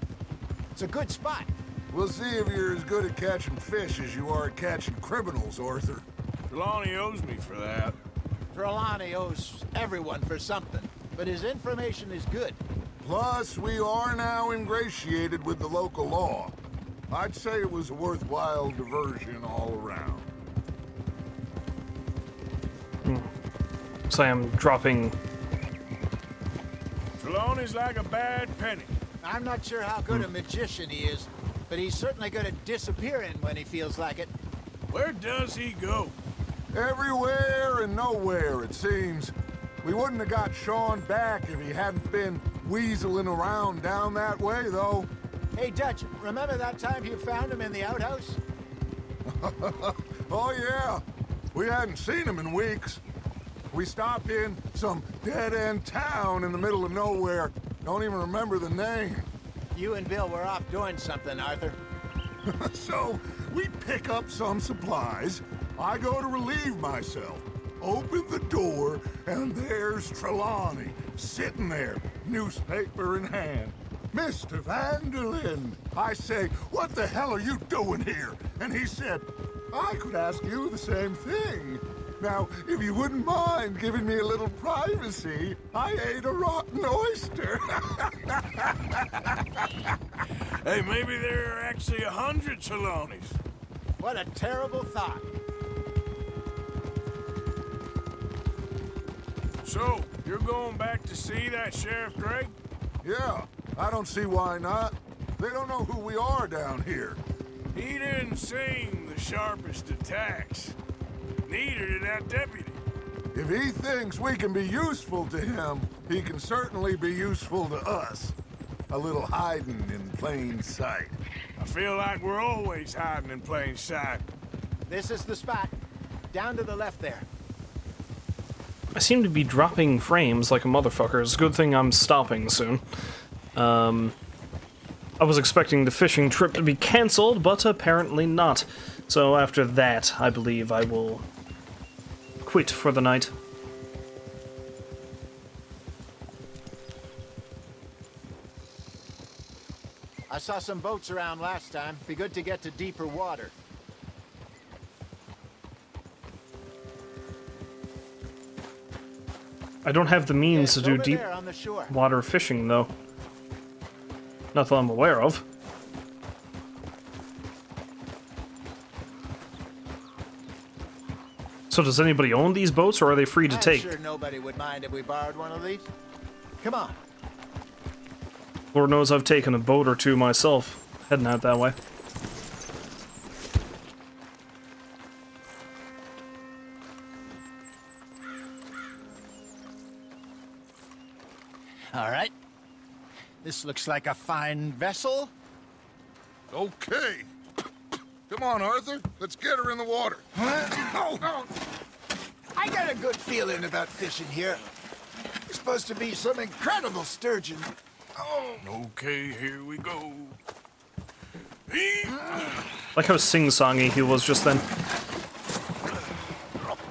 It's a good spot. We'll see if you're as good at catching fish as you are at catching criminals, Arthur. Trelawney owes me for that. Trelawney owes everyone for something, but his information is good. Plus, we are now ingratiated with the local law. I'd say it was a worthwhile diversion all around. So I'm dropping... Trelawney's like a bad penny. I'm not sure how good a magician he is, but he's certainly good at disappearing when he feels like it. Where does he go? Everywhere and nowhere, it seems. We wouldn't have got Sean back if he hadn't been weaseling around down that way, though. Hey, Dutch, remember that time you found him in the outhouse? Oh, yeah. We hadn't seen him in weeks. We stopped in some dead-end town in the middle of nowhere. Don't even remember the name. You and Bill were off doing something, Arthur. So, we pick up some supplies. I go to relieve myself. Open the door, and there's Trelawney, sitting there, newspaper in hand. Mr. Van der Linde. I say, what the hell are you doing here? And he said, I could ask you the same thing. Now, if you wouldn't mind giving me a little privacy, I ate a rotten oyster. Hey, maybe there are actually 100 Trelawneys. What a terrible thought. So, you're going back to see that Sheriff Gray? Yeah, I don't see why not. They don't know who we are down here. He didn't seem the sharpest attacks. Neither did that deputy. If he thinks we can be useful to him, he can certainly be useful to us. A little hiding in plain sight. I feel like we're always hiding in plain sight. This is the spot. Down to the left there. I seem to be dropping frames like a motherfucker. It's a good thing I'm stopping soon. I was expecting the fishing trip to be cancelled, but apparently not. So after that, I believe I will quit for the night. I saw some boats around last time. Be good to get to deeper water. I don't have the means to do over deep there on the shore. water fishing, though. Not that I'm aware of. So does anybody own these boats, or are they free to I'm take? sure nobody would mind if we borrowed one of these. Come on. Lord knows I've taken a boat or two myself, heading out that way. All right. This looks like a fine vessel. Okay. Come on, Arthur. Let's get her in the water. Oh. I got a good feeling about fishing here. There's supposed to be some incredible sturgeon. Oh. Okay, here we go. Like how sing-songy he was just then.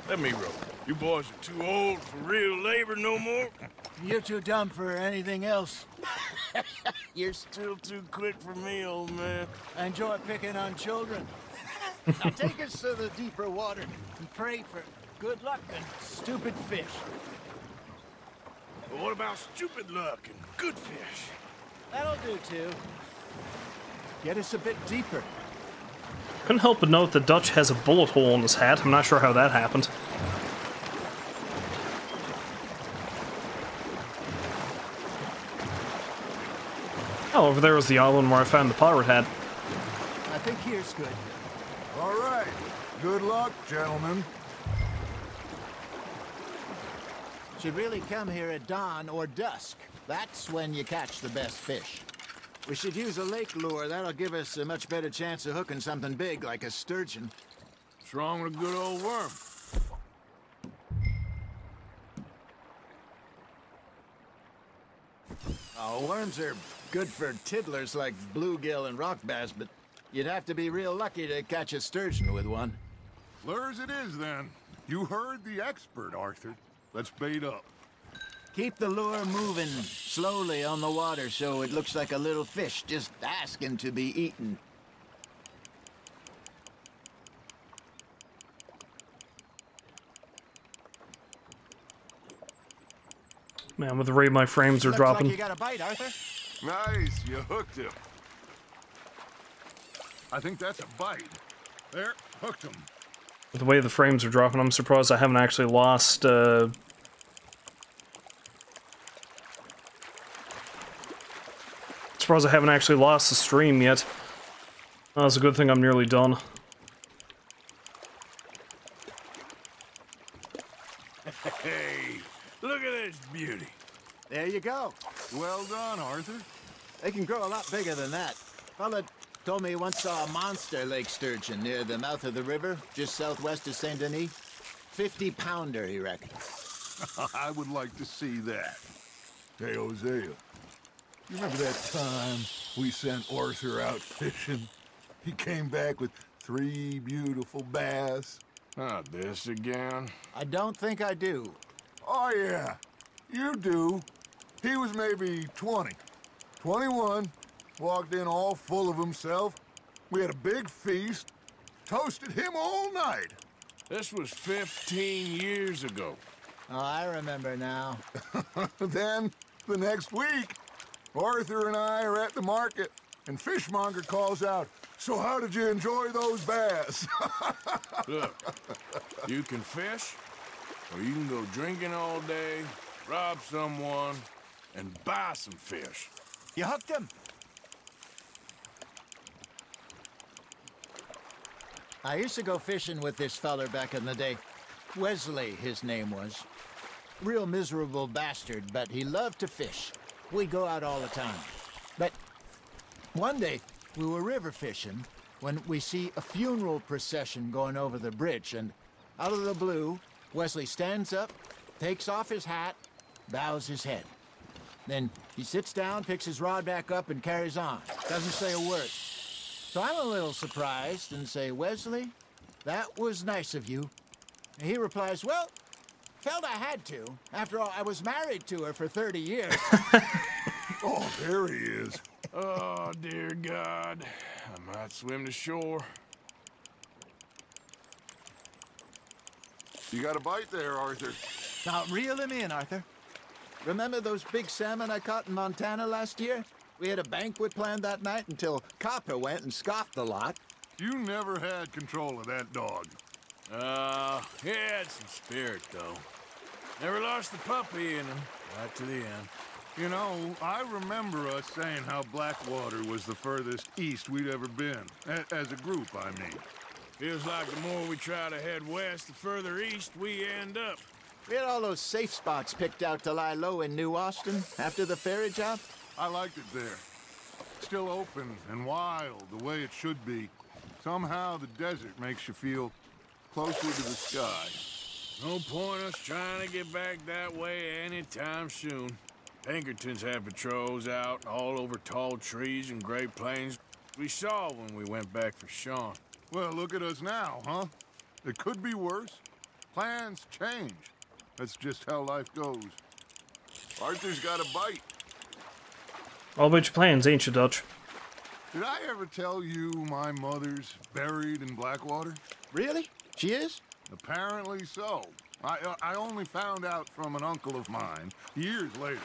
Let me row. You boys are too old for real labor no more. You're too dumb for anything else. You're still too quick for me, old man. I enjoy picking on children. Now take us to the deeper water and pray for good luck and stupid fish. But what about stupid luck and good fish? That'll do, too. Get us a bit deeper. Couldn't help but note that Dutch has a bullet hole in his hat. I'm not sure how that happened. Oh, over there was the island where I found the pirate hat. I think here's good. All right. Good luck, gentlemen. Should really come here at dawn or dusk. That's when you catch the best fish. We should use a lake lure. That'll give us a much better chance of hooking something big like a sturgeon. What's wrong with a good old worm? Oh, worms are good for tiddlers like bluegill and rock bass, but you'd have to be real lucky to catch a sturgeon with one. Lures it is, then. You heard the expert, Arthur. Let's bait up. Keep the lure moving slowly on the water so it looks like a little fish just asking to be eaten. Man, with the rate my frames are Looks dropping. like you got a bite, Arthur. Nice, you hooked him. I think that's a bite. There, hooked him. With the way the frames are dropping, I'm surprised I haven't actually lost, Surprised I haven't actually lost the stream yet. Oh, it's a good thing I'm nearly done. Hey, look at this beauty. There you go. Well done, Arthur. They can grow a lot bigger than that. Fella told me he once saw a monster lake sturgeon near the mouth of the river, just southwest of Saint Denis. 50-pounder, he reckoned. I would like to see that. Hey, Hosea, you remember that time we sent Arthur out fishing? He came back with 3 beautiful bass. Not this again. I don't think I do. Oh, yeah. You do. He was maybe 20. 21. Walked in all full of himself. We had a big feast. Toasted him all night. This was 15 years ago. Oh, I remember now. Then, the next week, Arthur and I are at the market, and Fishmonger calls out, "So how did you enjoy those bass?" Look, you can fish, or you can go drinking all day, rob someone, and buy some fish. You hooked him. I used to go fishing with this feller back in the day. Wesley, his name was. Real miserable bastard, but he loved to fish. We'd go out all the time. But one day, we were river fishing when we see a funeral procession going over the bridge, and out of the blue, Wesley stands up, takes off his hat, bows his head. Then he sits down, picks his rod back up, and carries on. Doesn't say a word. So I'm a little surprised and say, "Wesley, that was nice of you." And he replies, "Well, felt I had to. After all, I was married to her for 30 years. Oh, there he is. Oh, dear God. I might swim to shore. You got a bite there, Arthur. Now, reel him in, Arthur. Remember those big salmon I caught in Montana last year? We had a banquet planned that night until Copper went and scoffed the lot. You never had control of that dog. He had some spirit, though. Never lost the puppy in him, right to the end. You know, I remember us saying how Blackwater was the furthest east we'd ever been. As a group, I mean. Feels like the more we try to head west, the further east we end up. We had all those safe spots picked out to lie low in New Austin after the ferry job. I liked it there. Still open and wild, the way it should be. Somehow the desert makes you feel closer to the sky. No point us trying to get back that way anytime soon. Pinkertons had patrols out all over tall trees and Great Plains. We saw when we went back for Sean. Well, look at us now, huh? It could be worse. Plans change. That's just how life goes. Arthur's got a bite. All about your plans, ain't you, Dutch? Did I ever tell you my mother's buried in Blackwater? Really? She is? Apparently so. I only found out from an uncle of mine years later.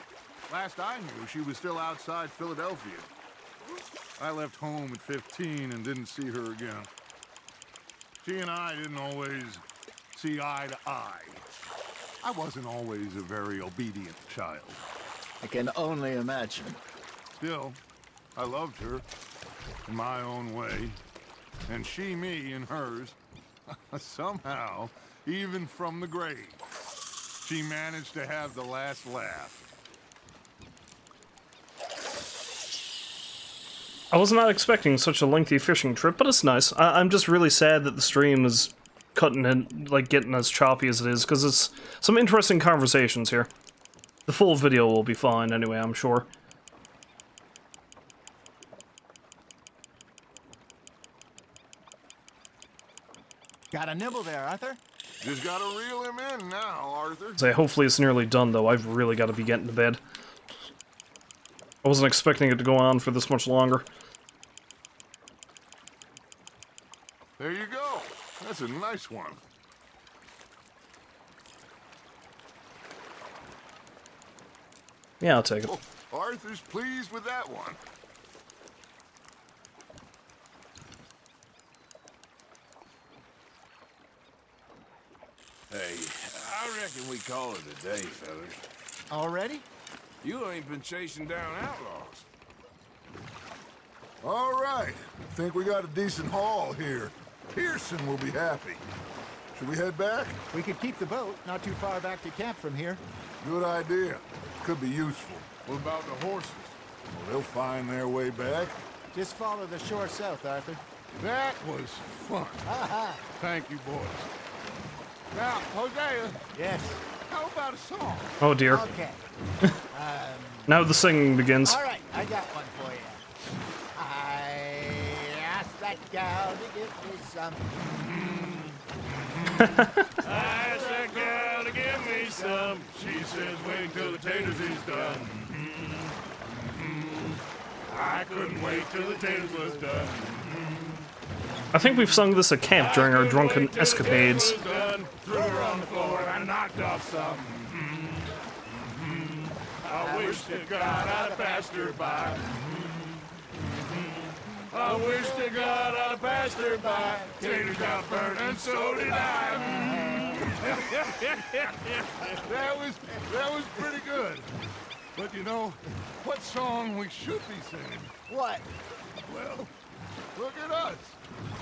Last I knew, she was still outside Philadelphia. I left home at 15 and didn't see her again. She and I didn't always see eye to eye. I wasn't always a very obedient child. I can only imagine. Still, I loved her in my own way, and she me in hers. Somehow, even from the grave, she managed to have the last laugh. I was not expecting such a lengthy fishing trip, but it's nice. I'm just really sad that the stream is cutting and like getting as choppy as it is, because it's some interesting conversations here. The full video will be fine anyway, I'm sure. Got a nibble there, Arthur? Just gotta reel him in now, Arthur. So hopefully it's nearly done, though. I've really got to be getting to bed. I wasn't expecting it to go on for this much longer. There you go. That's a nice one. Yeah, I'll take it. Oh, Arthur's pleased with that one. Hey, I reckon we call it a day, fellas. Already? You ain't been chasing down outlaws. All right. Think we got a decent haul here. Pearson will be happy. Should we head back? We could keep the boat not too far back to camp from here. Good idea. Could be useful. What about the horses? Well, they'll find their way back. Just follow the shore south, Arthur. That was fun. Aha. Thank you, boys. Now, Hosea. Yes. How about a song? Oh dear. Okay. Now the singing begins. All right, I got one for you. I asked that gal to give me some. I asked that gal to give me some. She says wait till the taters is done. I couldn't wait till the taters was done. I think we've sung this at camp during our drunken escapades. Threw her on the floor and I knocked off some. I wish to God I'd have passed her by. I wish to God I'd have passed her by. Taters got burnt and so did I. That was pretty good. But you know, what song we should be singing? What? Well, look at us.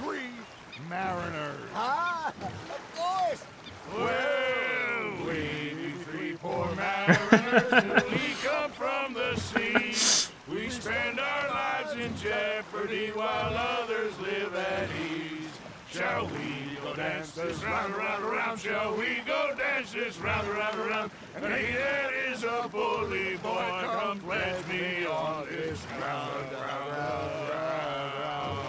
3 mariners. Ah, of course. Well, we 3 poor mariners, we come from the sea. We spend our lives in jeopardy while others live at ease. Shall we go dance this round, around, around? Shall we go dance this round, around, around? And he that is a bully boy, come pledge me on this round, round, round, round.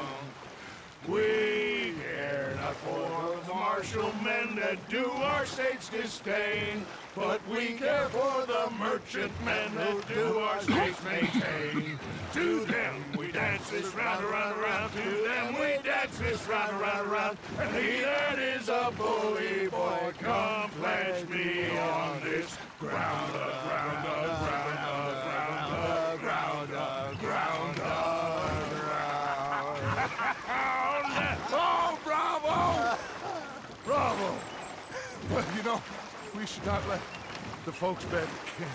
We care not for the martial men that do our state's disdain, but we care for the merchant men that do our state's maintain. To them we dance this round, around, around. To them we dance this round, round, round. And he that is a bully boy, come pledge me on this ground, ground, ground, ground, ground, ground, ground. Oh, bravo! Bravo! Well, you know, we should not let the folks back at camp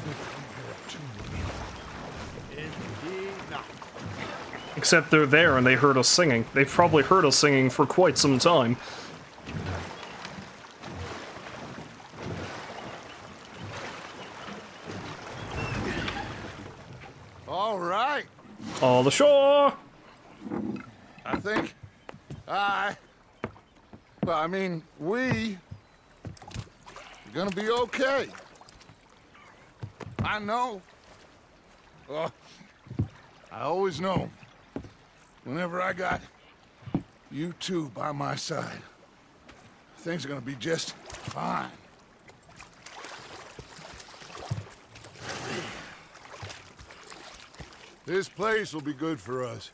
think we have too much. Indeed not. Except they're there and they heard us singing. They've probably heard us singing for quite some time. All right. All the shore! I think well, I mean, we are gonna be okay. I know. Well, I always know. Whenever I got you two by my side, things are gonna be just fine. This place will be good for us.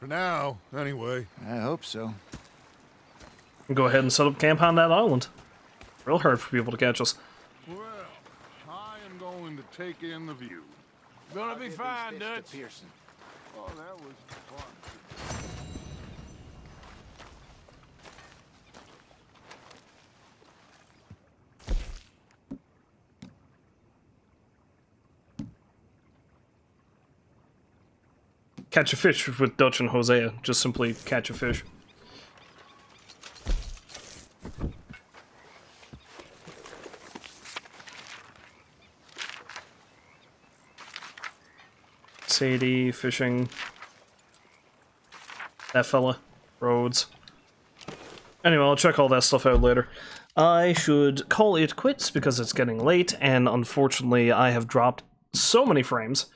For now, anyway. I hope so. Go ahead and set up camp on that island. Real hard for people to catch us. Well, I am going to take in the view. Gonna be fine, Dutch. Pearson. Oh, that was fun. Catch a fish with Dutch and Hosea. Just simply catch a fish. Sadie, fishing. That fella. Rhodes. Anyway, I'll check all that stuff out later. I should call it quits because it's getting late, and unfortunately I have dropped so many frames.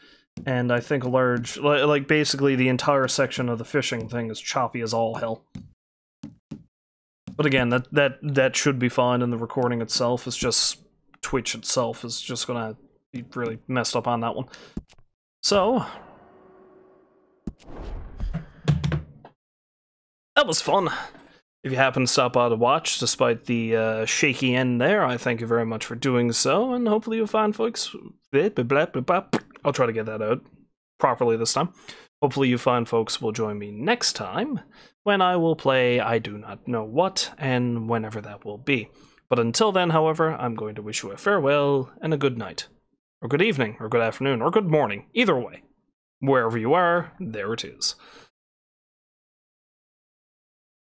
And I think a large, like basically the entire section of the fishing thing is choppy as all hell. But again, that should be fine, and the recording itself is just, Twitch itself is just gonna be really messed up on that one. So, that was fun. If you happen to stop by to watch, despite the shaky end there, I thank you very much for doing so, and hopefully you'll find folks... I'll try to get that out properly this time. Hopefully you fine folks will join me next time, when I will play I do not know what, and whenever that will be. But until then, however, I'm going to wish you a farewell, and a good night. Or good evening, or good afternoon, or good morning. Either way. Wherever you are, there it is.